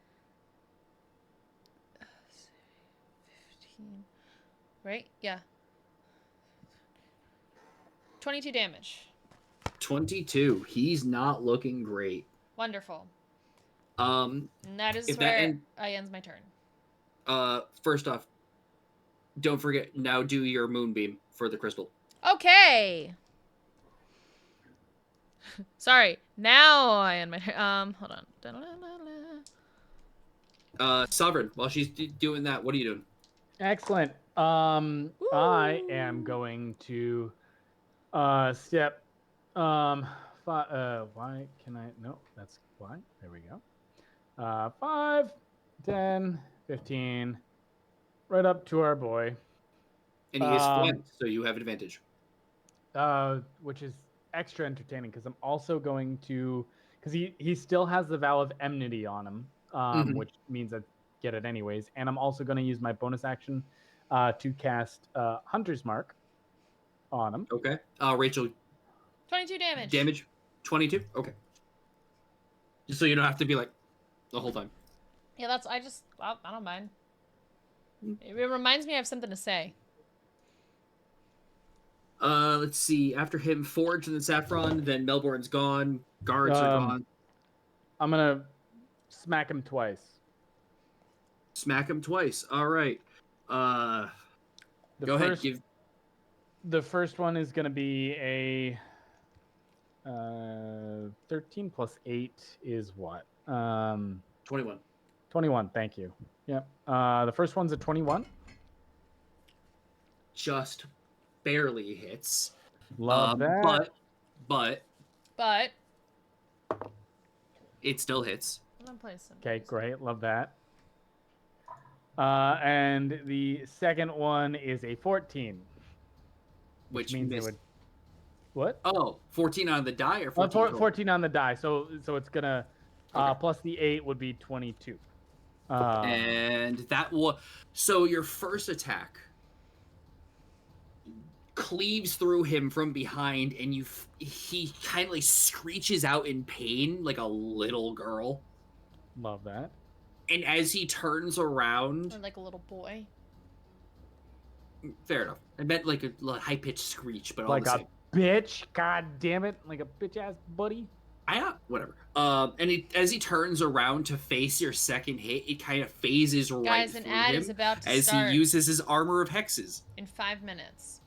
Speaker 6: Right? Yeah. 22 damage.
Speaker 3: 22. He's not looking great.
Speaker 6: Wonderful.
Speaker 3: And
Speaker 6: that is where I ends my turn.
Speaker 3: First off, don't forget, now do your moonbeam for the crystal.
Speaker 6: Okay. Sorry. Now I end my hold
Speaker 3: on. Sovereign, while she's doing that, what are you doing?
Speaker 5: Excellent. I am going to step why can I no, that's why. There we go. 5, 10, 15, right up to our boy.
Speaker 3: And he is flanked, so you have advantage.
Speaker 5: Which is extra entertaining because I'm also going to, because he still has the vow of enmity on him, which means I get it anyways. And I'm also going to use my bonus action to cast Hunter's Mark on him.
Speaker 3: Okay. Rachel.
Speaker 6: 22 damage.
Speaker 3: Damage? 22? Okay. Just so you don't have to be like the whole time.
Speaker 6: Yeah, I don't mind. It reminds me I have something to say.
Speaker 3: Let's see. After him, Forge and then Saffron, then Melbourne's gone. Guards are gone.
Speaker 5: I'm gonna smack him twice.
Speaker 3: Smack him twice. All right. Go ahead.
Speaker 5: The first one is gonna be a 13 plus 8 is what?
Speaker 3: 21.
Speaker 5: 21. Thank you. Yep. The first one's a 21.
Speaker 3: Just barely hits.
Speaker 5: Love that.
Speaker 3: But it still hits.
Speaker 5: Okay, great. Love that. And the second one is a 14.
Speaker 3: Which
Speaker 5: means
Speaker 3: missed.
Speaker 5: it would. What?
Speaker 3: Oh, 14 on the die or 14?
Speaker 5: 14 on the die. So it's gonna plus the 8 would be 22.
Speaker 3: And that was so your first attack cleaves through him from behind, and he kind of like screeches out in pain like a little girl.
Speaker 5: Love that.
Speaker 3: And as he turns around,
Speaker 6: or like a little boy.
Speaker 3: Fair enough. I meant like a high pitched screech, but
Speaker 5: like
Speaker 3: all the same.
Speaker 5: Bitch, god damn it, like a bitch ass buddy.
Speaker 3: Whatever. And as he turns around to face your second hit, it kind of phases right through
Speaker 6: ad
Speaker 3: him
Speaker 6: is about to
Speaker 3: as
Speaker 6: start
Speaker 3: he uses his armor of hexes.
Speaker 6: in 5 minutes.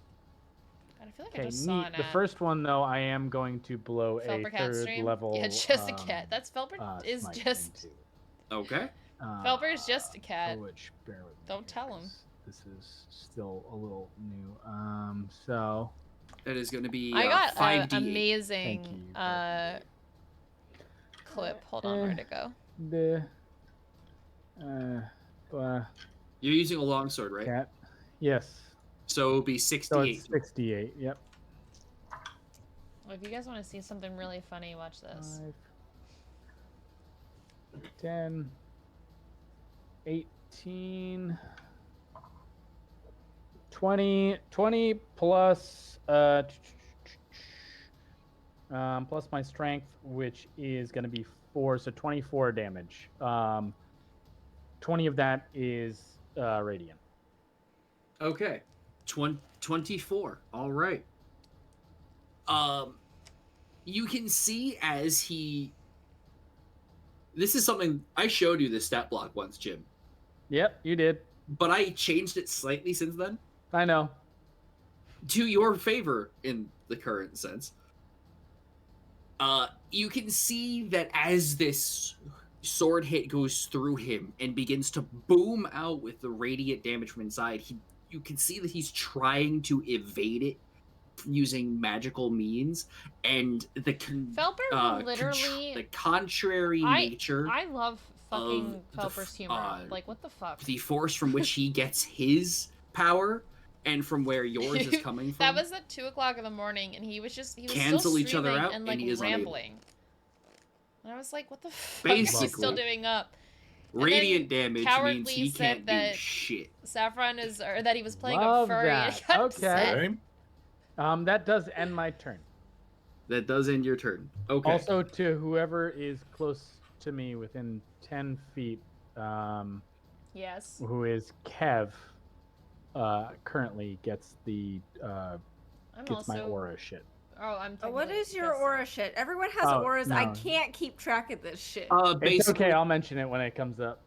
Speaker 6: God, I feel like I
Speaker 5: Okay,
Speaker 6: just saw an
Speaker 5: The
Speaker 6: ad.
Speaker 5: first one though, I am going to blow
Speaker 6: Felper
Speaker 5: a
Speaker 6: cat
Speaker 5: third
Speaker 6: stream?
Speaker 5: level.
Speaker 6: Yeah, it's just a cat. That's Felper is
Speaker 5: smite
Speaker 6: just.
Speaker 5: into.
Speaker 3: Okay.
Speaker 6: Felper is just a cat.
Speaker 5: Which bear with me
Speaker 6: Don't tell him.
Speaker 5: This is still a little new. So.
Speaker 3: That is going to be
Speaker 6: I got
Speaker 3: 5d8.
Speaker 6: an amazing clip. Hold on, where'd it go?
Speaker 3: You're using a longsword, right?
Speaker 5: Cat. Yes.
Speaker 3: So it'll be 68.
Speaker 5: So it's 68. Yep.
Speaker 6: Well, if you guys want to see something really funny, watch this.
Speaker 5: 5, 10, 18, 20 plus plus my strength, which is going to be 4, so 24 damage. 20 of that is radiant.
Speaker 3: Okay. 24. All right. You can see as he... This is something... I showed you this stat block once, Jim.
Speaker 5: Yep, you did.
Speaker 3: But I changed it slightly since then.
Speaker 5: I know.
Speaker 3: To your favor in the current sense. You can see that as this sword hit goes through him and begins to boom out with the radiant damage from inside, you can see that he's trying to evade it using magical means, and the
Speaker 6: Felper literally
Speaker 3: the contrary nature
Speaker 6: I love fucking
Speaker 3: of
Speaker 6: Felper's humor. Like, what the fuck?
Speaker 3: the force from which he gets his power and from where yours is coming from.
Speaker 6: That was at 2 o'clock in the morning, and he was
Speaker 3: cancel
Speaker 6: still
Speaker 3: each other
Speaker 6: streaming
Speaker 3: out,
Speaker 6: and like
Speaker 3: and he is
Speaker 6: rambling. And I was like, what the fuck
Speaker 3: Basically,
Speaker 6: is he still doing up?
Speaker 3: Radiant damage
Speaker 6: Cowardly
Speaker 3: means he
Speaker 6: said
Speaker 3: can't do
Speaker 6: that
Speaker 3: shit.
Speaker 6: Saffron or that he was playing
Speaker 5: Love
Speaker 6: a furry.
Speaker 5: that.
Speaker 6: I got
Speaker 5: Okay.
Speaker 6: upset.
Speaker 5: That does end my turn.
Speaker 3: That does end your turn. Okay.
Speaker 5: Also, to whoever is close to me within 10 feet,
Speaker 6: Yes.
Speaker 5: who is Kev, currently gets my aura shit.
Speaker 6: Oh, I'm.
Speaker 1: What is your aura shit? Everyone has auras.
Speaker 5: no.
Speaker 1: I can't keep track of this shit.
Speaker 5: It's okay. I'll mention it when it comes up.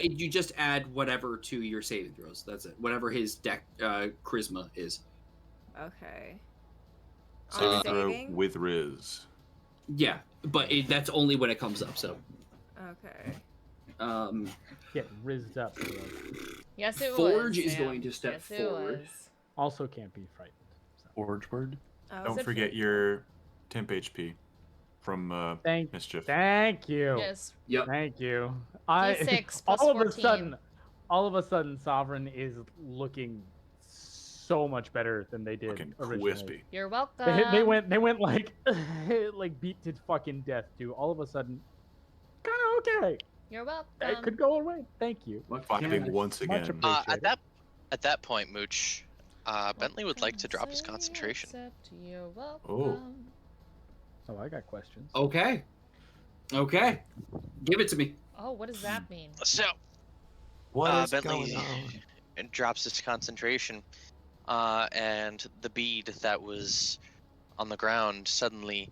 Speaker 3: You just add whatever to your saving throws. That's it. Whatever his charisma is.
Speaker 1: Okay.
Speaker 8: Saving throw with Riz.
Speaker 3: Yeah, but that's only when it comes up. So.
Speaker 1: Okay.
Speaker 5: Get rizzed up. Bro.
Speaker 6: Yes, it
Speaker 3: Forge
Speaker 6: was.
Speaker 3: is going to step forward.
Speaker 5: Also, can't be frightened. So.
Speaker 4: Forge word.
Speaker 8: Don't forget your temp HP from Mischief.
Speaker 5: Thank you.
Speaker 6: Yes.
Speaker 3: Yep.
Speaker 5: Thank you.
Speaker 6: D6 plus
Speaker 5: all
Speaker 6: 14.
Speaker 5: All of a sudden, Sovereign is looking so much better than they did
Speaker 8: Fucking
Speaker 5: originally.
Speaker 8: crispy.
Speaker 6: You're welcome.
Speaker 5: They went like like beat to fucking death to all of a sudden kind of okay.
Speaker 6: You're welcome.
Speaker 5: It could go away. Thank you.
Speaker 8: Fighting once
Speaker 5: Much
Speaker 8: again.
Speaker 5: appreciated.
Speaker 2: At that point, Mooch, Bentley would like to drop his concentration.
Speaker 6: You're welcome.
Speaker 5: Oh, I got questions.
Speaker 3: Okay. Give it to me.
Speaker 6: Oh, what does that mean?
Speaker 2: So,
Speaker 9: What is
Speaker 2: Bentley
Speaker 9: going on?
Speaker 2: drops his concentration, and the bead that was on the ground suddenly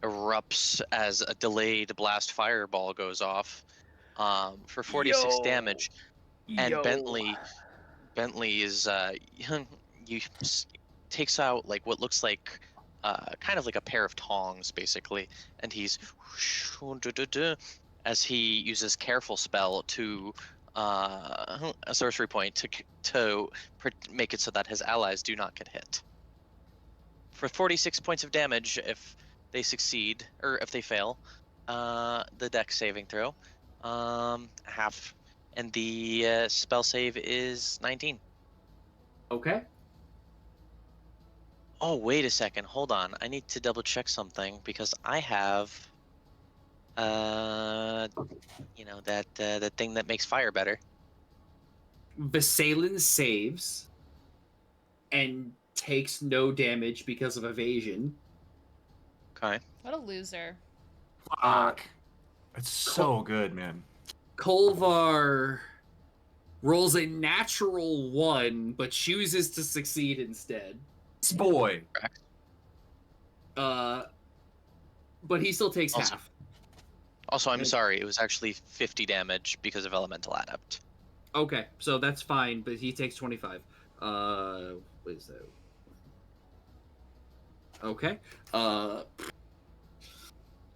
Speaker 2: erupts as a delayed blast fireball goes off for 46 damage, and Bentley is takes out like what looks like kind of like a pair of tongs basically, and he's as he uses careful spell to a sorcery point to make it so that his allies do not get hit for 46 points of damage. If they succeed or if they fail the dex saving throw, half, and the spell save is 19.
Speaker 3: Okay.
Speaker 2: Oh, wait a second. Hold on. I need to double check something because I have, that thing that makes fire better.
Speaker 3: Visalan saves and takes no damage because of evasion.
Speaker 2: Okay.
Speaker 6: What a loser.
Speaker 8: Fuck. It's so good, man.
Speaker 3: Kolvar rolls a natural 1, but chooses to succeed instead.
Speaker 8: This boy.
Speaker 3: But he still takes half.
Speaker 2: Also, I'm sorry. It was actually 50 damage because of Elemental Adept.
Speaker 3: Okay, so that's fine, but he takes 25. What is that? Okay.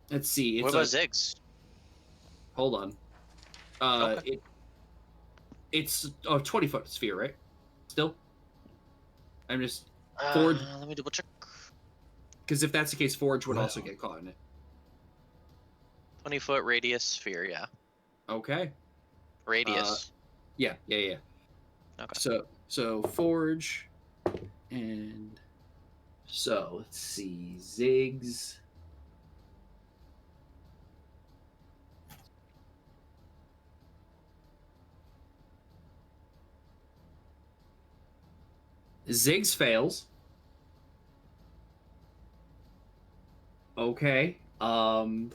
Speaker 3: Let's see. It's
Speaker 2: What about Ziggs?
Speaker 3: Hold on.
Speaker 2: Okay.
Speaker 3: It's a 20-foot sphere, right? Still? I'm just... Forge...
Speaker 2: Let me double check.
Speaker 3: Because if that's the case, Forge would also get caught in it.
Speaker 2: 20-foot radius sphere, yeah.
Speaker 3: Okay.
Speaker 2: Radius.
Speaker 3: Yeah.
Speaker 2: Okay.
Speaker 3: So Forge, and so let's see, Ziggs. Ziggs fails. Okay. And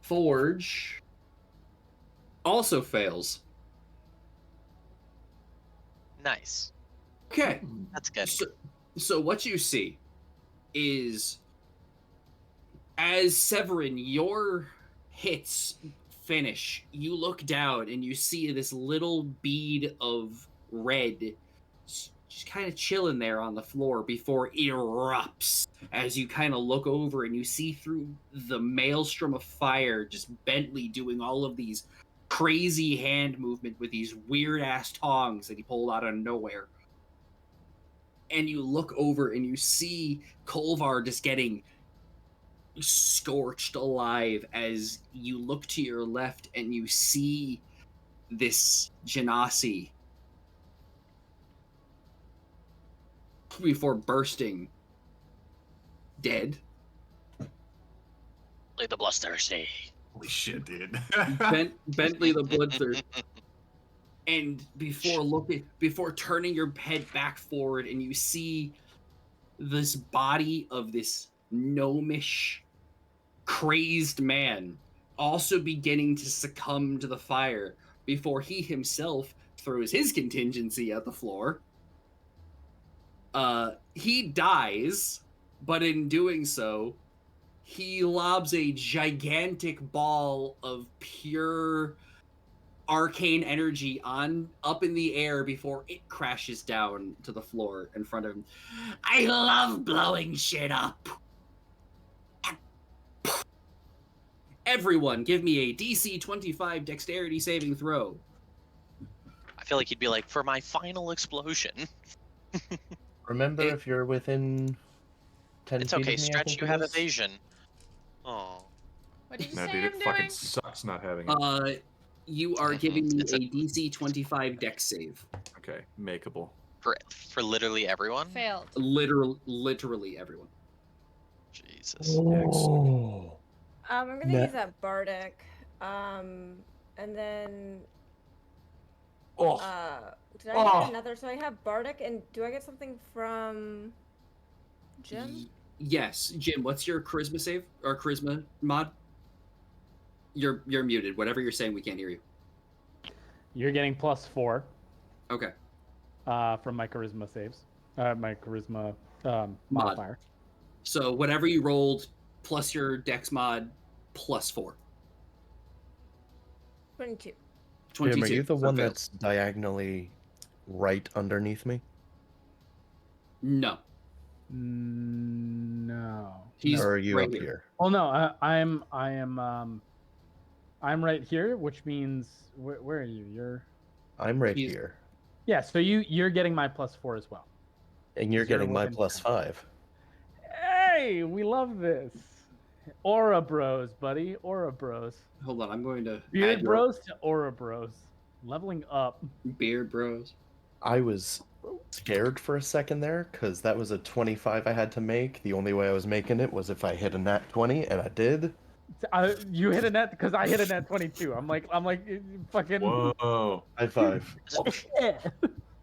Speaker 3: Forge also fails.
Speaker 2: Nice.
Speaker 3: Okay.
Speaker 2: That's good.
Speaker 3: So what you see is, as Severin, your hits finish, you look down and you see this little bead of red just kind of chilling there on the floor before it erupts as you kind of look over and you see through the maelstrom of fire just Bentley doing all of these crazy hand movement with these weird ass tongs that he pulled out of nowhere. And you look over and you see Kolvar just getting scorched alive as you look to your left and you see this Genasi before bursting dead.
Speaker 2: Play the bloodthirsty.
Speaker 8: Holy shit, dude.
Speaker 3: Bentley the Bloodthirst. And before turning your head back forward, and you see this body of this gnomish, crazed man also beginning to succumb to the fire before he himself throws his contingency at the floor. He dies, but in doing so, he lobs a gigantic ball of pure arcane energy up in the air before it crashes down to the floor in front of him. I love blowing shit up. Everyone, give me a DC 25 dexterity saving throw.
Speaker 2: I feel like he'd be like, for my final explosion.
Speaker 4: Remember, if you're within 10
Speaker 2: It's
Speaker 4: feet
Speaker 2: okay,
Speaker 4: of me, I
Speaker 2: Stretch,
Speaker 4: think
Speaker 2: you
Speaker 4: it
Speaker 2: have
Speaker 4: is.
Speaker 2: evasion. Oh.
Speaker 6: What did you
Speaker 8: No,
Speaker 6: say
Speaker 8: dude,
Speaker 6: I'm
Speaker 8: it fucking
Speaker 6: doing?
Speaker 8: sucks not having it.
Speaker 3: You are giving me
Speaker 2: It's
Speaker 3: a DC 25 dex save.
Speaker 8: Okay, makeable.
Speaker 2: For literally everyone?
Speaker 6: Failed.
Speaker 3: Literally everyone.
Speaker 2: Jesus.
Speaker 4: Oh.
Speaker 1: I'm gonna
Speaker 4: Nah.
Speaker 1: use that bardic, and then
Speaker 4: Oh.
Speaker 1: did I get another? So I have bardic, and do I get something from Jim?
Speaker 3: Yes, Jim. What's your charisma save or charisma mod? You're muted. Whatever you're saying, we can't hear you.
Speaker 5: You're getting +4
Speaker 3: Okay.
Speaker 5: from my charisma saves. My charisma modifier.
Speaker 3: So whatever you rolled plus your dex mod +4.
Speaker 1: 22.
Speaker 3: 22.
Speaker 4: Jim, are you the one
Speaker 3: failed.
Speaker 4: that's diagonally right underneath me?
Speaker 3: No.
Speaker 5: No.
Speaker 3: He's
Speaker 4: Or are you
Speaker 3: right
Speaker 4: up
Speaker 3: here.
Speaker 4: here?
Speaker 5: Oh no, I'm right here, which means where are you? You're.
Speaker 4: I'm right
Speaker 3: He's-
Speaker 4: here.
Speaker 5: Yeah, so you're getting my +4 as well.
Speaker 4: And you're
Speaker 5: Zero
Speaker 4: getting my
Speaker 5: within
Speaker 4: +5.
Speaker 5: Hey, we love this. Aura bros, buddy. Aura bros.
Speaker 3: Hold on, I'm going to
Speaker 5: Beard
Speaker 3: add
Speaker 5: bros to aura bros. Leveling up.
Speaker 3: beard bros.
Speaker 4: I was scared for a second there, because that was a 25 I had to make. The only way I was making it was if I hit a nat 20, and I did.
Speaker 5: You hit a net because I hit a net 22. I'm like fucking.
Speaker 8: Whoa.
Speaker 4: High five.
Speaker 5: Yeah.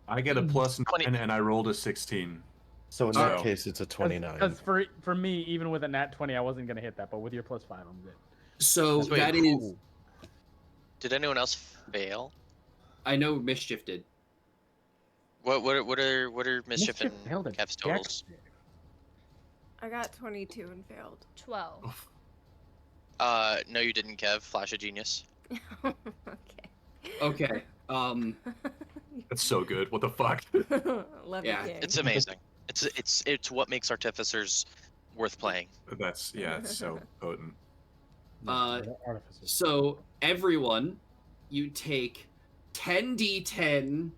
Speaker 8: I get a +9
Speaker 2: 20.
Speaker 8: and I rolled a 16.
Speaker 4: So in
Speaker 8: So-
Speaker 4: that case, it's a 29.
Speaker 5: Because for me, even with a nat 20, I wasn't gonna hit that, but with your +5, I'm good.
Speaker 3: So
Speaker 2: Wait,
Speaker 3: that is.
Speaker 2: Did anyone else fail?
Speaker 3: I know Mischief did.
Speaker 2: What are Mischief and
Speaker 5: failed a
Speaker 2: Kev's
Speaker 5: dex
Speaker 2: totals?
Speaker 5: save.
Speaker 1: I got 22 and failed.
Speaker 6: 12.
Speaker 2: No, you didn't, Kev. Flash of genius.
Speaker 1: Okay.
Speaker 3: Okay.
Speaker 8: That's so good. What the fuck?
Speaker 1: Love
Speaker 3: Yeah.
Speaker 1: you, King.
Speaker 2: It's amazing. It's what makes artificers worth playing.
Speaker 8: That's it's so potent.
Speaker 5: Artificers.
Speaker 3: So everyone, you take 10d10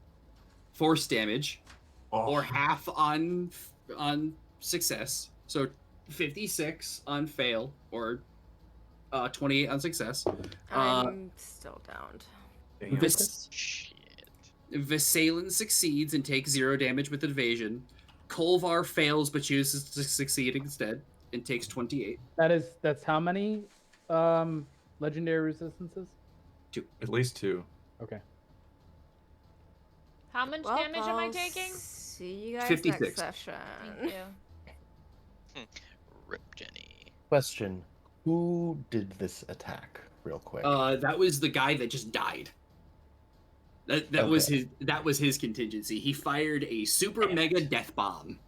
Speaker 3: force damage,
Speaker 8: Oh,
Speaker 3: or half on success. So 56 on fail, or 28 on success.
Speaker 1: I'm still downed.
Speaker 8: damn.
Speaker 2: Shit.
Speaker 3: Visalan succeeds and takes 0 damage with evasion. Kolvar fails but chooses to succeed instead and takes 28.
Speaker 5: That's how many legendary resistances?
Speaker 9: At least 2.
Speaker 5: Okay.
Speaker 6: How much
Speaker 1: Well,
Speaker 6: damage am I
Speaker 1: I'll
Speaker 6: taking?
Speaker 1: See you guys
Speaker 3: 56.
Speaker 1: next session.
Speaker 6: Thank you.
Speaker 2: Rip Jenny.
Speaker 4: Question: who did this attack? Real quick.
Speaker 3: That was the guy that just died. That was his contingency. He fired a super mega death bomb.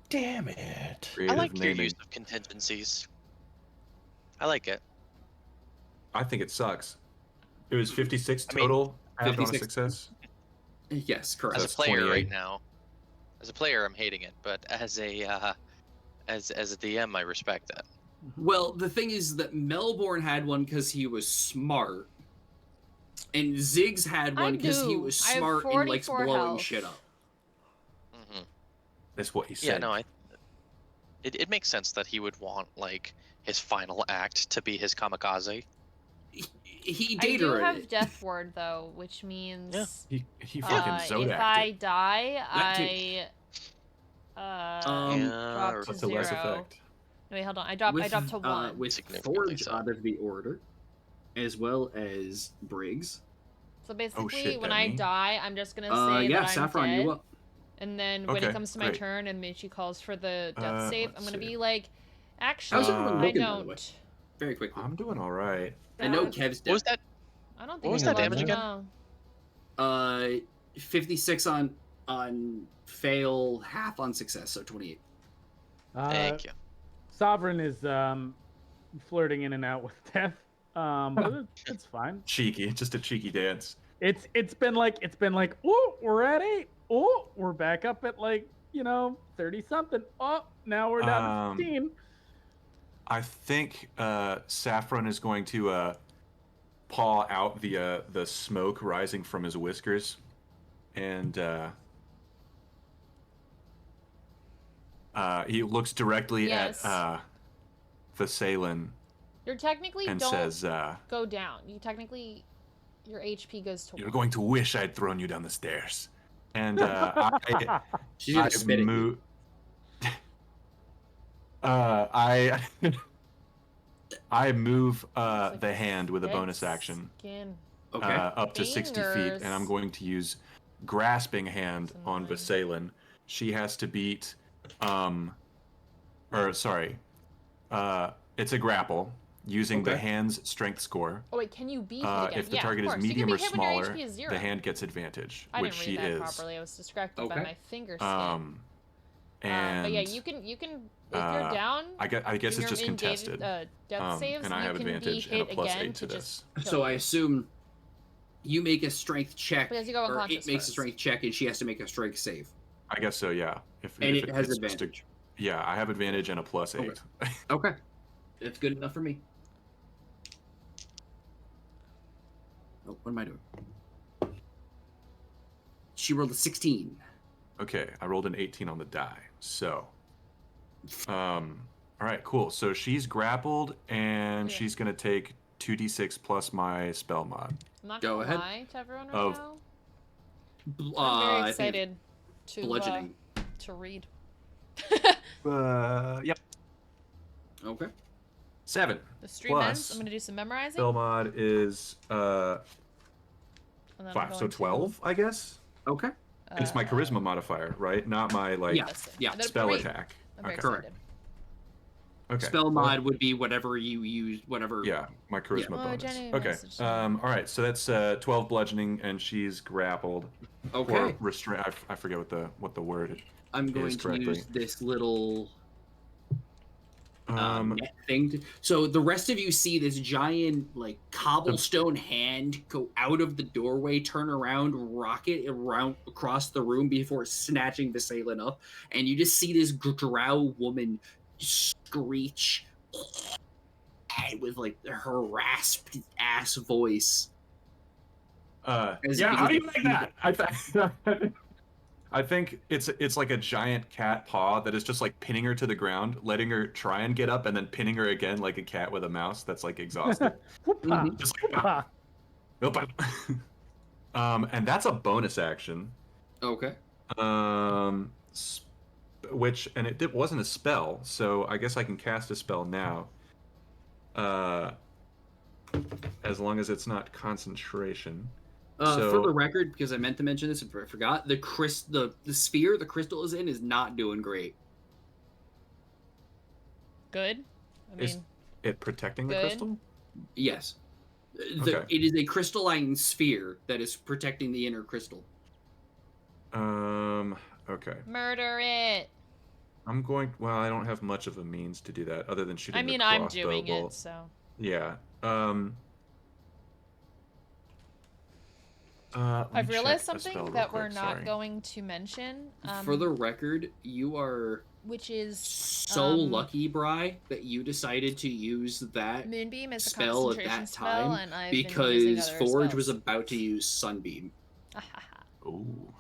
Speaker 4: Damn it!
Speaker 2: I
Speaker 9: Creative
Speaker 2: like your
Speaker 9: naming.
Speaker 2: use of contingencies. I like it.
Speaker 9: I think it sucks. It was 56
Speaker 2: I mean,
Speaker 9: total after on a
Speaker 3: 56.
Speaker 9: success.
Speaker 3: Yes, correct.
Speaker 2: As a
Speaker 9: That's
Speaker 2: player
Speaker 9: 28.
Speaker 2: right now, as a player, I'm hating it, but as a DM, I respect that.
Speaker 3: Well, the thing is that Melbourne had one because he was smart, and Ziggs had one because he was
Speaker 6: I have
Speaker 3: smart and likes
Speaker 6: 44
Speaker 3: blowing
Speaker 6: health.
Speaker 3: shit up.
Speaker 2: Hmm
Speaker 9: That's what he said.
Speaker 2: Yeah, no, it makes sense that he would want like his final act to be his kamikaze.
Speaker 3: He
Speaker 6: I do
Speaker 3: dated
Speaker 6: have
Speaker 3: it.
Speaker 6: Death Ward though, which means
Speaker 9: He fucking
Speaker 6: if
Speaker 9: Zodak'd
Speaker 6: I
Speaker 9: it.
Speaker 6: die,
Speaker 3: That too.
Speaker 6: drop to
Speaker 9: But to less
Speaker 6: 0.
Speaker 9: effect.
Speaker 6: No, wait, hold on. I drop to 1.
Speaker 3: With
Speaker 2: Significantly
Speaker 3: Forge
Speaker 2: so.
Speaker 3: out of the order, as well as Briggs.
Speaker 6: So basically,
Speaker 9: shit,
Speaker 6: when
Speaker 9: that
Speaker 6: I
Speaker 9: me?
Speaker 6: die, I'm just gonna say
Speaker 3: Yeah,
Speaker 6: that I'm
Speaker 3: Saffron,
Speaker 6: dead.
Speaker 3: you up?
Speaker 6: And then when it
Speaker 9: Okay,
Speaker 6: comes to my
Speaker 9: great.
Speaker 6: turn and Michi calls for the death save, I'm
Speaker 9: let's
Speaker 6: gonna
Speaker 9: see.
Speaker 6: be like,
Speaker 3: How's
Speaker 6: actually,
Speaker 3: everyone
Speaker 6: I
Speaker 3: looking, by the way?
Speaker 6: don't.
Speaker 3: Very quickly.
Speaker 9: I'm doing all right.
Speaker 3: I know
Speaker 1: Yeah.
Speaker 3: Kev's
Speaker 2: What was
Speaker 3: dead.
Speaker 2: that?
Speaker 6: I don't
Speaker 2: What
Speaker 6: think
Speaker 2: was
Speaker 6: you're
Speaker 2: that damage
Speaker 6: allowed to
Speaker 2: again?
Speaker 6: know.
Speaker 3: 56 on fail, half on success, so 28.
Speaker 2: Thank you.
Speaker 5: Sovereign is flirting in and out with death. But it's fine.
Speaker 9: Cheeky, just a cheeky dance.
Speaker 5: It's been like oh, we're at 8. Oh, we're back up at 30 something. Oh, now we're down to 15.
Speaker 9: I think Saffron is going to paw out the smoke rising from his whiskers, and he looks directly
Speaker 6: Yes.
Speaker 9: at Vasalin
Speaker 6: You're technically
Speaker 9: and
Speaker 6: don't
Speaker 9: says,
Speaker 6: go down. You technically, your HP goes to
Speaker 9: "You're
Speaker 6: 1.
Speaker 9: going to wish I'd thrown you down the stairs." And
Speaker 3: She's gonna spit at you.
Speaker 9: I move
Speaker 6: like
Speaker 9: the hand with a
Speaker 6: dead
Speaker 9: bonus action
Speaker 6: Skin.
Speaker 3: Okay.
Speaker 9: up to 60 feet, and I'm
Speaker 6: Fingers.
Speaker 9: going to use grasping hand
Speaker 6: That's
Speaker 9: on
Speaker 6: annoying.
Speaker 9: Vasalin. She has to beat, it's a grapple using the
Speaker 3: Okay.
Speaker 9: hand's strength score.
Speaker 6: Oh wait, can you be hit again?
Speaker 9: If the
Speaker 6: Yeah,
Speaker 9: target
Speaker 6: of
Speaker 9: is
Speaker 6: course. You
Speaker 9: medium
Speaker 6: can
Speaker 9: or
Speaker 6: be hit when your
Speaker 9: smaller,
Speaker 6: HP is 0.
Speaker 9: the hand gets advantage,
Speaker 6: I
Speaker 9: which
Speaker 6: didn't
Speaker 9: she
Speaker 6: read that
Speaker 9: is.
Speaker 6: properly. I was distracted by
Speaker 3: Okay.
Speaker 6: my finger skin.
Speaker 9: And
Speaker 6: but yeah, you can if you're down.
Speaker 9: I guess
Speaker 6: and
Speaker 9: it's
Speaker 6: you're
Speaker 9: just
Speaker 6: in
Speaker 9: contested.
Speaker 6: Death saves,
Speaker 9: and I
Speaker 6: you
Speaker 9: have
Speaker 6: can
Speaker 9: advantage
Speaker 6: be
Speaker 9: and
Speaker 6: hit
Speaker 9: a plus
Speaker 6: again
Speaker 9: 8 to
Speaker 6: to
Speaker 9: this.
Speaker 6: just
Speaker 3: So
Speaker 6: kill
Speaker 3: I
Speaker 6: you.
Speaker 3: assume you make a strength check,
Speaker 6: Because you go
Speaker 3: or
Speaker 6: unconscious
Speaker 3: it makes a
Speaker 6: first.
Speaker 3: strength check, and she has to make a strength save.
Speaker 9: I guess so, yeah. If
Speaker 3: And it has
Speaker 9: it's just a-
Speaker 3: advantage.
Speaker 9: yeah, I have advantage and a plus 8.
Speaker 3: Okay. Okay. That's good enough for me. Oh, what am I doing? She rolled a 16.
Speaker 9: Okay, I rolled an 18 on the die. So, all right, cool. So she's grappled, and
Speaker 6: Yeah.
Speaker 9: she's gonna take 2d6 plus my spell mod.
Speaker 6: I'm not
Speaker 3: Go
Speaker 6: gonna
Speaker 3: ahead.
Speaker 6: lie to everyone right
Speaker 9: Of-
Speaker 6: now. I'm
Speaker 3: I
Speaker 6: very
Speaker 3: think
Speaker 6: excited to
Speaker 3: bludgeoning.
Speaker 6: to read.
Speaker 9: Yep.
Speaker 3: Okay.
Speaker 9: 7.
Speaker 6: The stream
Speaker 9: Plus,
Speaker 6: ends. I'm gonna do some memorizing.
Speaker 9: Spell mod is
Speaker 6: and then I'm
Speaker 9: 5, so
Speaker 6: going to,
Speaker 9: 12, I guess.
Speaker 3: Okay.
Speaker 9: It's my charisma modifier, right? Not my like
Speaker 3: Yeah.
Speaker 6: That's it.
Speaker 3: Yeah.
Speaker 6: And then
Speaker 9: spell
Speaker 6: read.
Speaker 9: attack.
Speaker 6: I'm very
Speaker 9: Okay.
Speaker 3: Correct.
Speaker 6: excited.
Speaker 9: Okay.
Speaker 3: Spell
Speaker 9: well,
Speaker 3: mod would be whatever you use, whatever.
Speaker 9: Yeah, my charisma
Speaker 6: Oh,
Speaker 9: bonus.
Speaker 6: Jenny
Speaker 9: Okay.
Speaker 6: messaged me.
Speaker 9: All right. So that's 12 bludgeoning, and she's grappled.
Speaker 3: Okay.
Speaker 9: Or restrain. I forget what the word.
Speaker 3: I'm going
Speaker 9: is
Speaker 3: to
Speaker 9: correctly.
Speaker 3: use this little
Speaker 9: Um.
Speaker 3: net thing. So the rest of you see this giant, like, cobblestone hand go out of the doorway, turn around, rocket around across the room before snatching Vasalin up, and you just see this drow woman screech with like her rasped ass voice. As
Speaker 9: Yeah.
Speaker 3: you
Speaker 9: How do you
Speaker 3: get-
Speaker 9: like that? I think it's like a giant cat paw that is just like pinning her to the ground, letting her try and get up, and then pinning her again like a cat with a mouse that's like exhausted.
Speaker 5: Whoop-ah,
Speaker 9: Just like,
Speaker 5: whoop-ah.
Speaker 9: Nope. And that's a bonus action.
Speaker 3: Okay.
Speaker 9: Which and it wasn't a spell, so I guess I can cast a spell now.
Speaker 8: as long as it's not concentration.
Speaker 3: For
Speaker 8: So-
Speaker 3: the record, because I meant to mention this, but I forgot, the sphere the crystal is in is not doing great.
Speaker 6: Good. I
Speaker 8: Is
Speaker 6: mean,
Speaker 8: it protecting the
Speaker 6: good.
Speaker 8: crystal?
Speaker 3: Yes.
Speaker 8: Okay.
Speaker 3: It is a crystalline sphere that is protecting the inner crystal.
Speaker 8: Okay.
Speaker 6: murder it.
Speaker 8: I'm going. Well, I don't have much of a means to do that other than shooting.
Speaker 6: I mean,
Speaker 8: the
Speaker 6: I'm
Speaker 8: crossbow
Speaker 6: doing
Speaker 8: bolt.
Speaker 6: it, so.
Speaker 8: Yeah.
Speaker 6: I've realized something that we're not going to mention.
Speaker 3: For the record, you are
Speaker 6: which is
Speaker 3: so lucky, Bri, that you decided to use that
Speaker 6: Moonbeam is a
Speaker 3: spell at
Speaker 6: concentration
Speaker 3: that
Speaker 6: spell,
Speaker 3: time
Speaker 6: and I've been using
Speaker 3: because
Speaker 6: other
Speaker 3: Forge was
Speaker 6: spells.
Speaker 3: about to use Sunbeam.
Speaker 8: Ooh.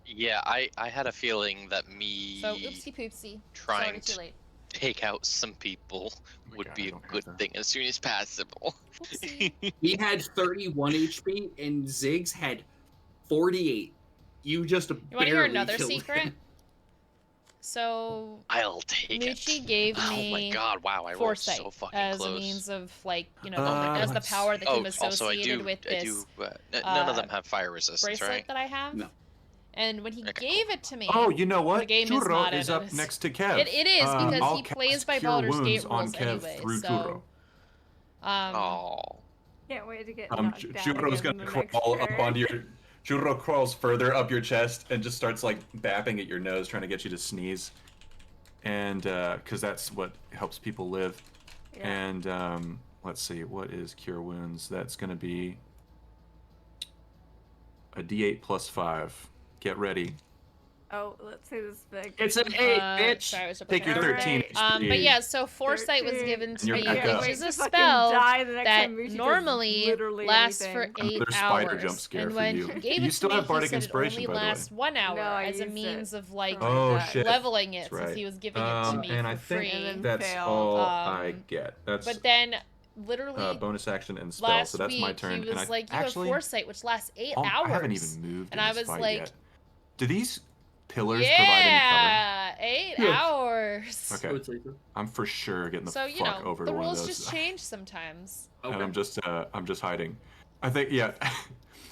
Speaker 2: Yeah, I had a feeling that me
Speaker 6: So oopsie poopsie.
Speaker 2: trying
Speaker 6: Sorry, too
Speaker 2: to
Speaker 6: late.
Speaker 2: take out some people would
Speaker 8: God, I
Speaker 2: be a
Speaker 8: don't have
Speaker 2: good
Speaker 8: that.
Speaker 2: thing as soon as possible.
Speaker 6: Oopsie.
Speaker 3: He had 31 HP and Ziggs had 48. You just
Speaker 6: You want to hear
Speaker 3: barely
Speaker 6: another
Speaker 3: killed
Speaker 6: secret?
Speaker 3: him.
Speaker 6: So
Speaker 2: I'll take
Speaker 6: Moochie
Speaker 2: it.
Speaker 6: gave
Speaker 2: Oh my
Speaker 6: me
Speaker 2: god! Wow, I rolled
Speaker 6: foresight
Speaker 2: so fucking
Speaker 6: as
Speaker 2: close.
Speaker 6: a means of like
Speaker 8: Oh
Speaker 6: as the
Speaker 8: let's-
Speaker 6: power that
Speaker 2: Oh,
Speaker 6: came
Speaker 2: also I
Speaker 6: associated
Speaker 2: do.
Speaker 6: with
Speaker 2: I
Speaker 6: this
Speaker 2: do. None of them have fire resistance,
Speaker 6: bracelet
Speaker 2: right?
Speaker 6: that I have.
Speaker 3: No.
Speaker 6: And when he
Speaker 2: Okay,
Speaker 6: gave it to me,
Speaker 8: Oh, you know what?
Speaker 6: The game is
Speaker 8: Turo
Speaker 6: not
Speaker 8: is
Speaker 6: in
Speaker 8: up
Speaker 6: it.
Speaker 8: next to Kev.
Speaker 6: it is because
Speaker 8: I'll
Speaker 6: he
Speaker 8: cast
Speaker 6: plays by
Speaker 8: Cure
Speaker 6: Baldur's
Speaker 8: Wounds
Speaker 6: Gate
Speaker 8: on
Speaker 6: rules
Speaker 8: Kev
Speaker 6: anyway.
Speaker 8: through
Speaker 6: So,
Speaker 2: Oh.
Speaker 1: Can't wait to get knocked down
Speaker 8: Churo's
Speaker 1: again
Speaker 8: gonna
Speaker 1: in the next
Speaker 8: crawl up
Speaker 1: turn.
Speaker 8: onto your. Churro crawls further up your chest and just starts like bapping at your nose, trying to get you to sneeze. And because that's what helps people live.
Speaker 1: Yeah.
Speaker 8: And let's see, what is Cure Wounds? That's gonna be a D8 plus 5. Get ready.
Speaker 1: Oh, let's see this big.
Speaker 3: It's an 8, bitch!
Speaker 6: Sorry, I was
Speaker 8: Take your
Speaker 1: Alright.
Speaker 8: 13 HP.
Speaker 6: but yeah, so foresight was
Speaker 1: 13.
Speaker 6: given
Speaker 8: And
Speaker 6: to
Speaker 8: you're
Speaker 6: me,
Speaker 8: back up.
Speaker 6: which is a
Speaker 1: Fucking
Speaker 6: spell
Speaker 1: die the next
Speaker 6: that
Speaker 1: time Mushi does
Speaker 6: normally
Speaker 1: literally
Speaker 6: lasts
Speaker 1: anything.
Speaker 6: for 8
Speaker 8: Another spider
Speaker 6: hours.
Speaker 8: jump scare
Speaker 6: and
Speaker 8: for
Speaker 6: when
Speaker 8: you.
Speaker 6: he gave
Speaker 8: You
Speaker 6: it
Speaker 8: still
Speaker 6: to me,
Speaker 8: have Bardic
Speaker 6: he said
Speaker 8: Inspiration,
Speaker 6: it
Speaker 8: by
Speaker 6: only
Speaker 8: the way.
Speaker 6: lasts 1 hour
Speaker 1: No, I
Speaker 6: as a
Speaker 1: used
Speaker 6: means
Speaker 1: it
Speaker 6: of like
Speaker 1: for my
Speaker 8: Oh,
Speaker 1: die.
Speaker 8: shit.
Speaker 6: leveling it,
Speaker 8: That's
Speaker 6: since
Speaker 8: right.
Speaker 6: he was giving it to me
Speaker 8: And
Speaker 6: for
Speaker 8: I think
Speaker 6: free.
Speaker 1: then
Speaker 8: that's
Speaker 1: failed.
Speaker 8: all I
Speaker 6: Um,
Speaker 8: get. That's
Speaker 6: But then, literally,
Speaker 8: bonus action and spell,
Speaker 6: last
Speaker 8: so that's
Speaker 6: week
Speaker 8: my turn.
Speaker 6: he was
Speaker 8: and I
Speaker 6: like, "You
Speaker 8: actually,
Speaker 6: have foresight, which lasts 8
Speaker 8: I
Speaker 6: hours."
Speaker 8: haven't even moved
Speaker 6: And
Speaker 8: in
Speaker 6: I
Speaker 8: this
Speaker 6: was
Speaker 8: fight
Speaker 6: like,
Speaker 8: yet. Do these pillars provide any
Speaker 6: "Yeah, 8
Speaker 3: Yeah.
Speaker 6: hours."
Speaker 8: cover? Okay, I'm for sure getting the
Speaker 6: So
Speaker 8: fuck over
Speaker 6: the
Speaker 8: to one of
Speaker 6: rules
Speaker 8: those.
Speaker 6: just change sometimes.
Speaker 3: Okay.
Speaker 8: And I'm just hiding. I think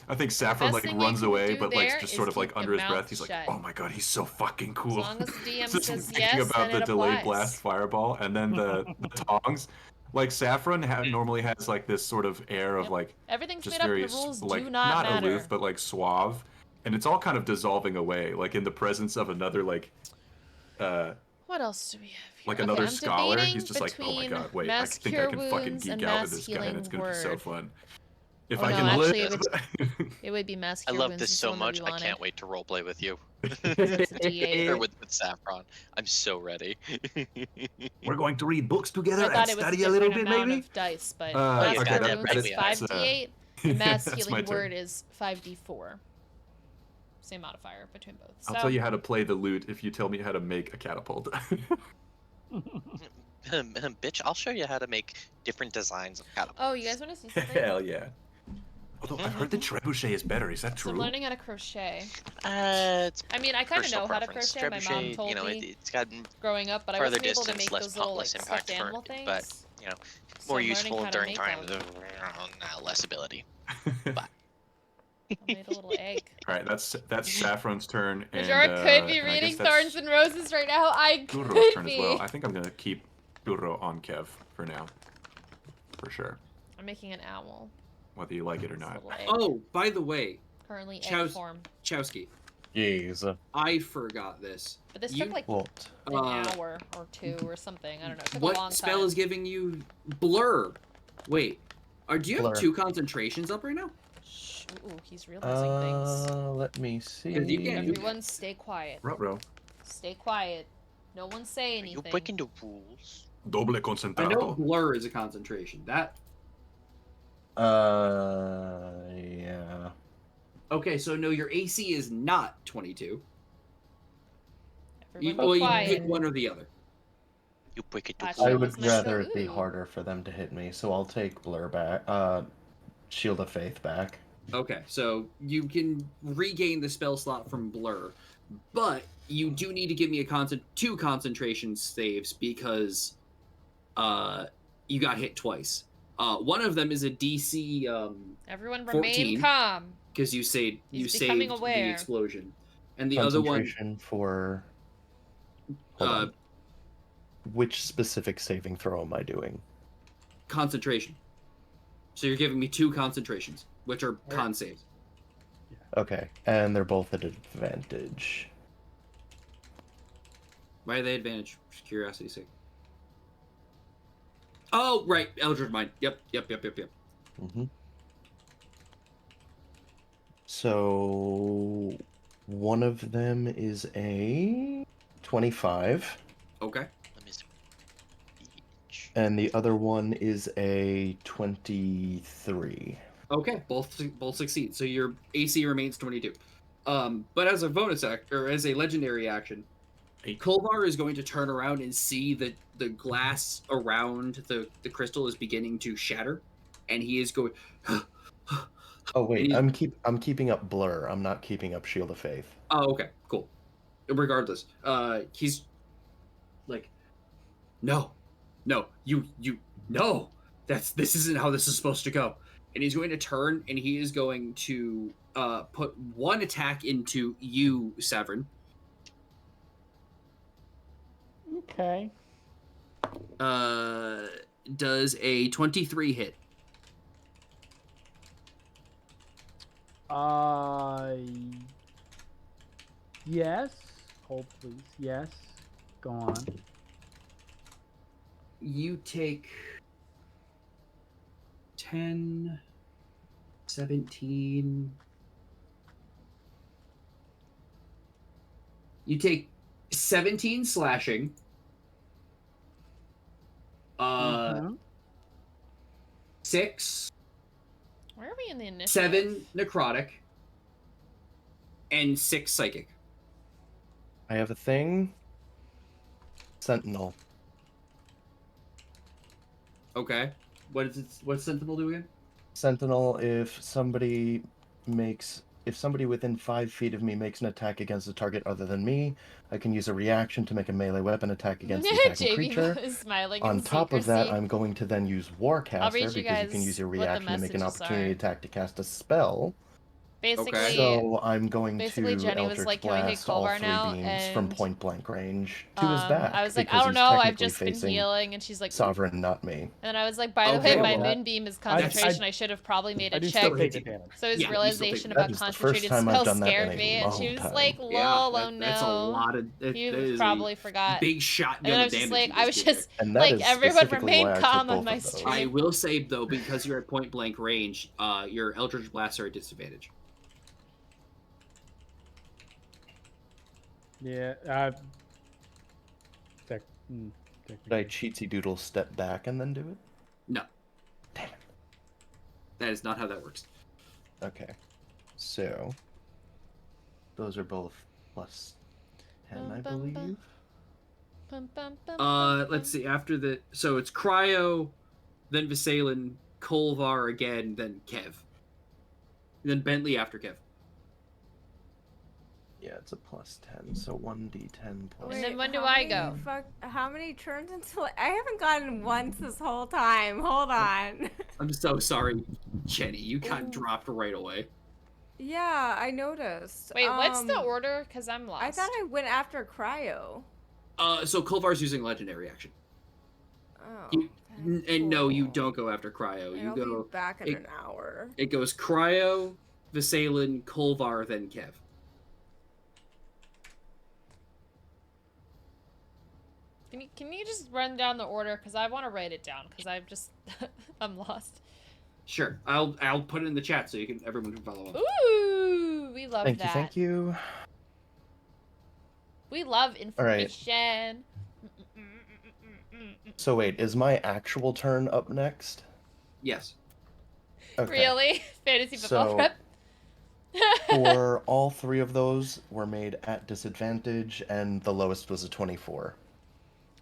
Speaker 8: I think Saffron
Speaker 6: best
Speaker 8: like
Speaker 6: thing you
Speaker 8: runs
Speaker 6: can
Speaker 8: away,
Speaker 6: do
Speaker 8: but
Speaker 6: there
Speaker 8: like just
Speaker 6: is
Speaker 8: sort of like
Speaker 6: keep
Speaker 8: under
Speaker 6: your
Speaker 8: his breath,
Speaker 6: mouth
Speaker 8: he's like,
Speaker 6: shut.
Speaker 8: "Oh my god, he's so fucking cool."
Speaker 6: As long as the DM
Speaker 8: Just
Speaker 6: says
Speaker 8: thinking
Speaker 6: yes,
Speaker 8: about
Speaker 6: then
Speaker 8: the
Speaker 6: it
Speaker 8: delayed
Speaker 6: applies.
Speaker 8: blast fireball and then the tongs. Like Saffron normally has like this sort of air of
Speaker 6: Yep.
Speaker 8: like
Speaker 6: Everything's
Speaker 8: just
Speaker 6: made up,
Speaker 8: very
Speaker 6: and the rules
Speaker 8: like
Speaker 6: do not matter.
Speaker 8: aloof but like suave, and it's all kind of dissolving away like in the presence of another like
Speaker 6: What else do we have here?
Speaker 8: like
Speaker 6: Okay,
Speaker 8: another
Speaker 6: I'm
Speaker 8: scholar.
Speaker 6: debating
Speaker 8: He's just like, "Oh my
Speaker 6: between
Speaker 8: god, wait, I
Speaker 6: mass
Speaker 8: think I
Speaker 6: cure
Speaker 8: can fucking
Speaker 6: wounds
Speaker 8: geek
Speaker 6: and
Speaker 8: out with
Speaker 6: mass
Speaker 8: this guy and it's gonna be so
Speaker 6: healing
Speaker 8: fun. If
Speaker 6: Oh,
Speaker 8: I
Speaker 6: no,
Speaker 8: can
Speaker 6: actually, it
Speaker 8: live."
Speaker 6: It would be mass
Speaker 2: I
Speaker 6: cure
Speaker 2: love
Speaker 6: wounds.
Speaker 2: this
Speaker 6: is
Speaker 2: so
Speaker 6: the one that
Speaker 2: much.
Speaker 6: we
Speaker 2: I
Speaker 6: wanted.
Speaker 2: can't wait to roleplay with you.
Speaker 6: It's a D8.
Speaker 2: Or with Saffron. I'm so ready.
Speaker 8: We're going to read books together
Speaker 6: I
Speaker 8: and
Speaker 6: thought it was
Speaker 8: study
Speaker 6: a
Speaker 8: a little
Speaker 6: different
Speaker 8: bit,
Speaker 6: amount
Speaker 8: maybe.
Speaker 6: of dice, but
Speaker 8: Oh,
Speaker 6: mass
Speaker 2: yeah,
Speaker 6: cure
Speaker 2: goddamn
Speaker 6: wounds
Speaker 2: right
Speaker 6: is
Speaker 2: we are.
Speaker 6: 5d8, and mass
Speaker 8: That's my
Speaker 6: healing
Speaker 8: turn.
Speaker 6: word is 5d4. Same modifier between both.
Speaker 8: I'll
Speaker 6: So,
Speaker 8: tell you how to play the lute if you tell me how to make a catapult.
Speaker 2: Bitch, I'll show you how to make different designs of catapults.
Speaker 6: Oh, you guys want to see something?
Speaker 8: Hell yeah. Although I've heard the trebuchet is better. Is that
Speaker 6: So I'm
Speaker 8: true?
Speaker 6: learning how to crochet.
Speaker 2: It's
Speaker 6: I mean, I kind of
Speaker 2: personal
Speaker 6: know how to
Speaker 2: preference.
Speaker 6: crochet. My mom
Speaker 2: Trebuchet,
Speaker 6: told
Speaker 2: you know,
Speaker 6: me
Speaker 2: it's got
Speaker 6: growing up, but I
Speaker 2: farther
Speaker 6: wasn't able to
Speaker 2: distance,
Speaker 6: make
Speaker 2: less
Speaker 6: those little like
Speaker 2: less impact
Speaker 6: stuffed animal
Speaker 2: for,
Speaker 6: things.
Speaker 2: but you know,
Speaker 6: So
Speaker 2: more
Speaker 6: I'm learning
Speaker 2: useful
Speaker 6: how to
Speaker 2: during
Speaker 6: make
Speaker 2: times
Speaker 6: them.
Speaker 2: of less ability.
Speaker 6: I made a little egg.
Speaker 8: All right, that's Saffron's turn. And,
Speaker 6: Majora could be
Speaker 8: and I guess
Speaker 6: reading
Speaker 8: that's
Speaker 6: Thorns and Roses right now. I
Speaker 8: Churro's
Speaker 6: could
Speaker 8: turn
Speaker 6: be.
Speaker 8: as well. I think I'm gonna keep Churro on Kev for now, for sure,
Speaker 6: I'm making an owl.
Speaker 8: whether you like it or
Speaker 6: It's a
Speaker 8: not.
Speaker 6: little egg.
Speaker 3: Oh, by the way,
Speaker 6: Currently egg
Speaker 3: Chows-
Speaker 6: form.
Speaker 3: Chowski,
Speaker 4: Yes.
Speaker 3: I forgot this.
Speaker 6: But this
Speaker 3: You-
Speaker 6: took like
Speaker 4: What?
Speaker 6: an hour or two or something. I don't know. It took a long
Speaker 3: What spell
Speaker 6: time.
Speaker 3: is giving you blur? Wait, do you have
Speaker 4: Blur.
Speaker 3: 2 concentrations up right now?
Speaker 6: Shh. Ooh, he's realizing things.
Speaker 4: Let me see.
Speaker 3: you can't-
Speaker 6: Everyone stay quiet.
Speaker 8: Ruh-roh.
Speaker 6: Stay quiet. No one say
Speaker 2: Are you
Speaker 6: anything.
Speaker 2: breaking the rules?
Speaker 8: Doble
Speaker 3: I know
Speaker 8: concentrado.
Speaker 3: blur is a concentration. That
Speaker 4: Yeah.
Speaker 3: okay? So no, your AC is not 22.
Speaker 6: Everyone
Speaker 3: Well,
Speaker 6: be
Speaker 3: you
Speaker 6: quiet.
Speaker 3: pick one or the other.
Speaker 2: You break the
Speaker 6: Actually,
Speaker 4: I
Speaker 6: it
Speaker 2: rules.
Speaker 4: would
Speaker 6: was meant to
Speaker 4: rather it be
Speaker 6: ooh.
Speaker 4: harder for them to hit me, so I'll take Blur back. Shield of Faith back.
Speaker 3: Okay, so you can regain the spell slot from blur, but you do need to give me a 2 concentration saves because you got hit twice. One of them is a DC
Speaker 6: Everyone
Speaker 3: 14,
Speaker 6: remain calm.
Speaker 3: because you saved
Speaker 6: He's
Speaker 3: the
Speaker 6: becoming aware.
Speaker 3: explosion, and the other one
Speaker 4: Concentration for. Hold on. Which specific saving throw am I doing?
Speaker 3: concentration. So you're giving me 2 concentrations, which are con saves.
Speaker 4: Okay, and they're both at advantage.
Speaker 3: Why are they advantage? Just curiosity's sake. Oh, right, Eldritch Mind. Yep.
Speaker 4: Mm-hmm. So one of them is a 25.
Speaker 3: Okay.
Speaker 2: Let me see.
Speaker 4: And the other one is a 23.
Speaker 3: Okay, both succeed. So your AC remains 22. But as a bonus act, or as a legendary action, Kolvar is going to turn around and see that the glass around the crystal is beginning to shatter, and he is going.
Speaker 4: Oh wait, I'm keeping up Blur. I'm not keeping up Shield of Faith.
Speaker 3: Oh, okay, cool. Regardless, he's like, no, you, no, this isn't how this is supposed to go. And he's going to turn, and he is going to put one attack into you, Severin.
Speaker 5: Okay.
Speaker 3: Does a 23 hit?
Speaker 5: Yes. Hold, please. Yes. Go on.
Speaker 3: You take 10, 17. You take 17 slashing. 6.
Speaker 6: Where are we in the initiative?
Speaker 3: 7 necrotic. And 6 psychic.
Speaker 4: I have a thing. Sentinel.
Speaker 3: Okay. What's Sentinel do again?
Speaker 4: Sentinel, if somebody within 5 feet of me makes an attack against a target other than me, I can use a reaction to make a melee weapon attack against the attacking creature.
Speaker 6: is smiling
Speaker 4: On
Speaker 6: in
Speaker 4: top of that,
Speaker 6: secrecy.
Speaker 4: I'm going to then use Warcaster because you can use your
Speaker 6: what the
Speaker 4: reaction to make an
Speaker 6: messages
Speaker 4: opportunity
Speaker 6: are.
Speaker 4: attack to cast a spell.
Speaker 6: Basically,
Speaker 4: So I'm going
Speaker 6: basically
Speaker 4: to
Speaker 6: Jenny was
Speaker 4: Eldritch
Speaker 6: like, "Can we hit
Speaker 4: Blast all
Speaker 6: Kolvar
Speaker 4: 3
Speaker 6: now?"
Speaker 4: beams from
Speaker 6: And,
Speaker 4: point blank range to his back.
Speaker 6: I was like,
Speaker 4: because
Speaker 6: "I don't
Speaker 4: he's
Speaker 6: know. I've
Speaker 4: technically
Speaker 6: just been
Speaker 4: facing
Speaker 6: healing," and she's like,
Speaker 4: Sovereign, not me.
Speaker 6: And then I was like, "By the
Speaker 3: Okay,
Speaker 6: way, my
Speaker 3: well,
Speaker 6: moonbeam is concentration. I should have probably made
Speaker 5: I
Speaker 6: a
Speaker 5: do
Speaker 6: check."
Speaker 5: still take advantage.
Speaker 6: So his
Speaker 3: Yeah, you still take
Speaker 6: realization
Speaker 3: advantage.
Speaker 6: about
Speaker 4: That is the first
Speaker 6: concentrated
Speaker 4: time I've
Speaker 6: spells
Speaker 4: done that in
Speaker 6: scared
Speaker 4: a
Speaker 6: me, and she
Speaker 4: long
Speaker 6: was
Speaker 4: time.
Speaker 6: like, "Lol, oh no."
Speaker 3: That's a lot of.
Speaker 6: You probably forgot.
Speaker 3: Big shotgun
Speaker 6: And then I was
Speaker 3: damage.
Speaker 6: just like,
Speaker 3: you
Speaker 6: I was
Speaker 3: did
Speaker 6: just
Speaker 4: And that
Speaker 6: like,
Speaker 4: is
Speaker 6: everyone
Speaker 4: specifically
Speaker 6: remain
Speaker 4: why I took
Speaker 6: calm
Speaker 4: both
Speaker 6: on my
Speaker 4: of those.
Speaker 6: stream.
Speaker 3: I will say though, because you're at point blank range, your Eldritch Blasts are at disadvantage.
Speaker 5: Yeah.
Speaker 4: Did I cheatsy doodle step back and then do it?
Speaker 3: No.
Speaker 4: Damn it.
Speaker 3: That is not how that works.
Speaker 4: Okay. So those are both plus 10, I believe.
Speaker 3: Let's see. After so it's Cryo, then Visalan, Kolvar again, then Kev, then Bentley after Kev.
Speaker 4: Yeah, it's a plus 10, so 1d10 plus.
Speaker 6: And then when do I go?
Speaker 1: How many turns until I haven't gotten once this whole time? Hold on.
Speaker 3: I'm so sorry, Jenny. You got dropped right away.
Speaker 1: Yeah, I noticed.
Speaker 6: Wait, what's the order? Because I'm lost.
Speaker 1: I thought I went after Cryo.
Speaker 3: So Kolvar's using legendary action.
Speaker 1: Oh.
Speaker 3: And no, you don't go after Cryo. You
Speaker 1: I'll
Speaker 3: go
Speaker 1: be back in an hour.
Speaker 3: It goes Cryo, Visalan, Kolvar, then Kev.
Speaker 6: Can you just run down the order? Because I want to write it down. Because I'm just I'm lost.
Speaker 3: Sure, I'll put it in the chat so everyone can follow up.
Speaker 6: Ooh, we love that.
Speaker 4: Thank you.
Speaker 6: We love information.
Speaker 4: So wait, is my actual turn up next?
Speaker 3: Yes.
Speaker 4: Okay.
Speaker 6: Really? Fantasy football
Speaker 4: So,
Speaker 6: prep?
Speaker 4: For all 3 of those were made at disadvantage, and the lowest was a 24.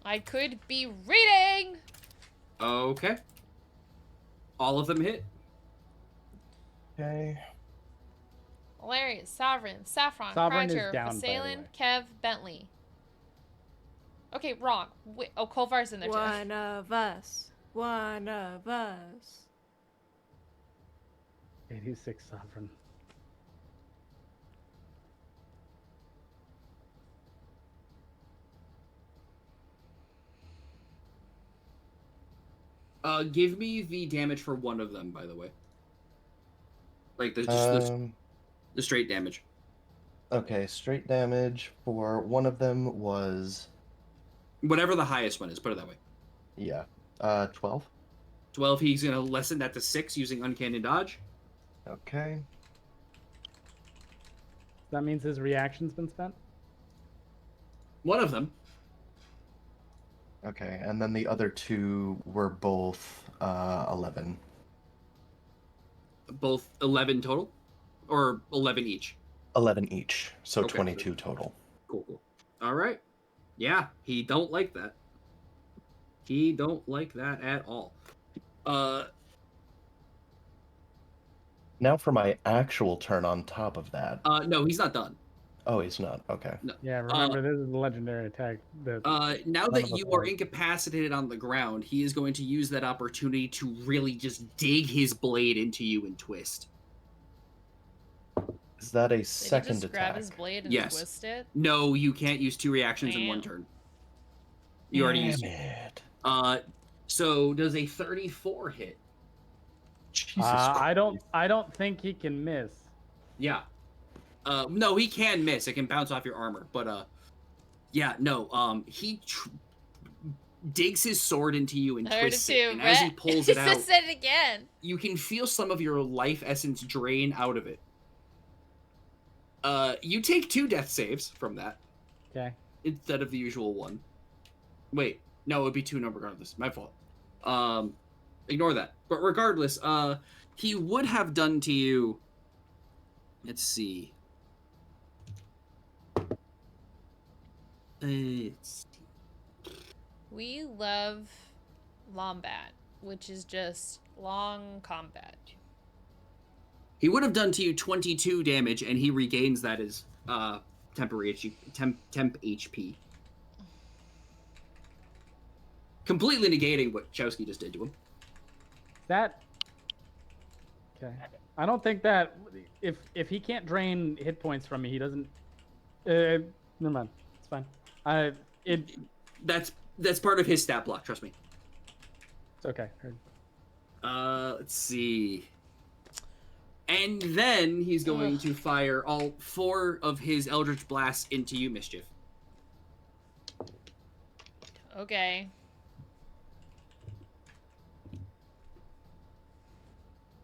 Speaker 6: I could be reading!
Speaker 3: Okay. All of them hit.
Speaker 4: Okay.
Speaker 6: Hilarious, Sovereign, Saffron,
Speaker 5: Sovereign is
Speaker 6: Cruncher,
Speaker 5: down, by the
Speaker 6: Visalan,
Speaker 5: way.
Speaker 6: Kev, Bentley. Okay, wrong. Wait, oh, Kolvar's in there too.
Speaker 1: One of us. one of us.
Speaker 5: 86 sovereign.
Speaker 3: Give me the damage for one of them, by the way. Like the straight damage.
Speaker 4: Okay, straight damage for one of them was
Speaker 3: Whatever the highest one is, put it that way.
Speaker 4: yeah, 12.
Speaker 3: 12. He's gonna lessen that to 6 using Uncanny Dodge.
Speaker 4: Okay.
Speaker 5: That means his reaction's been spent?
Speaker 3: One of them.
Speaker 4: Okay, and then the other two were both 11.
Speaker 3: Both 11 total, or 11 each.
Speaker 4: 11 each, so
Speaker 3: Okay.
Speaker 4: 22 total.
Speaker 3: Cool. All right. Yeah, he don't like that. He don't like that at all.
Speaker 4: Now for my actual turn on top of that.
Speaker 3: No, he's not done.
Speaker 4: Oh, he's not. Okay.
Speaker 3: No.
Speaker 5: Yeah, remember, this is the legendary attack.
Speaker 3: Now that you are incapacitated on the ground, he is going to use that opportunity to really just dig his blade into you and twist.
Speaker 4: Is that a
Speaker 6: Did
Speaker 4: second
Speaker 6: he just
Speaker 4: attack?
Speaker 6: grab his blade and
Speaker 3: Yes.
Speaker 6: twist it?
Speaker 3: No, you can't use 2 reactions in one
Speaker 6: Damn.
Speaker 3: turn. You already used
Speaker 4: it.
Speaker 3: So does a 34 hit?
Speaker 4: Jesus
Speaker 5: I
Speaker 4: Christ.
Speaker 5: don't think he can miss.
Speaker 3: Yeah. No, he can miss. It can bounce off your armor, but yeah, no. He digs his sword into you and
Speaker 6: I heard it
Speaker 3: twists
Speaker 6: too.
Speaker 3: it, and as he pulls it out,
Speaker 6: He said it again.
Speaker 3: you can feel some of your life essence drain out of it. You take 2 death saves from that.
Speaker 5: Okay.
Speaker 3: Instead of the usual 1. Wait, no, it would be 2 no regardless. My fault. Ignore that. But regardless, he would have done to you. Let's see.
Speaker 6: We love Lombat, which is just long combat.
Speaker 3: He would have done to you 22 damage, and he regains that as temporary temp HP. Completely negating what Chowski just did to him.
Speaker 5: That. Okay. I don't think that if he can't drain hit points from me, he doesn't. Never mind. It's fine.
Speaker 3: That's part of his stat block. Trust me.
Speaker 5: It's okay. Heard.
Speaker 3: Let's see. And then he's going to fire all 4 of his Eldritch Blasts into you, Mischief.
Speaker 6: Okay.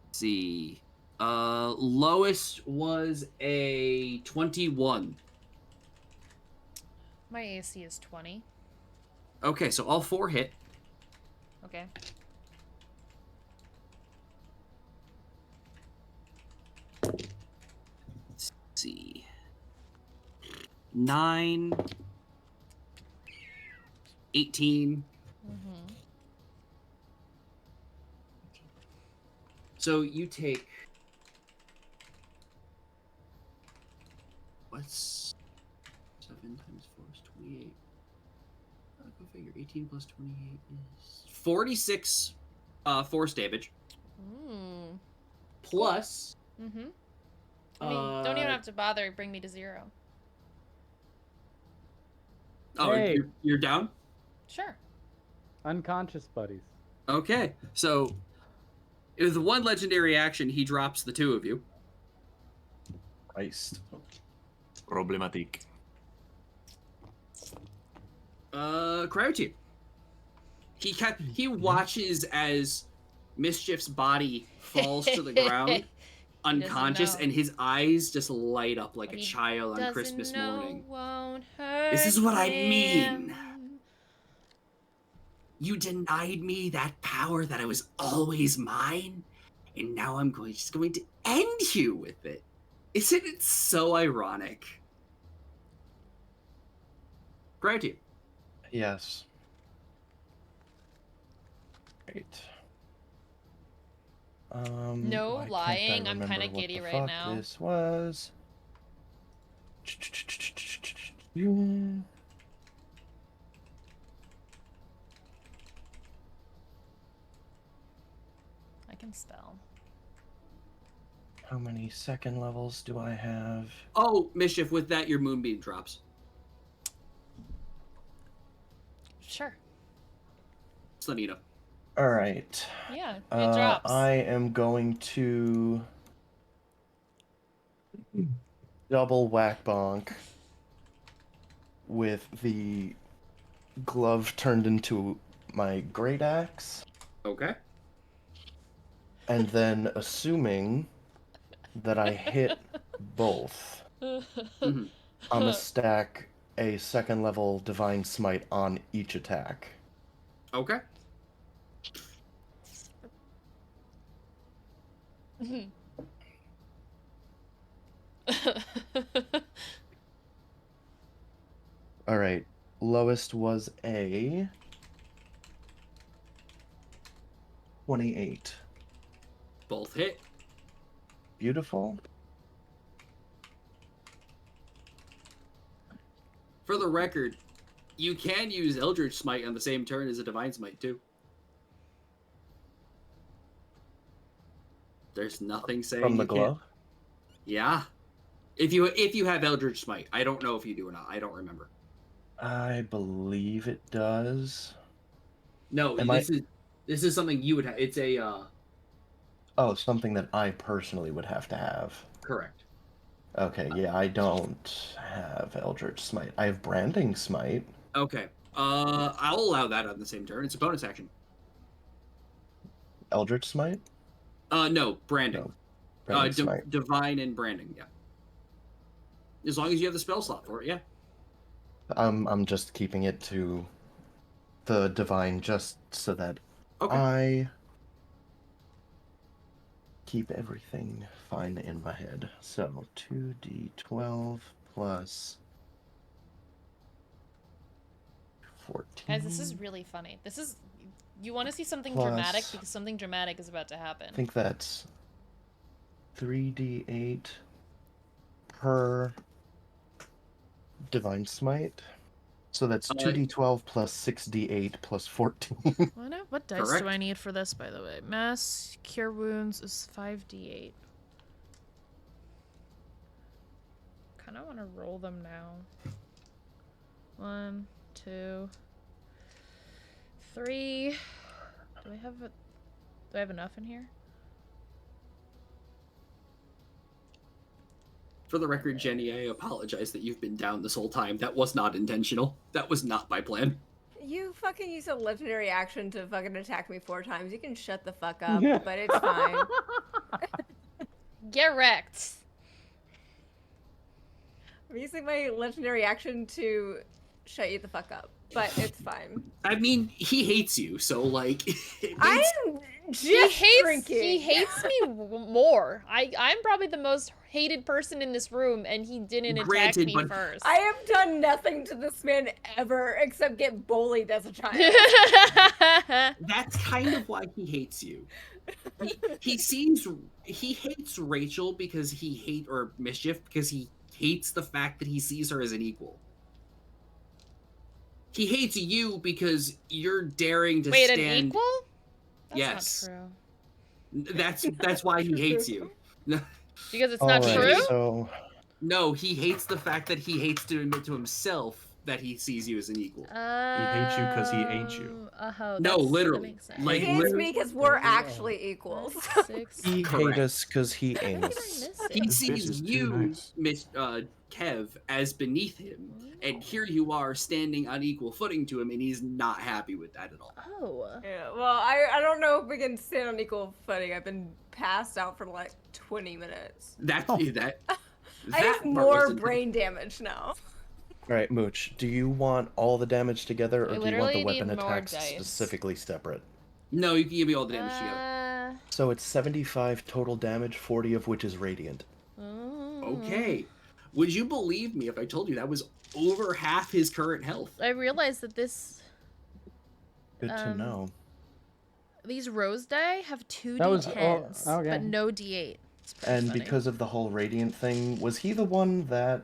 Speaker 3: Let's see. Lowest was a 21.
Speaker 6: My AC is 20.
Speaker 3: Okay, so all 4 hit.
Speaker 6: Okay.
Speaker 3: Let's see. 9, 18.
Speaker 6: Mm-hmm.
Speaker 3: So you take. What's 7 times 4 is 28. Go figure. 18 plus 28 is 46 force damage.
Speaker 6: Mm.
Speaker 3: Plus.
Speaker 6: Mm-hmm. I mean, don't even have to bother. Bring me to 0.
Speaker 3: Oh,
Speaker 5: Hey.
Speaker 3: you're down?
Speaker 6: Sure.
Speaker 5: Unconscious buddies.
Speaker 3: Okay, so with 1 legendary action, he drops the 2 of you.
Speaker 4: Christ.
Speaker 8: Problematic.
Speaker 3: Crouchy. He watches as Mischief's body falls to the ground, unconscious,
Speaker 6: know.
Speaker 3: and his eyes just light up like
Speaker 6: What
Speaker 3: a
Speaker 6: he
Speaker 3: child on
Speaker 6: doesn't
Speaker 3: Christmas
Speaker 6: know
Speaker 3: morning.
Speaker 6: won't hurt
Speaker 3: This is what I
Speaker 6: him.
Speaker 3: mean. You denied me that power that I was always mine, and now I'm just going to end you with it. Isn't it so ironic? Grouchy.
Speaker 4: Yes. Great.
Speaker 6: No
Speaker 4: why can't I
Speaker 6: lying, I'm kinda
Speaker 4: remember what
Speaker 6: giddy
Speaker 4: the
Speaker 6: right
Speaker 4: fuck
Speaker 6: now.
Speaker 4: This was.
Speaker 6: second spell.
Speaker 4: How many second levels do I have?
Speaker 3: Oh, Mischief, with that, your moonbeam drops.
Speaker 6: Sure.
Speaker 3: Just let me know.
Speaker 4: All right.
Speaker 6: Yeah, it drops.
Speaker 4: I am going to double whack bonk with the glove turned into my great axe.
Speaker 3: Okay.
Speaker 4: And then, assuming that I hit both,
Speaker 3: Mhm.
Speaker 4: I'm gonna stack a second level divine smite on each attack.
Speaker 3: Okay.
Speaker 4: All right. Lowest was a 28.
Speaker 3: Both hit.
Speaker 4: Beautiful.
Speaker 3: For the record, you can use Eldritch Smite on the same turn as a Divine Smite too. There's nothing saying
Speaker 4: From the
Speaker 3: you can't.
Speaker 4: glove?
Speaker 3: Yeah. If you have Eldritch Smite, I don't know if you do or not. I don't remember.
Speaker 4: I believe it does.
Speaker 3: No, this is something you would have. It's a
Speaker 4: Oh, something that I personally would have to have.
Speaker 3: correct.
Speaker 4: Okay, yeah, I don't have Eldritch Smite. I have Branding Smite.
Speaker 3: Okay. I'll allow that on the same turn. It's a bonus action.
Speaker 4: Eldritch Smite?
Speaker 3: No, branding.
Speaker 4: No. Branding Smite.
Speaker 3: Divine and branding, yeah. As long as you have the spell slot for it, yeah.
Speaker 4: I'm just keeping it to the divine just so that
Speaker 3: Okay.
Speaker 4: I keep everything fine in my head. So 2d12 plus 14.
Speaker 6: Guys, this is really funny. This is... You want to see something
Speaker 4: Plus-
Speaker 6: dramatic? Because something dramatic is about to happen.
Speaker 4: I think that's 3d8 per divine smite. So that's 2d12 plus 6d8 plus 14.
Speaker 6: What dice
Speaker 3: Correct.
Speaker 6: do I need for this, by the way? Mass Cure Wounds is 5d8. Kind of want to roll them now. 1, 2, 3. Do I have enough in here?
Speaker 3: For the record, Jenny, I apologize that you've been down this whole time. That was not intentional. That was not my plan.
Speaker 1: You fucking use a legendary action to fucking attack me 4 times. You can shut the fuck up, but it's fine.
Speaker 6: Get wrecked.
Speaker 1: I'm using my legendary action to shut you the fuck up, but it's fine.
Speaker 3: I mean, he hates you, so like.
Speaker 1: I'm just drinking.
Speaker 6: He hates me more. I'm probably the most hated person in this room, and he didn't attack me first.
Speaker 1: I have done nothing to this man ever except get bullied as a child.
Speaker 3: That's kind of why he hates you. He hates Rachel because or Mischief because he hates the fact that he sees her as an equal. He hates you because you're daring to
Speaker 6: Wait,
Speaker 3: stand.
Speaker 6: an equal? That's
Speaker 3: yes.
Speaker 6: not true.
Speaker 3: That's why he hates you.
Speaker 6: Because it's not true?
Speaker 4: So...
Speaker 3: No, he hates the fact that he hates to admit to himself that he sees you as an equal.
Speaker 8: He hates you because he ain't you.
Speaker 3: No, literally.
Speaker 1: He hates me because we're actually equals.
Speaker 4: He hates us because he ain't us.
Speaker 3: He sees you, Miss Kev, as beneath him, and here you are standing on equal footing to him, and he's not happy with that at all.
Speaker 6: Oh.
Speaker 1: Yeah, well, I don't know if we can stand on equal footing. I've been passed out for like 20 minutes.
Speaker 3: I
Speaker 1: have more brain damage now.
Speaker 4: Alright, Mooch, do you want all the damage together, or do you want the weapon
Speaker 6: need more
Speaker 4: attacks
Speaker 6: dice.
Speaker 4: specifically separate?
Speaker 3: No, you can give me all the damage together.
Speaker 4: So it's 75 total damage, 40 of which is radiant.
Speaker 3: Okay. Would you believe me if I told you that was over half his current health?
Speaker 6: I realized that this...
Speaker 4: Good to know.
Speaker 6: These rose die have 2
Speaker 5: That was-
Speaker 6: d10s,
Speaker 5: oh, okay.
Speaker 6: but no d8.
Speaker 4: And
Speaker 6: funny.
Speaker 4: because of the whole radiant thing, was he the one that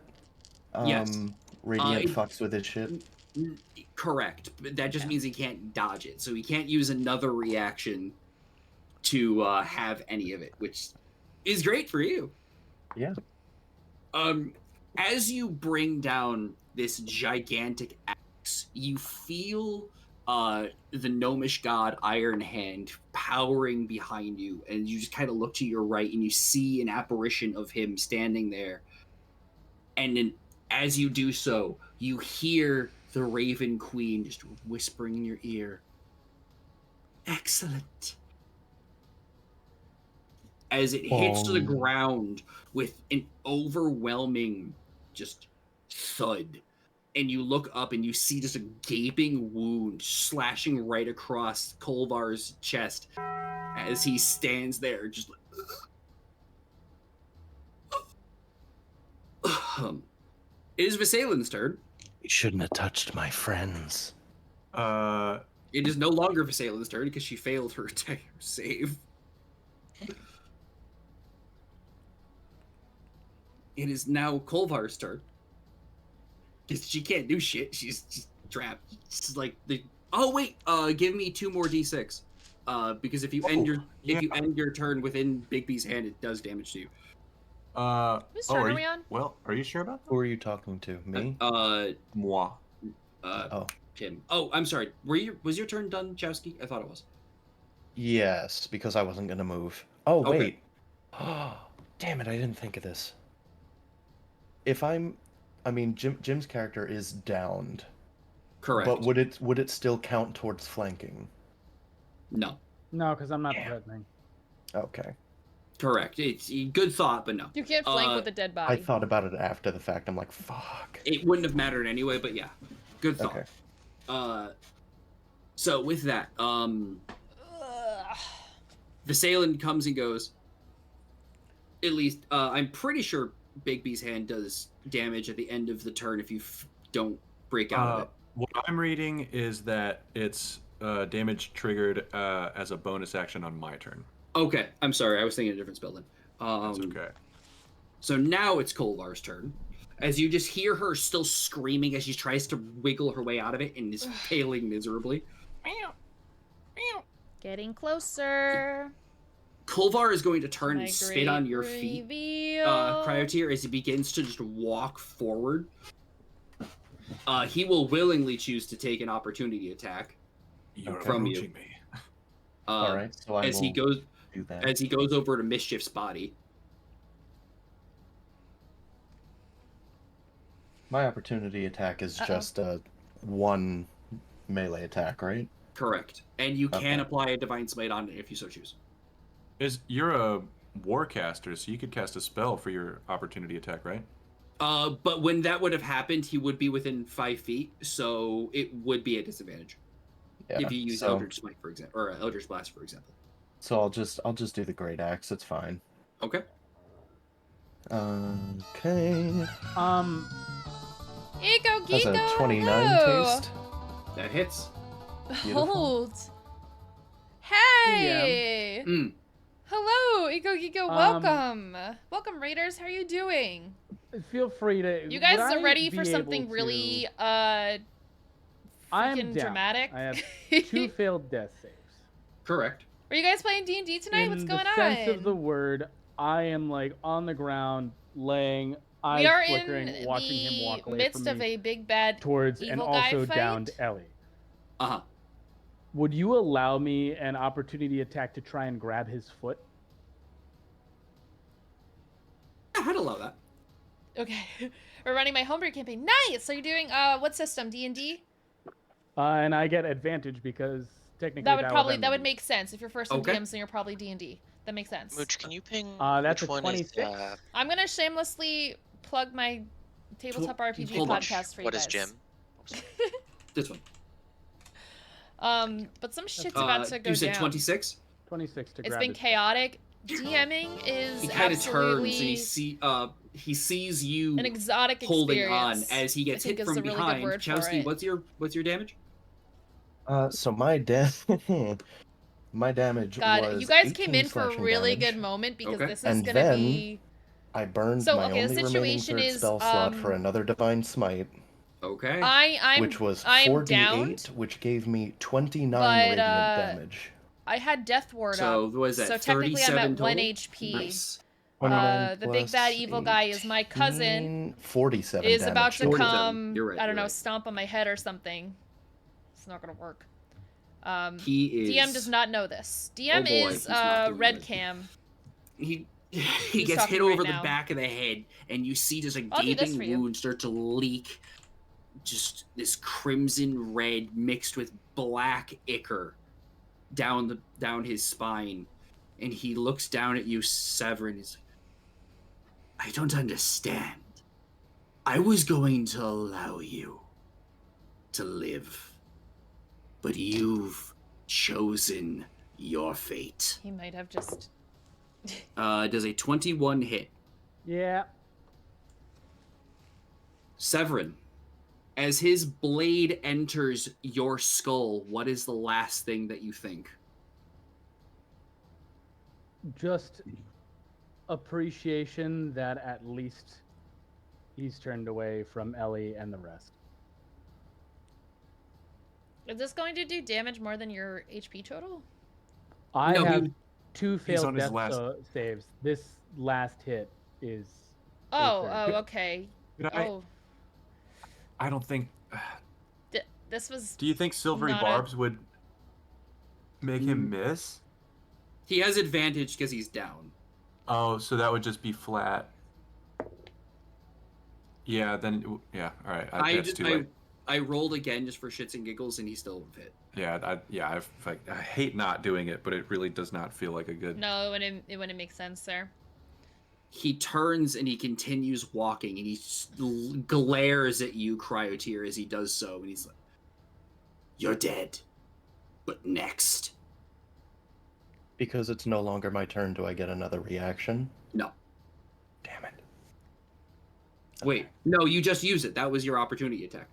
Speaker 3: Yes.
Speaker 4: radiant fucks with his shit?
Speaker 3: Correct. But that just means he can't dodge it. So he can't use another reaction to have any of it, which is great for you.
Speaker 4: Yeah.
Speaker 3: As you bring down this gigantic axe, you feel the gnomish god Iron Hand powering behind you, and you just kind of look to your right and you see an apparition of him standing there. And then as you do so, you hear the Raven Queen just whispering in your ear, "Excellent." As it hits the ground with an overwhelming just thud. And you look up and you see just a gaping wound slashing right across Kolvar's chest as he stands there just like... It is Visalin's turn.
Speaker 4: You shouldn't have touched my friends.
Speaker 3: It is no longer Visalin's turn because she failed her save. It is now Kolvar's turn. Because she can't do shit. She's just trapped. It's like the... Oh wait, give me 2 more d6. Because if you end your turn within Bigby's hand, it does damage to you.
Speaker 6: Whose turn are we on?
Speaker 8: Well, are you sure about that?
Speaker 4: Who are you talking to? Me?
Speaker 8: Moi.
Speaker 3: Tim. Oh, I'm sorry. Was your turn done, Chowski? I thought it was.
Speaker 4: Yes, because I wasn't gonna move. Oh
Speaker 3: Okay.
Speaker 4: wait. Oh, damn it! I didn't think of this. Jim's character is downed.
Speaker 3: Correct.
Speaker 4: But would it still count towards flanking?
Speaker 3: No.
Speaker 5: No, because I'm not threatening.
Speaker 4: Okay.
Speaker 3: Correct. It's a good thought, but no.
Speaker 6: You can't flank with a dead body.
Speaker 4: I thought about it after the fact. I'm like, fuck.
Speaker 3: It wouldn't have mattered anyway, but yeah. Good thought.
Speaker 4: Okay.
Speaker 3: So with that, Visalan comes and goes. At least, I'm pretty sure Bigby's hand does damage at the end of the turn if you don't break out of it.
Speaker 8: What I'm reading is that it's damage triggered as a bonus action on my turn.
Speaker 3: Okay, I'm sorry. I was thinking a different spell then.
Speaker 8: That's okay.
Speaker 3: So now it's Kolvar's turn. As you just hear her still screaming as she tries to wiggle her way out of it and is failing miserably.
Speaker 6: Getting closer.
Speaker 3: Kolvar is going to turn and spit on your feet,
Speaker 6: reveal.
Speaker 3: Cryotear, as he begins to just walk forward. He will willingly choose to take an opportunity attack from you.
Speaker 8: Me.
Speaker 4: All right, so I
Speaker 3: as
Speaker 4: will
Speaker 3: he goes
Speaker 4: do that.
Speaker 3: as he goes over to Mischief's body.
Speaker 4: My opportunity attack is just a 1 melee attack, right?
Speaker 3: Correct, and you can apply a Divine Smite on it if you so choose.
Speaker 8: You're a warcaster, so you could cast a spell for your opportunity attack, right?
Speaker 3: But when that would have happened, he would be within 5 feet, so it would be a disadvantage if you use Eldritch Smite, for example, or Eldritch Blast, for example.
Speaker 4: So I'll just do the Great Axe. It's fine.
Speaker 3: Okay.
Speaker 4: Okay.
Speaker 6: Eco
Speaker 4: That's a
Speaker 6: Geeko,
Speaker 4: 29 taste.
Speaker 3: That hits.
Speaker 6: Hold. Hey. Hello, Eco Geeko. Welcome. Welcome, Raiders. How are you doing?
Speaker 5: Feel free to.
Speaker 6: You guys
Speaker 5: would
Speaker 6: are
Speaker 5: I
Speaker 6: ready
Speaker 5: be
Speaker 6: for
Speaker 5: able
Speaker 6: something
Speaker 5: to-
Speaker 6: really
Speaker 5: I am
Speaker 6: freaking
Speaker 5: down.
Speaker 6: dramatic?
Speaker 5: I have 2 failed death saves.
Speaker 3: Correct.
Speaker 6: Are you guys playing D&D tonight? What's going
Speaker 5: In the sense of the word, I am like on the ground, laying, eyes
Speaker 6: we are
Speaker 5: flickering,
Speaker 6: in
Speaker 5: watching him walk
Speaker 6: the
Speaker 5: away
Speaker 6: midst
Speaker 5: from
Speaker 6: of
Speaker 5: me
Speaker 6: a big bad
Speaker 5: towards and
Speaker 6: evil guy
Speaker 5: also
Speaker 6: fight.
Speaker 5: downed Ellie.
Speaker 3: Uh-huh.
Speaker 5: Would you allow me an opportunity attack to try and grab his foot?
Speaker 3: I'd allow that.
Speaker 6: Okay. We're running my homebrew campaign. Nice! So you're doing, what system? D&D?
Speaker 5: And I get advantage because technically
Speaker 6: That would make sense. If you're first in
Speaker 3: Okay.
Speaker 6: DMs, then you're probably D&D. That makes sense.
Speaker 2: Mooch, can you ping
Speaker 5: that's
Speaker 2: which
Speaker 5: a
Speaker 2: one
Speaker 5: 26.
Speaker 2: is
Speaker 6: I'm gonna shamelessly plug my tabletop RPG
Speaker 3: hold on.
Speaker 6: podcast for you
Speaker 2: what
Speaker 6: guys.
Speaker 2: is Jim?
Speaker 3: This one.
Speaker 6: But some shit's about to go
Speaker 3: you said
Speaker 6: down.
Speaker 3: 26?
Speaker 5: 26 to
Speaker 6: It's
Speaker 5: grab
Speaker 6: been
Speaker 5: his
Speaker 6: chaotic. DMing is
Speaker 3: He kind of
Speaker 6: absolutely
Speaker 3: turns and he sees you
Speaker 6: an exotic
Speaker 3: holding
Speaker 6: experience.
Speaker 3: on as he gets
Speaker 6: I think
Speaker 3: hit
Speaker 6: is
Speaker 3: from
Speaker 6: a really good
Speaker 3: behind.
Speaker 6: word for
Speaker 3: Chowski,
Speaker 6: it.
Speaker 3: what's your damage?
Speaker 4: So my my damage
Speaker 6: God,
Speaker 4: was
Speaker 6: you guys
Speaker 4: 18
Speaker 6: came in for a
Speaker 4: slashing
Speaker 6: really
Speaker 4: damage.
Speaker 6: good moment because
Speaker 3: Okay.
Speaker 6: this is
Speaker 4: And
Speaker 6: gonna
Speaker 4: then
Speaker 6: be.
Speaker 4: I burned
Speaker 6: So,
Speaker 4: my
Speaker 6: okay, the
Speaker 4: only remaining
Speaker 6: situation
Speaker 4: third
Speaker 6: is,
Speaker 4: spell slot for another Divine Smite,
Speaker 3: Okay.
Speaker 6: I'm
Speaker 4: which was
Speaker 6: I'm
Speaker 4: 4d8,
Speaker 6: downed,
Speaker 4: which gave me 29
Speaker 6: but,
Speaker 4: radiant damage.
Speaker 6: I had Death Ward
Speaker 3: So
Speaker 6: up.
Speaker 3: what is that?
Speaker 6: So technically I'm
Speaker 3: 37
Speaker 6: at 1
Speaker 3: total?
Speaker 6: HP.
Speaker 3: Nice.
Speaker 4: 29
Speaker 6: The big bad
Speaker 4: plus
Speaker 6: evil guy is my cousin.
Speaker 4: 18, 47
Speaker 6: Is
Speaker 4: damage
Speaker 6: about to
Speaker 4: total.
Speaker 3: 47.
Speaker 6: come,
Speaker 3: You're right,
Speaker 6: I don't
Speaker 3: you're
Speaker 6: know,
Speaker 3: right.
Speaker 6: stomp on my head or something. It's not gonna work.
Speaker 3: He is.
Speaker 6: DM does not know this. DM
Speaker 3: Oh boy,
Speaker 6: is
Speaker 3: he's not doing
Speaker 6: Red
Speaker 3: good.
Speaker 6: Cam.
Speaker 3: He
Speaker 6: Who's
Speaker 3: gets hit
Speaker 6: talking right
Speaker 3: over the
Speaker 6: now.
Speaker 3: back of the head, and you see just a
Speaker 6: I'll do this
Speaker 3: gaping
Speaker 6: for you.
Speaker 3: wound start to leak. Just this crimson red mixed with black ichor down his spine, and he looks down at you, Severin. He's like, I don't understand. I was going to allow you to live, but you've chosen your fate.
Speaker 6: He might have just...
Speaker 3: Does a 21 hit?
Speaker 5: Yeah.
Speaker 3: Severin, as his blade enters your skull, what is the last thing that you think?
Speaker 5: Just appreciation that at least he's turned away from Ellie and the rest.
Speaker 6: Is this going to do damage more than your HP total?
Speaker 5: I
Speaker 3: No,
Speaker 5: have
Speaker 3: he-
Speaker 5: 2
Speaker 8: he's on
Speaker 5: failed
Speaker 8: his
Speaker 5: death
Speaker 8: last-
Speaker 5: saves. This last hit is...
Speaker 6: Oh,
Speaker 5: fair.
Speaker 6: okay.
Speaker 8: Could
Speaker 6: Oh,
Speaker 8: I don't think.
Speaker 6: this was...
Speaker 8: Do you think Silvery
Speaker 6: Not a-
Speaker 8: Barbs would make him miss?
Speaker 3: He has advantage because he's down.
Speaker 8: Oh, so that would just be flat. Yeah, then yeah, all right. That's too late.
Speaker 3: I rolled again just for shits and giggles, and he still hit.
Speaker 8: Yeah, I hate not doing it, but it really does not feel like a good.
Speaker 6: No, it wouldn't make sense there.
Speaker 3: He turns and he continues walking, and he glares at you, Cryotear, as he does so, and he's like, "You're dead, but next."
Speaker 4: Because it's no longer my turn, do I get another reaction?
Speaker 3: No.
Speaker 4: Damn it.
Speaker 3: Wait, no, you just use it. That was your opportunity attack.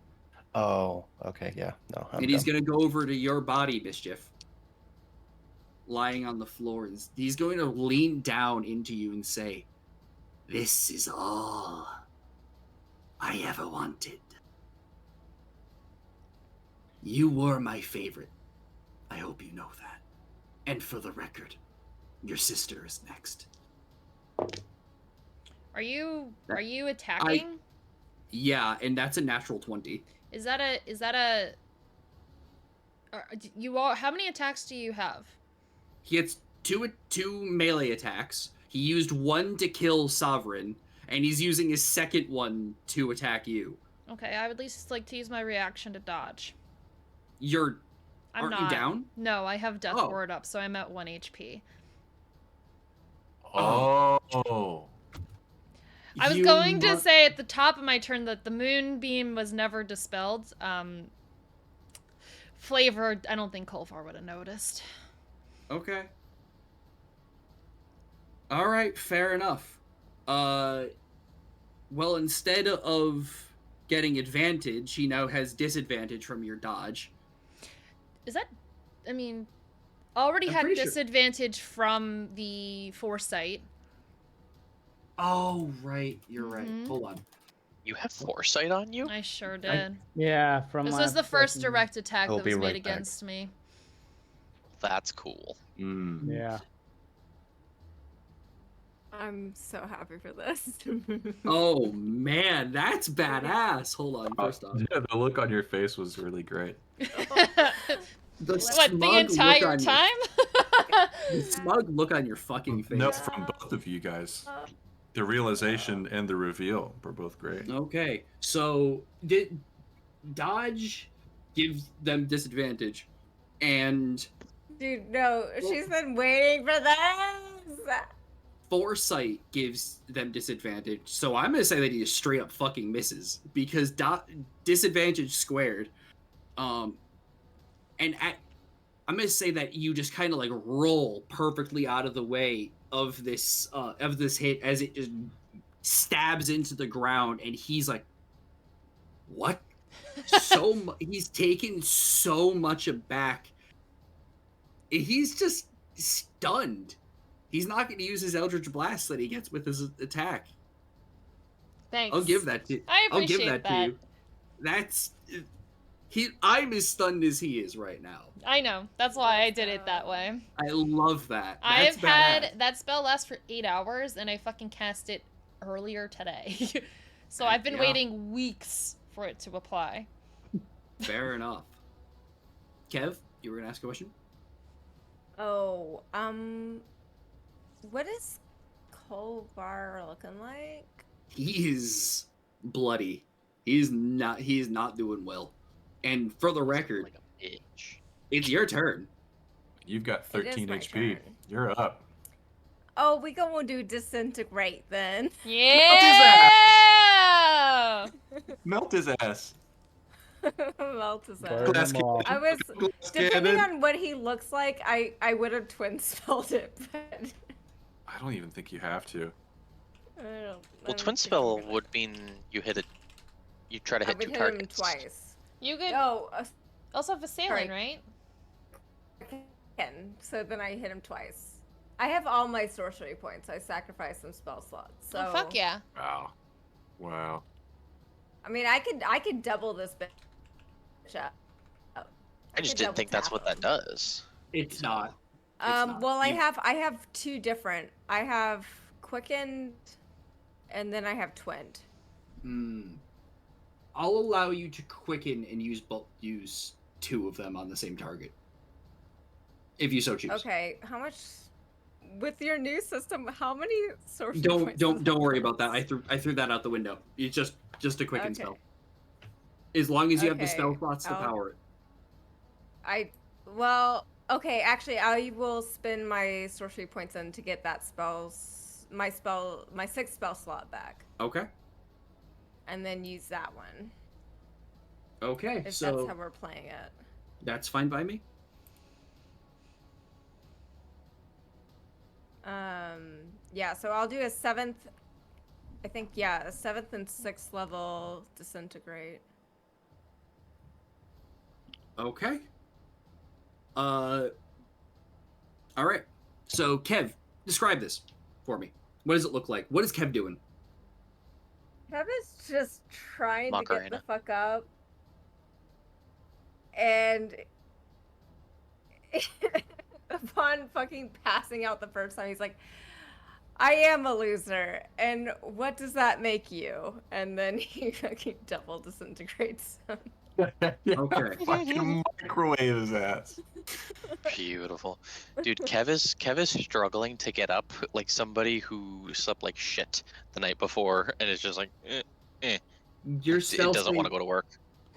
Speaker 4: Oh, okay, yeah. No, I'm
Speaker 3: And he's
Speaker 4: done.
Speaker 3: going to go over to your body, Mischief. Lying on the floor. He's going to lean down into you and say, "This is all I ever wanted. You were my favorite. I hope you know that. And for the record, your sister is next."
Speaker 6: Are you attacking?
Speaker 3: Yeah, and that's a natural 20.
Speaker 6: Is that a how many attacks do you have?
Speaker 3: He gets two melee attacks. He used one to kill Sovereign, and he's using his second one to attack you.
Speaker 6: Okay, I would at least like to use my reaction to dodge.
Speaker 3: Aren't
Speaker 6: not.
Speaker 3: you down?
Speaker 6: No, I have Death
Speaker 3: Oh.
Speaker 6: Ward up, so I'm at 1 HP.
Speaker 8: Oh.
Speaker 6: I was going to say at the top of my turn that the moonbeam was never dispelled. Flavor, I don't think Kolfar would have noticed.
Speaker 3: Okay. All right, fair enough. Well, instead of getting advantage, he now has disadvantage from your dodge.
Speaker 6: Is that, I mean, already
Speaker 3: I'm
Speaker 6: had
Speaker 3: pretty sure-
Speaker 6: disadvantage from the foresight.
Speaker 3: Oh, right. You're right.
Speaker 6: Mhm.
Speaker 3: Hold on.
Speaker 2: You have foresight on you?
Speaker 6: I sure did.
Speaker 5: Yeah, from
Speaker 6: This was the
Speaker 5: last
Speaker 6: first
Speaker 5: session.
Speaker 6: direct attack
Speaker 4: I'll
Speaker 6: that
Speaker 4: be
Speaker 6: was made
Speaker 4: right back.
Speaker 6: against me.
Speaker 2: That's cool.
Speaker 5: Yeah.
Speaker 1: I'm so happy for this.
Speaker 3: Oh, man. That's badass. Hold on. First off.
Speaker 8: Yeah, the look on your face was really great.
Speaker 3: The
Speaker 6: What, the
Speaker 3: smug look
Speaker 6: entire
Speaker 3: on
Speaker 6: time?
Speaker 3: The smug look on your fucking face.
Speaker 8: No, from both of you guys. The realization and the reveal were both great.
Speaker 3: Okay, so did dodge gives them disadvantage, and
Speaker 1: Dude, no, she's been waiting for this.
Speaker 3: foresight gives them disadvantage. So I'm gonna say that he just straight up fucking misses because disadvantage squared. I'm gonna say that you just kind of like roll perfectly out of the way of this hit as it just stabs into the ground, and he's like, "What?" He's taken so much aback. He's just stunned. He's not going to use his Eldritch Blast that he gets with his attack.
Speaker 6: Thanks.
Speaker 3: I'll give that to.
Speaker 6: I
Speaker 3: I'll give
Speaker 6: appreciate
Speaker 3: that to you. That's I'm as stunned as he is right now.
Speaker 6: I know. That's why I did it that way.
Speaker 3: I love that.
Speaker 6: I've
Speaker 3: That's
Speaker 6: had
Speaker 3: badass.
Speaker 6: that spell last for 8 hours, and I fucking cast it earlier today. So I've been
Speaker 3: Yeah.
Speaker 6: waiting weeks for it to apply.
Speaker 3: Fair enough. Kev, you were gonna ask a question?
Speaker 1: Oh, what is Kolvar looking like?
Speaker 3: He's bloody. He's not doing well. And for the record,
Speaker 2: Like a bitch.
Speaker 3: it's your turn.
Speaker 8: You've got
Speaker 1: It is
Speaker 8: 13
Speaker 1: my
Speaker 8: HP.
Speaker 1: turn.
Speaker 8: You're up.
Speaker 1: Oh, we gonna do disintegrate then.
Speaker 6: Yeah!
Speaker 8: Melt his ass.
Speaker 1: Melt his
Speaker 5: Burn
Speaker 1: ass.
Speaker 8: Glass
Speaker 5: them all.
Speaker 1: I was
Speaker 8: Glass
Speaker 1: depending
Speaker 8: cannon.
Speaker 1: on what he looks like, I would have twin spelled it, but
Speaker 8: I don't even think you have to.
Speaker 1: I don't.
Speaker 2: Well, twin spell would mean you hit it. You try to
Speaker 1: I
Speaker 2: hit
Speaker 1: would
Speaker 2: two
Speaker 1: hit
Speaker 2: targets.
Speaker 1: him twice.
Speaker 6: You could
Speaker 1: No,
Speaker 6: also have assailant, right?
Speaker 1: again. So then I hit him twice. I have all my sorcery points. I sacrificed some spell slots. So
Speaker 6: Oh, fuck yeah.
Speaker 8: Wow. Wow.
Speaker 1: I mean, I could double this bitch up.
Speaker 2: I just
Speaker 1: could
Speaker 2: didn't
Speaker 1: double
Speaker 2: think that's
Speaker 1: tap
Speaker 2: what that
Speaker 1: him.
Speaker 2: does.
Speaker 3: It's not. not.
Speaker 1: Well, I
Speaker 3: You-
Speaker 1: have two different. I have quickened, and then I have twinned.
Speaker 3: I'll allow you to quicken and use two of them on the same target, if you so choose.
Speaker 1: Okay, how much? With your new system, how many sorcery
Speaker 3: Don't
Speaker 1: points?
Speaker 3: don't
Speaker 1: does
Speaker 3: don't
Speaker 1: that
Speaker 3: worry
Speaker 1: cost?
Speaker 3: about that. I threw that out the window. It's just a quicken
Speaker 1: Okay.
Speaker 3: spell. As long as you have the spell
Speaker 1: Okay,
Speaker 3: slots to
Speaker 1: I'll-
Speaker 3: power it.
Speaker 1: Okay, actually, I will spend my sorcery points in to get that my 6th spell slot back,
Speaker 3: Okay.
Speaker 1: and then use that one.
Speaker 3: Okay.
Speaker 1: If
Speaker 3: So
Speaker 1: that's how we're playing it.
Speaker 3: that's fine by me.
Speaker 1: Yeah, so I'll do a 7th, I think, yeah, a 7th and 6th level disintegrate.
Speaker 3: Okay. All right. So Kev, describe this for me. What does it look like? What is Kev doing?
Speaker 1: Kev is just trying to get the
Speaker 2: Macarena.
Speaker 1: fuck up. And upon fucking passing out the first time, he's like, I am a loser. And what does that make you? And then he fucking double disintegrates him.
Speaker 3: Okay.
Speaker 8: Fucking microwave his ass.
Speaker 2: Beautiful, dude. Kev is struggling to get up like somebody who slept like shit the night before, and it's just like,
Speaker 3: Your
Speaker 2: it
Speaker 3: spell
Speaker 2: doesn't want to
Speaker 3: save,
Speaker 2: go to work.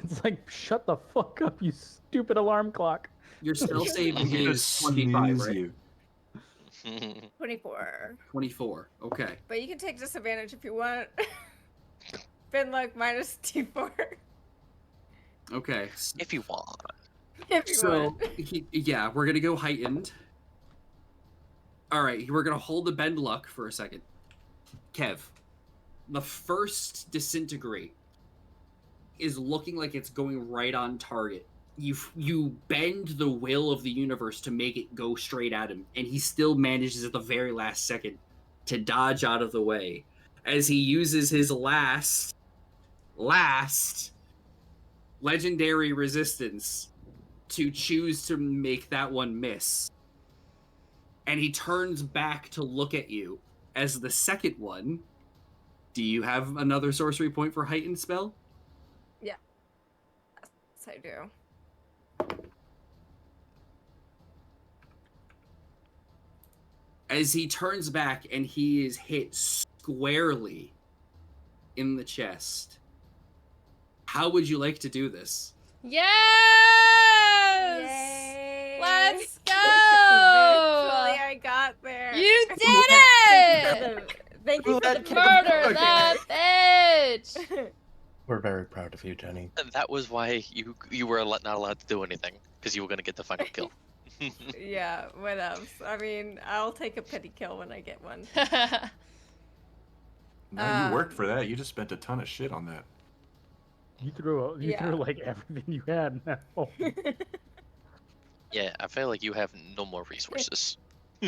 Speaker 5: It's like, shut the fuck up, you stupid alarm clock.
Speaker 3: your spell save
Speaker 2: Mhm.
Speaker 3: is 25, right?
Speaker 8: You.
Speaker 1: 24.
Speaker 3: 24. Okay.
Speaker 1: But you can take disadvantage if you want. Been like minus -4.
Speaker 3: Okay.
Speaker 2: If you want.
Speaker 1: If you
Speaker 3: So,
Speaker 1: want.
Speaker 3: yeah, we're gonna go heightened. All right, we're gonna hold the bend luck for a second. Kev, the first disintegrate is looking like it's going right on target. You bend the will of the universe to make it go straight at him, and he still manages at the very last second to dodge out of the way as he uses his last legendary resistance to choose to make that one miss. And he turns back to look at you as the second one. Do you have another sorcery point for heightened spell?
Speaker 1: Yes, I do.
Speaker 3: As he turns back and he is hit squarely in the chest. How would you like to do this?
Speaker 6: Yes!
Speaker 1: Yay!
Speaker 6: Let's go!
Speaker 1: Eventually I got there.
Speaker 6: You did it!
Speaker 1: Thank you for the
Speaker 6: Murder that bitch!
Speaker 4: We're very proud of you, Jenny.
Speaker 2: And that was why you were not allowed to do anything, because you were gonna get the final kill.
Speaker 1: Yeah, what else? I mean, I'll take a pity kill when I get one.
Speaker 8: No, you worked for that. You just spent a ton of shit on that.
Speaker 5: You threw like everything you had now.
Speaker 2: Yeah, I feel like you have no more resources.
Speaker 1: I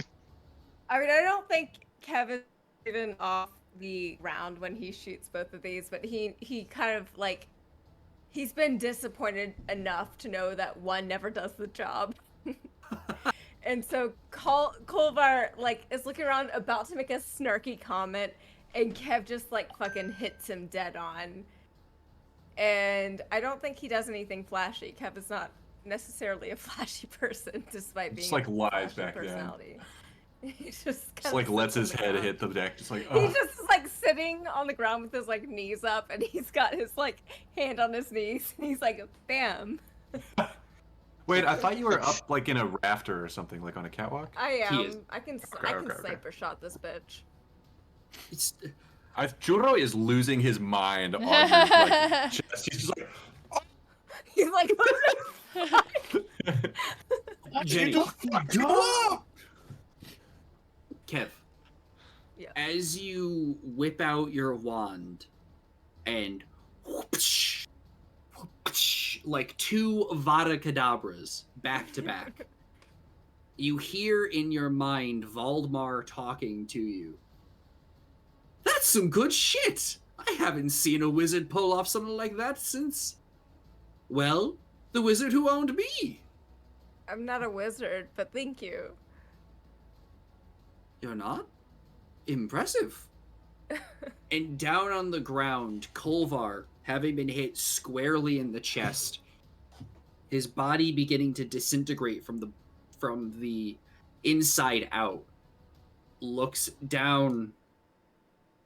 Speaker 1: mean, I don't think Kevin's even off the ground when he shoots both of these, but he kind of like He's been disappointed enough to know that one never does the job. And so Kolvar like is looking around about to make a snarky comment, and Kev just like fucking hits him dead on. And I don't think he does anything flashy. Kev is not necessarily a flashy person, despite being
Speaker 8: Just like
Speaker 1: a
Speaker 8: lies
Speaker 1: flashy
Speaker 8: back then.
Speaker 1: personality. He just
Speaker 8: Just like lets his head hit the deck, just like
Speaker 1: He's just like sitting on the ground with his like knees up, and he's got his like hand on his knees, and he's like, bam.
Speaker 8: Wait, I thought you were up like in a rafter or something, like on a catwalk.
Speaker 1: I
Speaker 3: He
Speaker 1: am.
Speaker 3: is.
Speaker 1: I can
Speaker 8: Okay.
Speaker 1: sniper shot this bitch.
Speaker 3: It's,
Speaker 8: Churro is losing his mind on your like, chest. He's just like,
Speaker 1: He's like,
Speaker 3: Jenny,
Speaker 8: go!
Speaker 3: Kev,
Speaker 1: Yeah.
Speaker 3: as you whip out your wand and whoopsh, whoopsh, like two Vada Kedavras back to back, you hear in your mind Valdemar talking to you. That's some good shit! I haven't seen a wizard pull off something like that since, well, the wizard who owned me.
Speaker 1: I'm not a wizard, but thank you.
Speaker 3: You're not? Impressive. And down on the ground, Kolvar, having been hit squarely in the chest, his body beginning to disintegrate from the inside out, looks down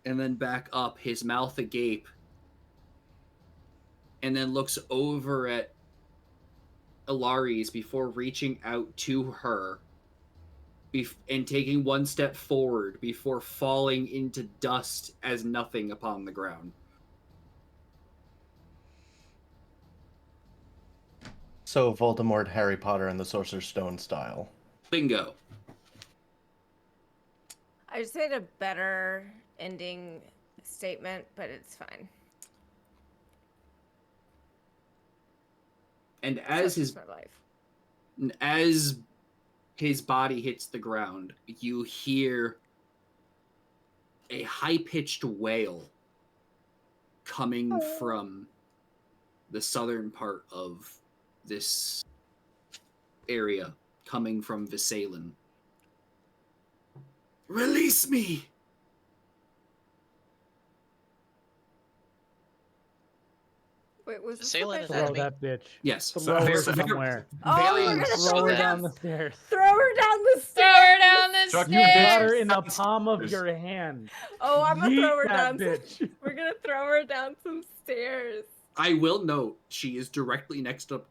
Speaker 3: and then back up, his mouth agape, and then looks over at Ilaris before reaching out to her and taking one step forward before falling into dust as nothing upon the ground.
Speaker 4: So Voldemort, Harry Potter, and the Sorcerer's Stone style.
Speaker 3: Bingo.
Speaker 1: I just had a better ending statement, but it's fine.
Speaker 3: And
Speaker 1: Such is my life.
Speaker 3: as his body hits the ground, you hear a high-pitched wail coming from the southern part of this area, coming from Visalan. Release me!
Speaker 1: Wait, was this
Speaker 2: Assailant
Speaker 1: the
Speaker 2: is
Speaker 1: bitch?
Speaker 2: enemy.
Speaker 5: Throw that bitch.
Speaker 3: Yes.
Speaker 5: Throw her
Speaker 8: So-
Speaker 5: somewhere.
Speaker 1: Oh, we're
Speaker 3: Valiant
Speaker 1: gonna
Speaker 5: Throw her
Speaker 1: her
Speaker 5: down the stairs.
Speaker 1: Throw her down the stairs.
Speaker 6: Throw her down the
Speaker 8: Chuck,
Speaker 5: You got
Speaker 6: stairs.
Speaker 5: her in the palm of your hand.
Speaker 1: Oh, I'm gonna throw her
Speaker 5: Yeet that
Speaker 1: down.
Speaker 5: bitch.
Speaker 1: We're gonna throw her down some stairs.
Speaker 3: I will note she is directly next to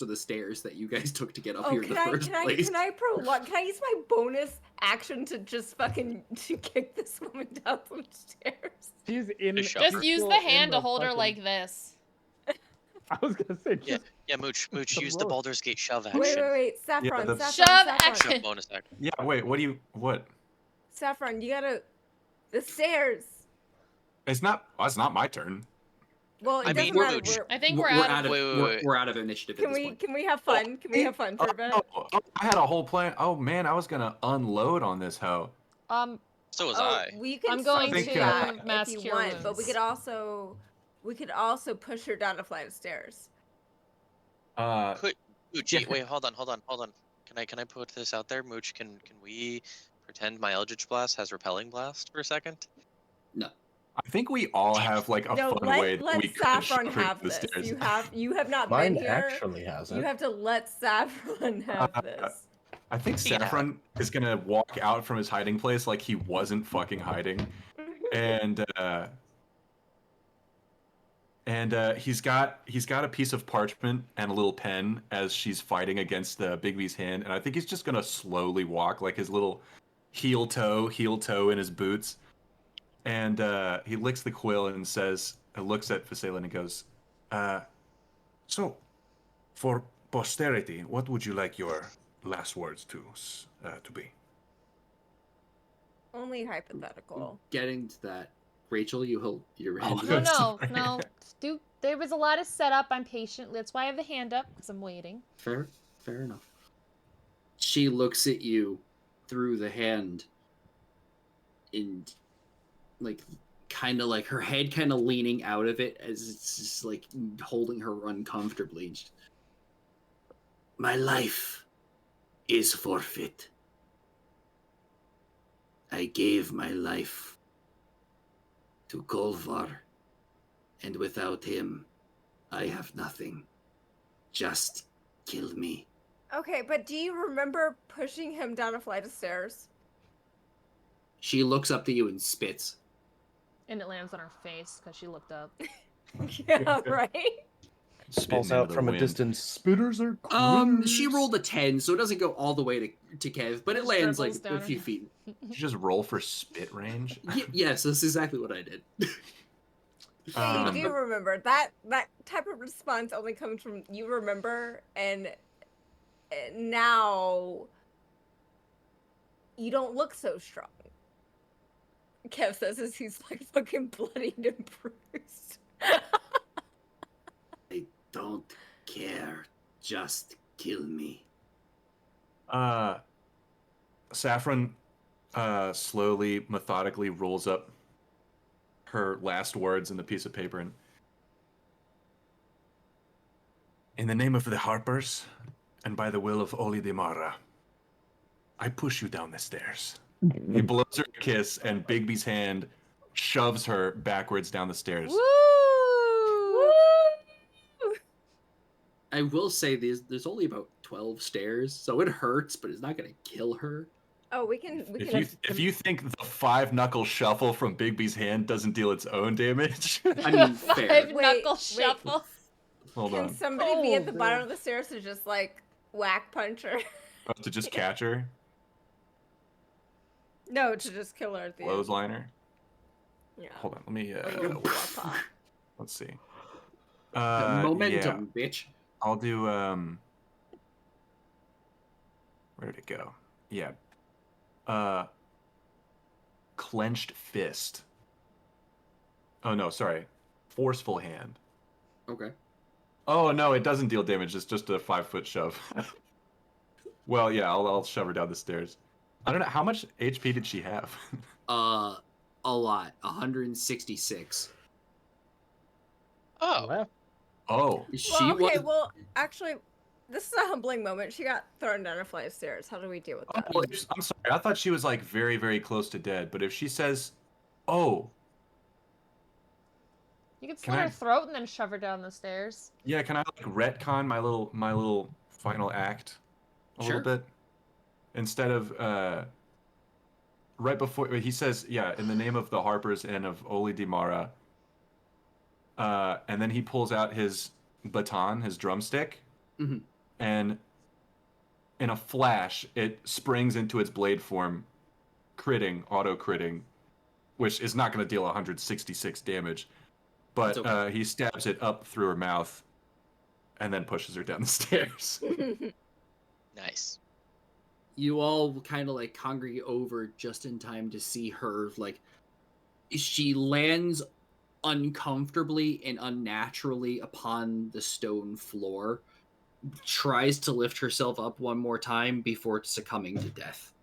Speaker 3: the stairs that you guys took to get up
Speaker 1: Oh,
Speaker 3: here in the first place.
Speaker 1: can I use my bonus action to just fucking to kick this woman down some stairs?
Speaker 5: She's in.
Speaker 2: Just shove
Speaker 6: Just
Speaker 2: her.
Speaker 6: use
Speaker 5: still
Speaker 6: the
Speaker 5: in
Speaker 6: hand to
Speaker 5: the
Speaker 6: hold her
Speaker 5: fucking-
Speaker 6: like this.
Speaker 5: I was gonna say.
Speaker 2: Yeah,
Speaker 5: Just,
Speaker 2: yeah, Mooch,
Speaker 5: the
Speaker 2: use the
Speaker 5: rope.
Speaker 2: Baldur's Gate shove action.
Speaker 1: Wait, Saffron,
Speaker 8: the-
Speaker 1: Saffron,
Speaker 6: Shove
Speaker 1: Saffron.
Speaker 6: action.
Speaker 2: Shove bonus action.
Speaker 8: Yeah, wait, what?
Speaker 1: Saffron, you gotta the stairs.
Speaker 8: It's not my turn.
Speaker 1: Well, it
Speaker 2: I
Speaker 1: doesn't
Speaker 2: mean,
Speaker 1: matter.
Speaker 2: Mooch.
Speaker 6: I think we're out of.
Speaker 2: Wait.
Speaker 3: We're out of initiative
Speaker 1: Can
Speaker 3: at this
Speaker 1: we
Speaker 3: point.
Speaker 1: can we have fun? Can we have fun for a bit?
Speaker 8: I had a whole plan. Oh man, I was gonna unload on this hoe.
Speaker 2: So was
Speaker 1: Oh,
Speaker 2: I.
Speaker 1: we can
Speaker 6: I'm going
Speaker 1: still
Speaker 8: to
Speaker 1: do that
Speaker 6: mass
Speaker 1: if you
Speaker 6: cure
Speaker 1: want, but
Speaker 6: wounds.
Speaker 1: we could also push her down a flight of stairs.
Speaker 2: Mooch,
Speaker 8: Yeah.
Speaker 2: wait, hold on. Can I put this out there, Mooch? Can we pretend my Eldritch Blast has Repelling Blast for a second?
Speaker 3: No.
Speaker 8: I think we all have like a
Speaker 1: No,
Speaker 8: fun way that
Speaker 1: let
Speaker 8: we could
Speaker 1: Saffron
Speaker 8: shove her
Speaker 1: have
Speaker 8: to the
Speaker 1: this.
Speaker 8: stairs.
Speaker 1: You have not
Speaker 4: Mine
Speaker 1: been here.
Speaker 4: actually has
Speaker 1: You
Speaker 4: it.
Speaker 1: have to let Saffron have this.
Speaker 8: I think
Speaker 2: You can have
Speaker 8: Saffron is gonna walk out from his hiding place like he wasn't fucking hiding, and he's got a piece of parchment and a little pen as she's fighting against Bigby's hand, and I think he's just gonna slowly walk like his little heel toe in his boots, and he licks the quill and looks at Visalan and goes, "So, for posterity, what would you like your last words to be?"
Speaker 1: Only hypothetical.
Speaker 3: Getting to that, Rachel, you hold your hand.
Speaker 8: Oh,
Speaker 6: No. There was a lot of setup. I'm patient. That's why I have the hand up, because I'm waiting.
Speaker 3: Fair enough. She looks at you through the hand, and like kind of like her head kind of leaning out of it as it's just like holding her uncomfortably. My life is forfeit. I gave my life to Kolvar, and without him, I have nothing. Just kill me.
Speaker 1: Okay, but do you remember pushing him down a flight of stairs?
Speaker 3: She looks up to you and spits.
Speaker 6: And it lands on her face because she looked up.
Speaker 1: Yeah, right?
Speaker 4: Falls out from a distance. Spitters are
Speaker 3: She
Speaker 4: quitters.
Speaker 3: rolled a 10, so it doesn't go all the way to Kev, but it
Speaker 6: Just
Speaker 3: lands like
Speaker 6: dribbles
Speaker 3: a
Speaker 6: down
Speaker 3: few
Speaker 6: her-
Speaker 3: feet.
Speaker 8: Did you just roll for spit range?
Speaker 3: Yes, that's exactly what I did.
Speaker 1: Yeah, you do remember. That type of response only comes from you remember, and now you don't look so strong. Kev says as he's like fucking bloodied and bruised.
Speaker 3: I don't care. Just kill me.
Speaker 8: Saffron slowly, methodically rolls up her last words in the piece of paper and in the name of the Harpers and by the will of Oli Demara, I push you down the stairs. He blows her a kiss and Bigby's hand shoves her backwards down the stairs.
Speaker 1: Woo!
Speaker 3: I will say there's only about 12 stairs, so it hurts, but it's not gonna kill her.
Speaker 1: Oh, we can.
Speaker 8: If you think the 5-knuckle shuffle from Bigby's hand doesn't deal its own damage,
Speaker 3: I mean, fair.
Speaker 6: Five-knuckle shuffle.
Speaker 8: Hold
Speaker 1: Can
Speaker 8: on.
Speaker 1: somebody be at the bottom of the stairs to just like whack punch her?
Speaker 8: Oh, to just catch her,
Speaker 1: No, to just kill her at the end.
Speaker 8: clothesliner.
Speaker 1: Yeah.
Speaker 8: Hold on, let me.
Speaker 1: A little blow up.
Speaker 8: Let's see.
Speaker 3: Momentum, bitch.
Speaker 8: I'll do. Where did it go? Yeah. Clenched fist. Oh no, sorry. Forceful hand.
Speaker 3: Okay.
Speaker 8: Oh no, it doesn't deal damage. It's just a 5-foot shove. Well, yeah, I'll shove her down the stairs. I don't know how much HP did she have.
Speaker 3: A lot. 166.
Speaker 2: Oh,
Speaker 5: Left.
Speaker 8: Oh,
Speaker 1: Well, okay, well, actually, this is a humbling moment. She got thrown down a flight of stairs. How do we deal with that?
Speaker 8: well, I'm sorry. I thought she was like very, very close to dead. But if she says, "Oh,"
Speaker 6: You could
Speaker 8: Can
Speaker 6: slit
Speaker 8: I-
Speaker 6: her throat and then shove her down the stairs.
Speaker 8: yeah, can I like retcon my little final act a
Speaker 3: Sure.
Speaker 8: little bit instead of right before he says, "Yeah, in the name of the Harpers and of Oli Dimara," and then he pulls out his baton, his drumstick,
Speaker 3: Mhm.
Speaker 8: and in a flash, it springs into its blade form, auto critting, which is not going to deal 166 damage. But
Speaker 3: It's okay.
Speaker 8: he stabs it up through her mouth, and then pushes her down the stairs.
Speaker 2: nice.
Speaker 3: You all kind of like congregate over just in time to see her like she lands uncomfortably and unnaturally upon the stone floor, tries to lift herself up one more time before succumbing to death.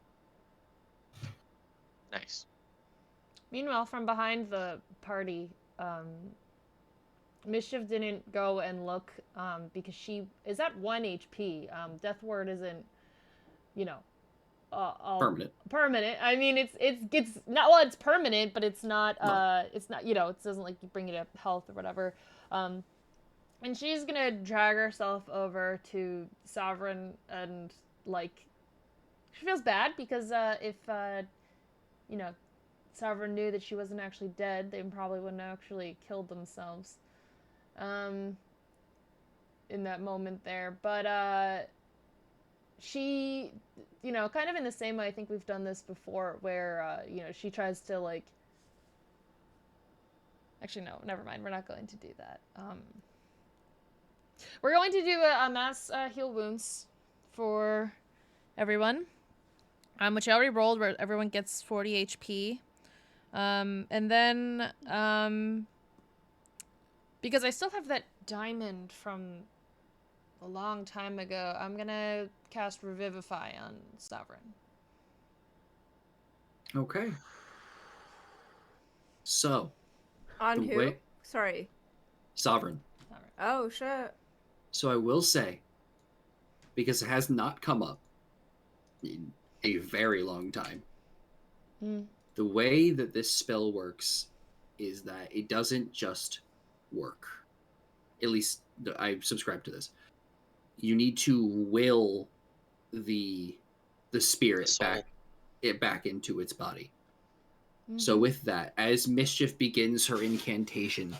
Speaker 2: Nice.
Speaker 6: Meanwhile, from behind the party, Mischief didn't go and look because she is at 1 HP. Death Ward isn't, you know,
Speaker 3: Permanent.
Speaker 6: I mean, it's not, well, it's permanent, but it's not it's not, you know, it doesn't like you bring it up health or whatever. And she's gonna drag herself over to Sovereign and like she feels bad because if you know, Sovereign knew that she wasn't actually dead, they probably wouldn't have actually killed themselves in that moment there. But she, you know, kind of in the same way, I think we've done this before, where you know, she tries to like, actually no, never mind, we're not going to do that. We're going to do a mass heal wounds for everyone, which I already rolled, where everyone gets 40 HP. And then, because I still have that diamond from a long time ago, I'm gonna cast Revivify on Sovereign.
Speaker 3: Okay. So,
Speaker 1: On
Speaker 3: The
Speaker 1: who?
Speaker 3: way-
Speaker 1: Sorry.
Speaker 3: Sovereign.
Speaker 1: Oh shit.
Speaker 3: So I will say, because it has not come up in a very long time, the way that this spell works is that it doesn't just work. At least I subscribe to this. You need to will the spirit
Speaker 2: soul.
Speaker 3: back into its body. So with that, as Mischief begins her incantation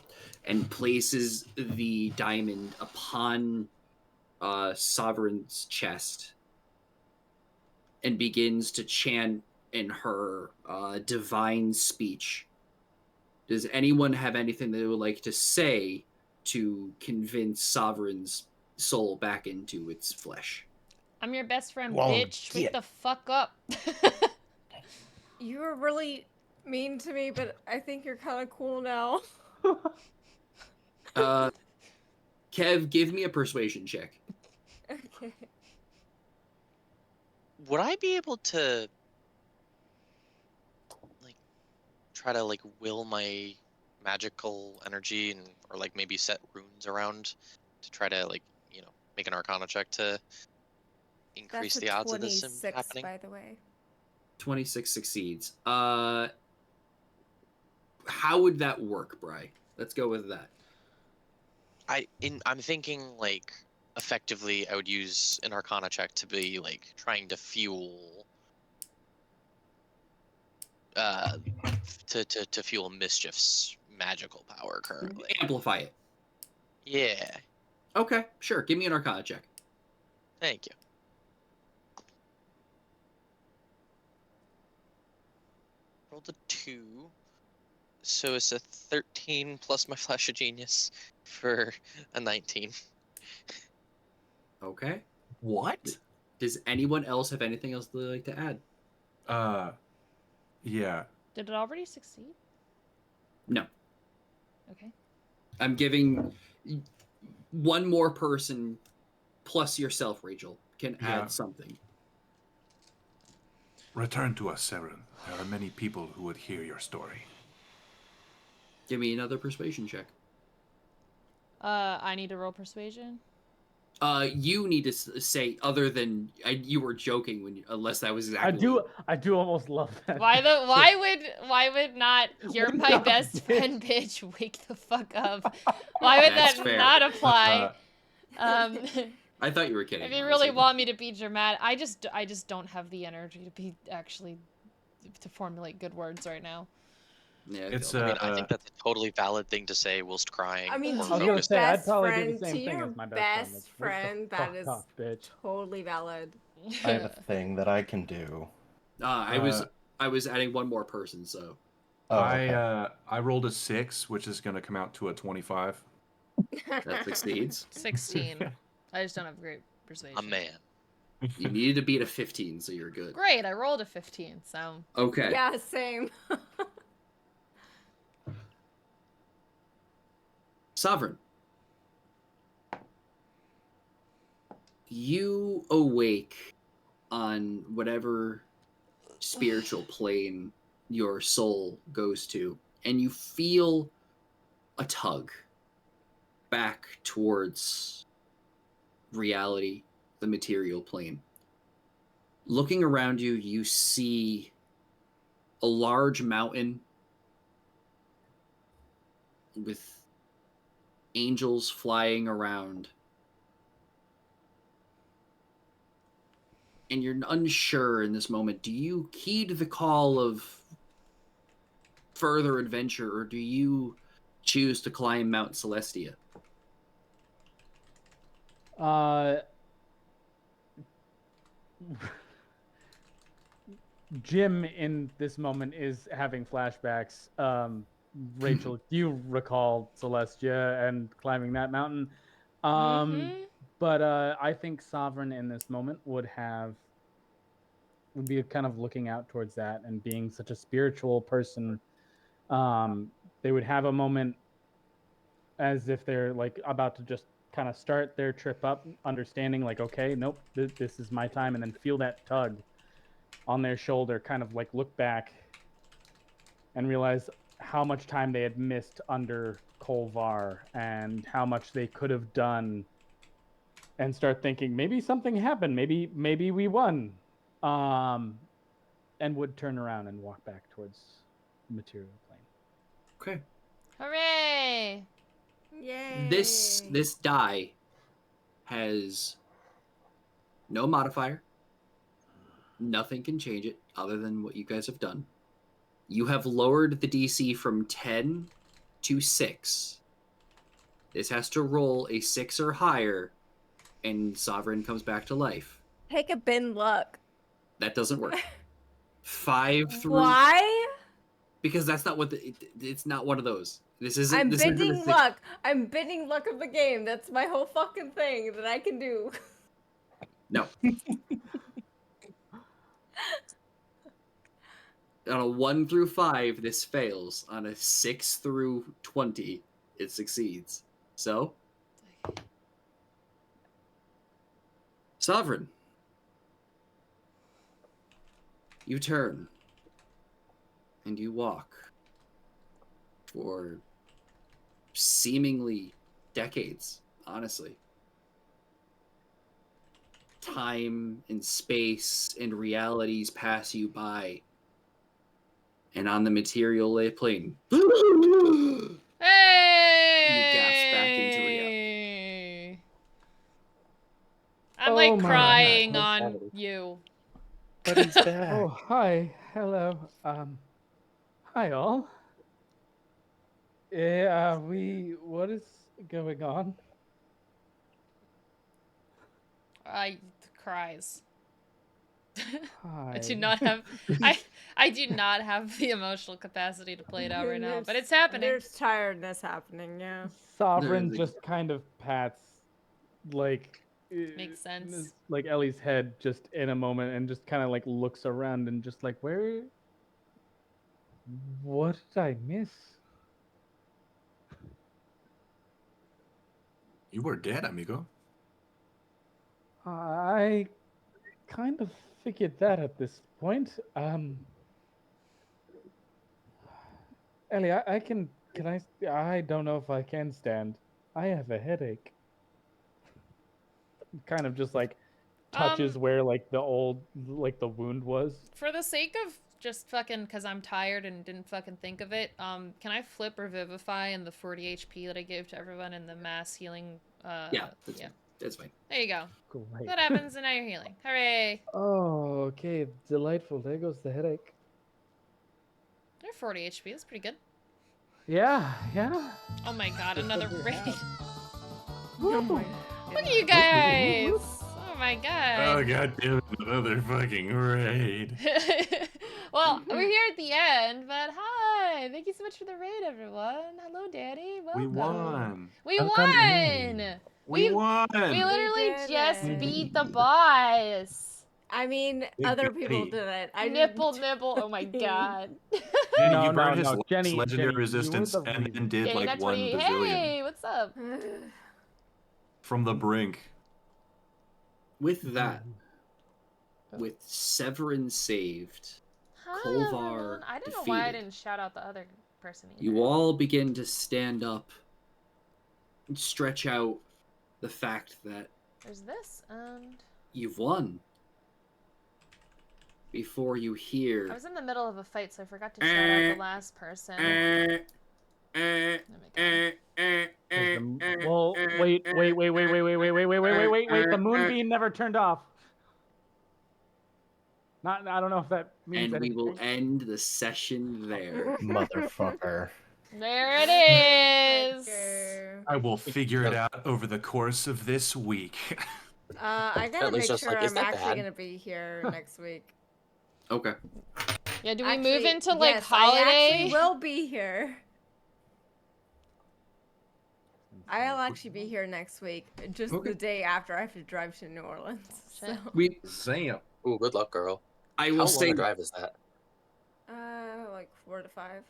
Speaker 3: and places the diamond upon Sovereign's chest and begins to chant in her divine speech, does anyone have anything they would like to say to convince Sovereign's soul back into its flesh?
Speaker 6: I'm your best friend,
Speaker 4: Won't
Speaker 6: bitch.
Speaker 4: get-
Speaker 6: Wake the fuck up.
Speaker 1: You were really mean to me, but I think you're kind of cool now.
Speaker 3: Kev, give me a persuasion check.
Speaker 1: Okay.
Speaker 2: Would I be able to like try to like will my magical energy and or like maybe set runes around to try to like, you know, make an arcana check to increase
Speaker 1: That's
Speaker 2: the
Speaker 1: a
Speaker 2: odds of this
Speaker 1: 26,
Speaker 2: happening?
Speaker 1: by the way.
Speaker 3: 26 succeeds. How would that work, Bri? Let's go with that.
Speaker 2: I'm thinking like effectively I would use an arcana check to be like trying to fuel to fuel Mischief's magical power currently.
Speaker 3: Amplify it.
Speaker 2: Yeah.
Speaker 3: Okay, sure. Give me an arcana check.
Speaker 2: Thank you. Rolled a 2. So it's a 13 plus my flash of genius for a 19.
Speaker 3: Okay.
Speaker 7: What?
Speaker 3: Does anyone else have anything else they'd like to add?
Speaker 8: Yeah.
Speaker 6: Did it already succeed?
Speaker 3: No.
Speaker 6: Okay.
Speaker 3: I'm giving one more person plus yourself, Rachel, can
Speaker 8: Yeah.
Speaker 3: add something.
Speaker 8: Return to us, Seren. There are many people who would hear your story.
Speaker 3: Give me another persuasion check.
Speaker 6: I need to roll persuasion.
Speaker 3: You need to say other than you were joking when unless that was exactly.
Speaker 5: I do almost love that.
Speaker 6: Why would not you're my best friend, bitch, wake the fuck up? Why would
Speaker 3: That's
Speaker 6: that
Speaker 3: fair.
Speaker 6: not apply?
Speaker 3: I thought you were kidding.
Speaker 6: If you
Speaker 3: honestly.
Speaker 6: really want me to be dramatic, I just don't have the energy to be actually to formulate good words right now.
Speaker 3: Yeah,
Speaker 8: It's
Speaker 2: I mean, I think that's a totally valid thing to say whilst crying.
Speaker 1: I mean,
Speaker 2: or
Speaker 1: to
Speaker 5: I was
Speaker 1: your
Speaker 5: gonna
Speaker 2: focused.
Speaker 5: say, I'd
Speaker 1: best
Speaker 5: probably do the
Speaker 1: friend,
Speaker 5: same
Speaker 1: to
Speaker 5: thing
Speaker 1: your
Speaker 5: as my best
Speaker 1: best
Speaker 5: friend.
Speaker 1: friend, that
Speaker 5: Fuck
Speaker 1: is
Speaker 5: off, bitch.
Speaker 1: totally valid.
Speaker 4: I have a thing that I can do.
Speaker 3: I was adding one more person, so.
Speaker 4: Oh, okay.
Speaker 8: I rolled a 6, which is going to come out to a 25.
Speaker 3: That succeeds.
Speaker 6: 16. I just don't have great persuasion.
Speaker 2: A man.
Speaker 3: You needed to beat a 15, so you're good.
Speaker 6: Great, I rolled a 15, so.
Speaker 3: Okay.
Speaker 1: Yeah, same.
Speaker 3: Sovereign. You awake on whatever spiritual plane your soul goes to, and you feel a tug back towards reality, the material plane. Looking around you, you see a large mountain with angels flying around. And you're unsure in this moment. Do you heed the call of further adventure, or do you choose to climb Mount Celestia?
Speaker 5: Jim in this moment is having flashbacks. Rachel, do you recall Celestia and climbing that mountain? But I think Sovereign in this moment would be kind of looking out towards that, and being such a spiritual person, they would have a moment as if they're like about to just kind of start their trip up, understanding like, okay, nope, this is my time, and then feel that tug on their shoulder, kind of like look back and realize, how much time they had missed under Kolvar and how much they could have done, and start thinking maybe something happened, maybe we won, and would turn around and walk back towards the material plane.
Speaker 3: Okay.
Speaker 6: Hooray!
Speaker 1: Yay!
Speaker 3: This die has no modifier. Nothing can change it other than what you guys have done. You have lowered the DC from 10 to 6. This has to roll a 6 or higher, and Sovereign comes back to life.
Speaker 1: Take a bin luck.
Speaker 3: That doesn't work. 5 through...
Speaker 1: Why?
Speaker 3: Because that's not what it's not one of those. This isn't.
Speaker 1: I'm
Speaker 3: this isn't
Speaker 1: bidding
Speaker 3: a six-
Speaker 1: luck. I'm bidding luck of the game. That's my whole fucking thing that I can do.
Speaker 3: No. On a 1 through 5, this fails. On a 6 through 20, it succeeds. So, Sovereign, you turn and you walk for seemingly decades, honestly. Time and space and realities pass you by. And on the material plane,
Speaker 6: Hey!
Speaker 3: you gasp back into reality.
Speaker 6: I'm
Speaker 5: Oh
Speaker 6: like
Speaker 5: my
Speaker 6: crying
Speaker 4: God.
Speaker 6: on you.
Speaker 4: But he's back.
Speaker 5: Oh, hi. Hello. Hi all. Yeah, what is going on?
Speaker 6: Cries.
Speaker 5: Hi.
Speaker 6: I do not have I do not have the emotional capacity to play it out right now, but it's happening.
Speaker 1: There's tiredness happening, yeah.
Speaker 5: Sovereign
Speaker 3: There's a-
Speaker 5: just kind of pats, like...
Speaker 6: Makes sense.
Speaker 5: Like Ellie's head just in a moment and just kind of like looks around and just like, what did I miss?
Speaker 8: You were dead, amigo.
Speaker 5: I kind of figured that at this point. Ellie, I don't know if I can stand. I have a headache. Kind of just like touches where like the wound was.
Speaker 6: For the sake of just fucking, because I'm tired and didn't fucking think of it, can I flip Revivify and the 40 HP that I gave to everyone in the mass healing?
Speaker 3: Yeah, that's fine.
Speaker 6: There you go.
Speaker 5: Great.
Speaker 6: That happens and now you're healing. Hooray!
Speaker 5: Oh, okay. Delightful. There goes the headache.
Speaker 6: You're 40 HP, that's pretty good.
Speaker 5: Yeah.
Speaker 6: Oh my god,
Speaker 5: Just
Speaker 6: another
Speaker 5: over
Speaker 6: raid.
Speaker 5: half.
Speaker 6: Look at you guys! Oh my god.
Speaker 8: Oh god damn it, another fucking raid.
Speaker 6: Well, we're here at the end, but hi! Thank you so much for the raid, everyone. Hello, Daddy. Welcome.
Speaker 8: We won.
Speaker 6: We
Speaker 4: How come
Speaker 6: won!
Speaker 8: We won.
Speaker 6: We literally
Speaker 1: did
Speaker 6: just
Speaker 1: it.
Speaker 6: beat the boss.
Speaker 1: I mean,
Speaker 8: Big
Speaker 1: other
Speaker 8: Daddy.
Speaker 1: people did it. I
Speaker 6: Nipple,
Speaker 1: didn't.
Speaker 6: nibble. Oh my god.
Speaker 8: Jenny,
Speaker 5: No,
Speaker 8: you burned
Speaker 5: no,
Speaker 8: his
Speaker 5: no. Jenny,
Speaker 8: legendary
Speaker 5: you were
Speaker 8: resistance
Speaker 5: the
Speaker 8: and then
Speaker 5: reason.
Speaker 8: did
Speaker 6: Jenny,
Speaker 8: like
Speaker 6: that's
Speaker 8: 1
Speaker 6: what he-
Speaker 8: bazillion.
Speaker 6: Hey, what's up?
Speaker 8: From the brink.
Speaker 3: With that, with Severin saved,
Speaker 6: Hi,
Speaker 3: Kolvar
Speaker 6: everyone. I don't know why I
Speaker 3: defeated.
Speaker 6: didn't shout out the other person either.
Speaker 3: you all begin to stand up and stretch out the fact that
Speaker 6: There's this, and
Speaker 3: you've won. Before you hear...
Speaker 6: I was in the middle of a fight, so I forgot to shout out the last person. Oh my god.
Speaker 5: Well, wait. The moonbeam never turned off. I don't know if that means
Speaker 3: And we
Speaker 5: anything.
Speaker 3: will end the session there.
Speaker 4: Motherfucker.
Speaker 6: There it is.
Speaker 8: I will figure it out over the course of this week.
Speaker 1: I gotta
Speaker 7: Ellie's
Speaker 1: make
Speaker 7: just
Speaker 1: sure
Speaker 7: like, "Is
Speaker 1: I'm
Speaker 7: that
Speaker 1: actually
Speaker 7: bad?"
Speaker 1: gonna be here next week.
Speaker 3: Okay.
Speaker 6: Yeah, do we
Speaker 1: Actually,
Speaker 6: move into like
Speaker 1: yes,
Speaker 6: holiday?
Speaker 1: I actually will be here. I'll actually be here next week, just
Speaker 3: Okay.
Speaker 1: the day after I have to drive to New Orleans. So,
Speaker 6: Shit.
Speaker 3: We.
Speaker 7: Sam. Ooh, good luck, girl.
Speaker 3: I
Speaker 7: How
Speaker 3: will
Speaker 7: long
Speaker 3: say
Speaker 7: a drive is that?
Speaker 1: like 4 to 5.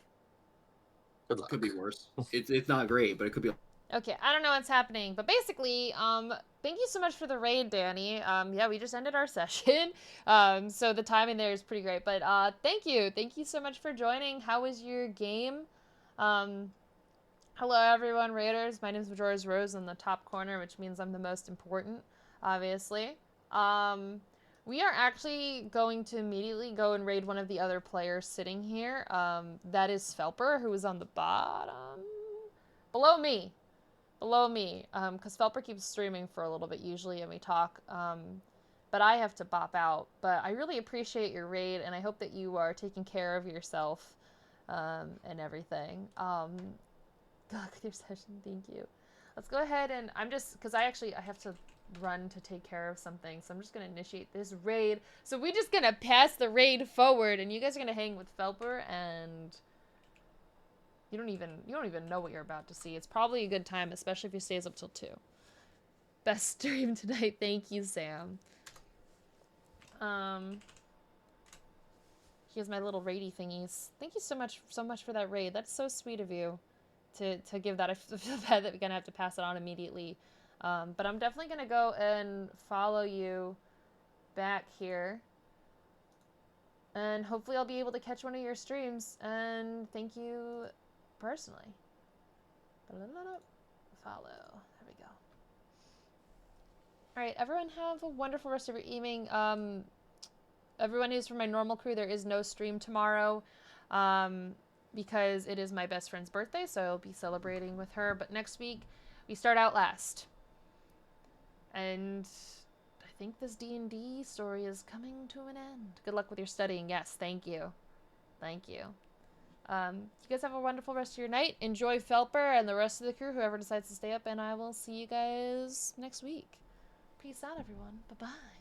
Speaker 7: Good luck.
Speaker 3: could be worse. It's not great, but it could be.
Speaker 6: Okay, I don't know what's happening, but basically, thank you so much for the raid, Danny. Yeah, we just ended our session, so the timing there is pretty great. But thank you so much for joining. How was your game? Hello everyone, Raiders. My name is Majora's Rose in the top corner, which means I'm the most important, obviously. We are actually going to immediately go and raid one of the other players sitting here. That is Felper, who is on the bottom. Below me. Because Felper keeps streaming for a little bit usually and we talk. But I have to bop out. But I really appreciate your raid, and I hope that you are taking care of yourself and everything. Good luck with your session. Thank you. Let's go ahead and because I have to run to take care of something, so I'm just gonna initiate this raid. So we're just gonna pass the raid forward, and you guys are gonna hang with Felper, and you don't even know what you're about to see. It's probably a good time, especially if he stays up till 2. Best stream tonight. Thank you, Sam. Here's my little raidy thingies. Thank you so much for that raid. That's so sweet of you to give that. I feel bad that we're gonna have to pass it on immediately. But I'm definitely gonna go and follow you back here. And hopefully I'll be able to catch one of your streams and thank you personally. Follow. There we go. Alright, everyone have a wonderful rest of your evening. Everyone who's from my normal crew, there is no stream tomorrow. Because it is my best friend's birthday, so I'll be celebrating with her. But next week, we start Outlast. And I think this D&D story is coming to an end. Good luck with your studying. Yes, thank you. Thank you. You guys have a wonderful rest of your night. Enjoy Felper and the rest of the crew, whoever decides to stay up, and I will see you guys next week. Peace out, everyone. Bye-bye.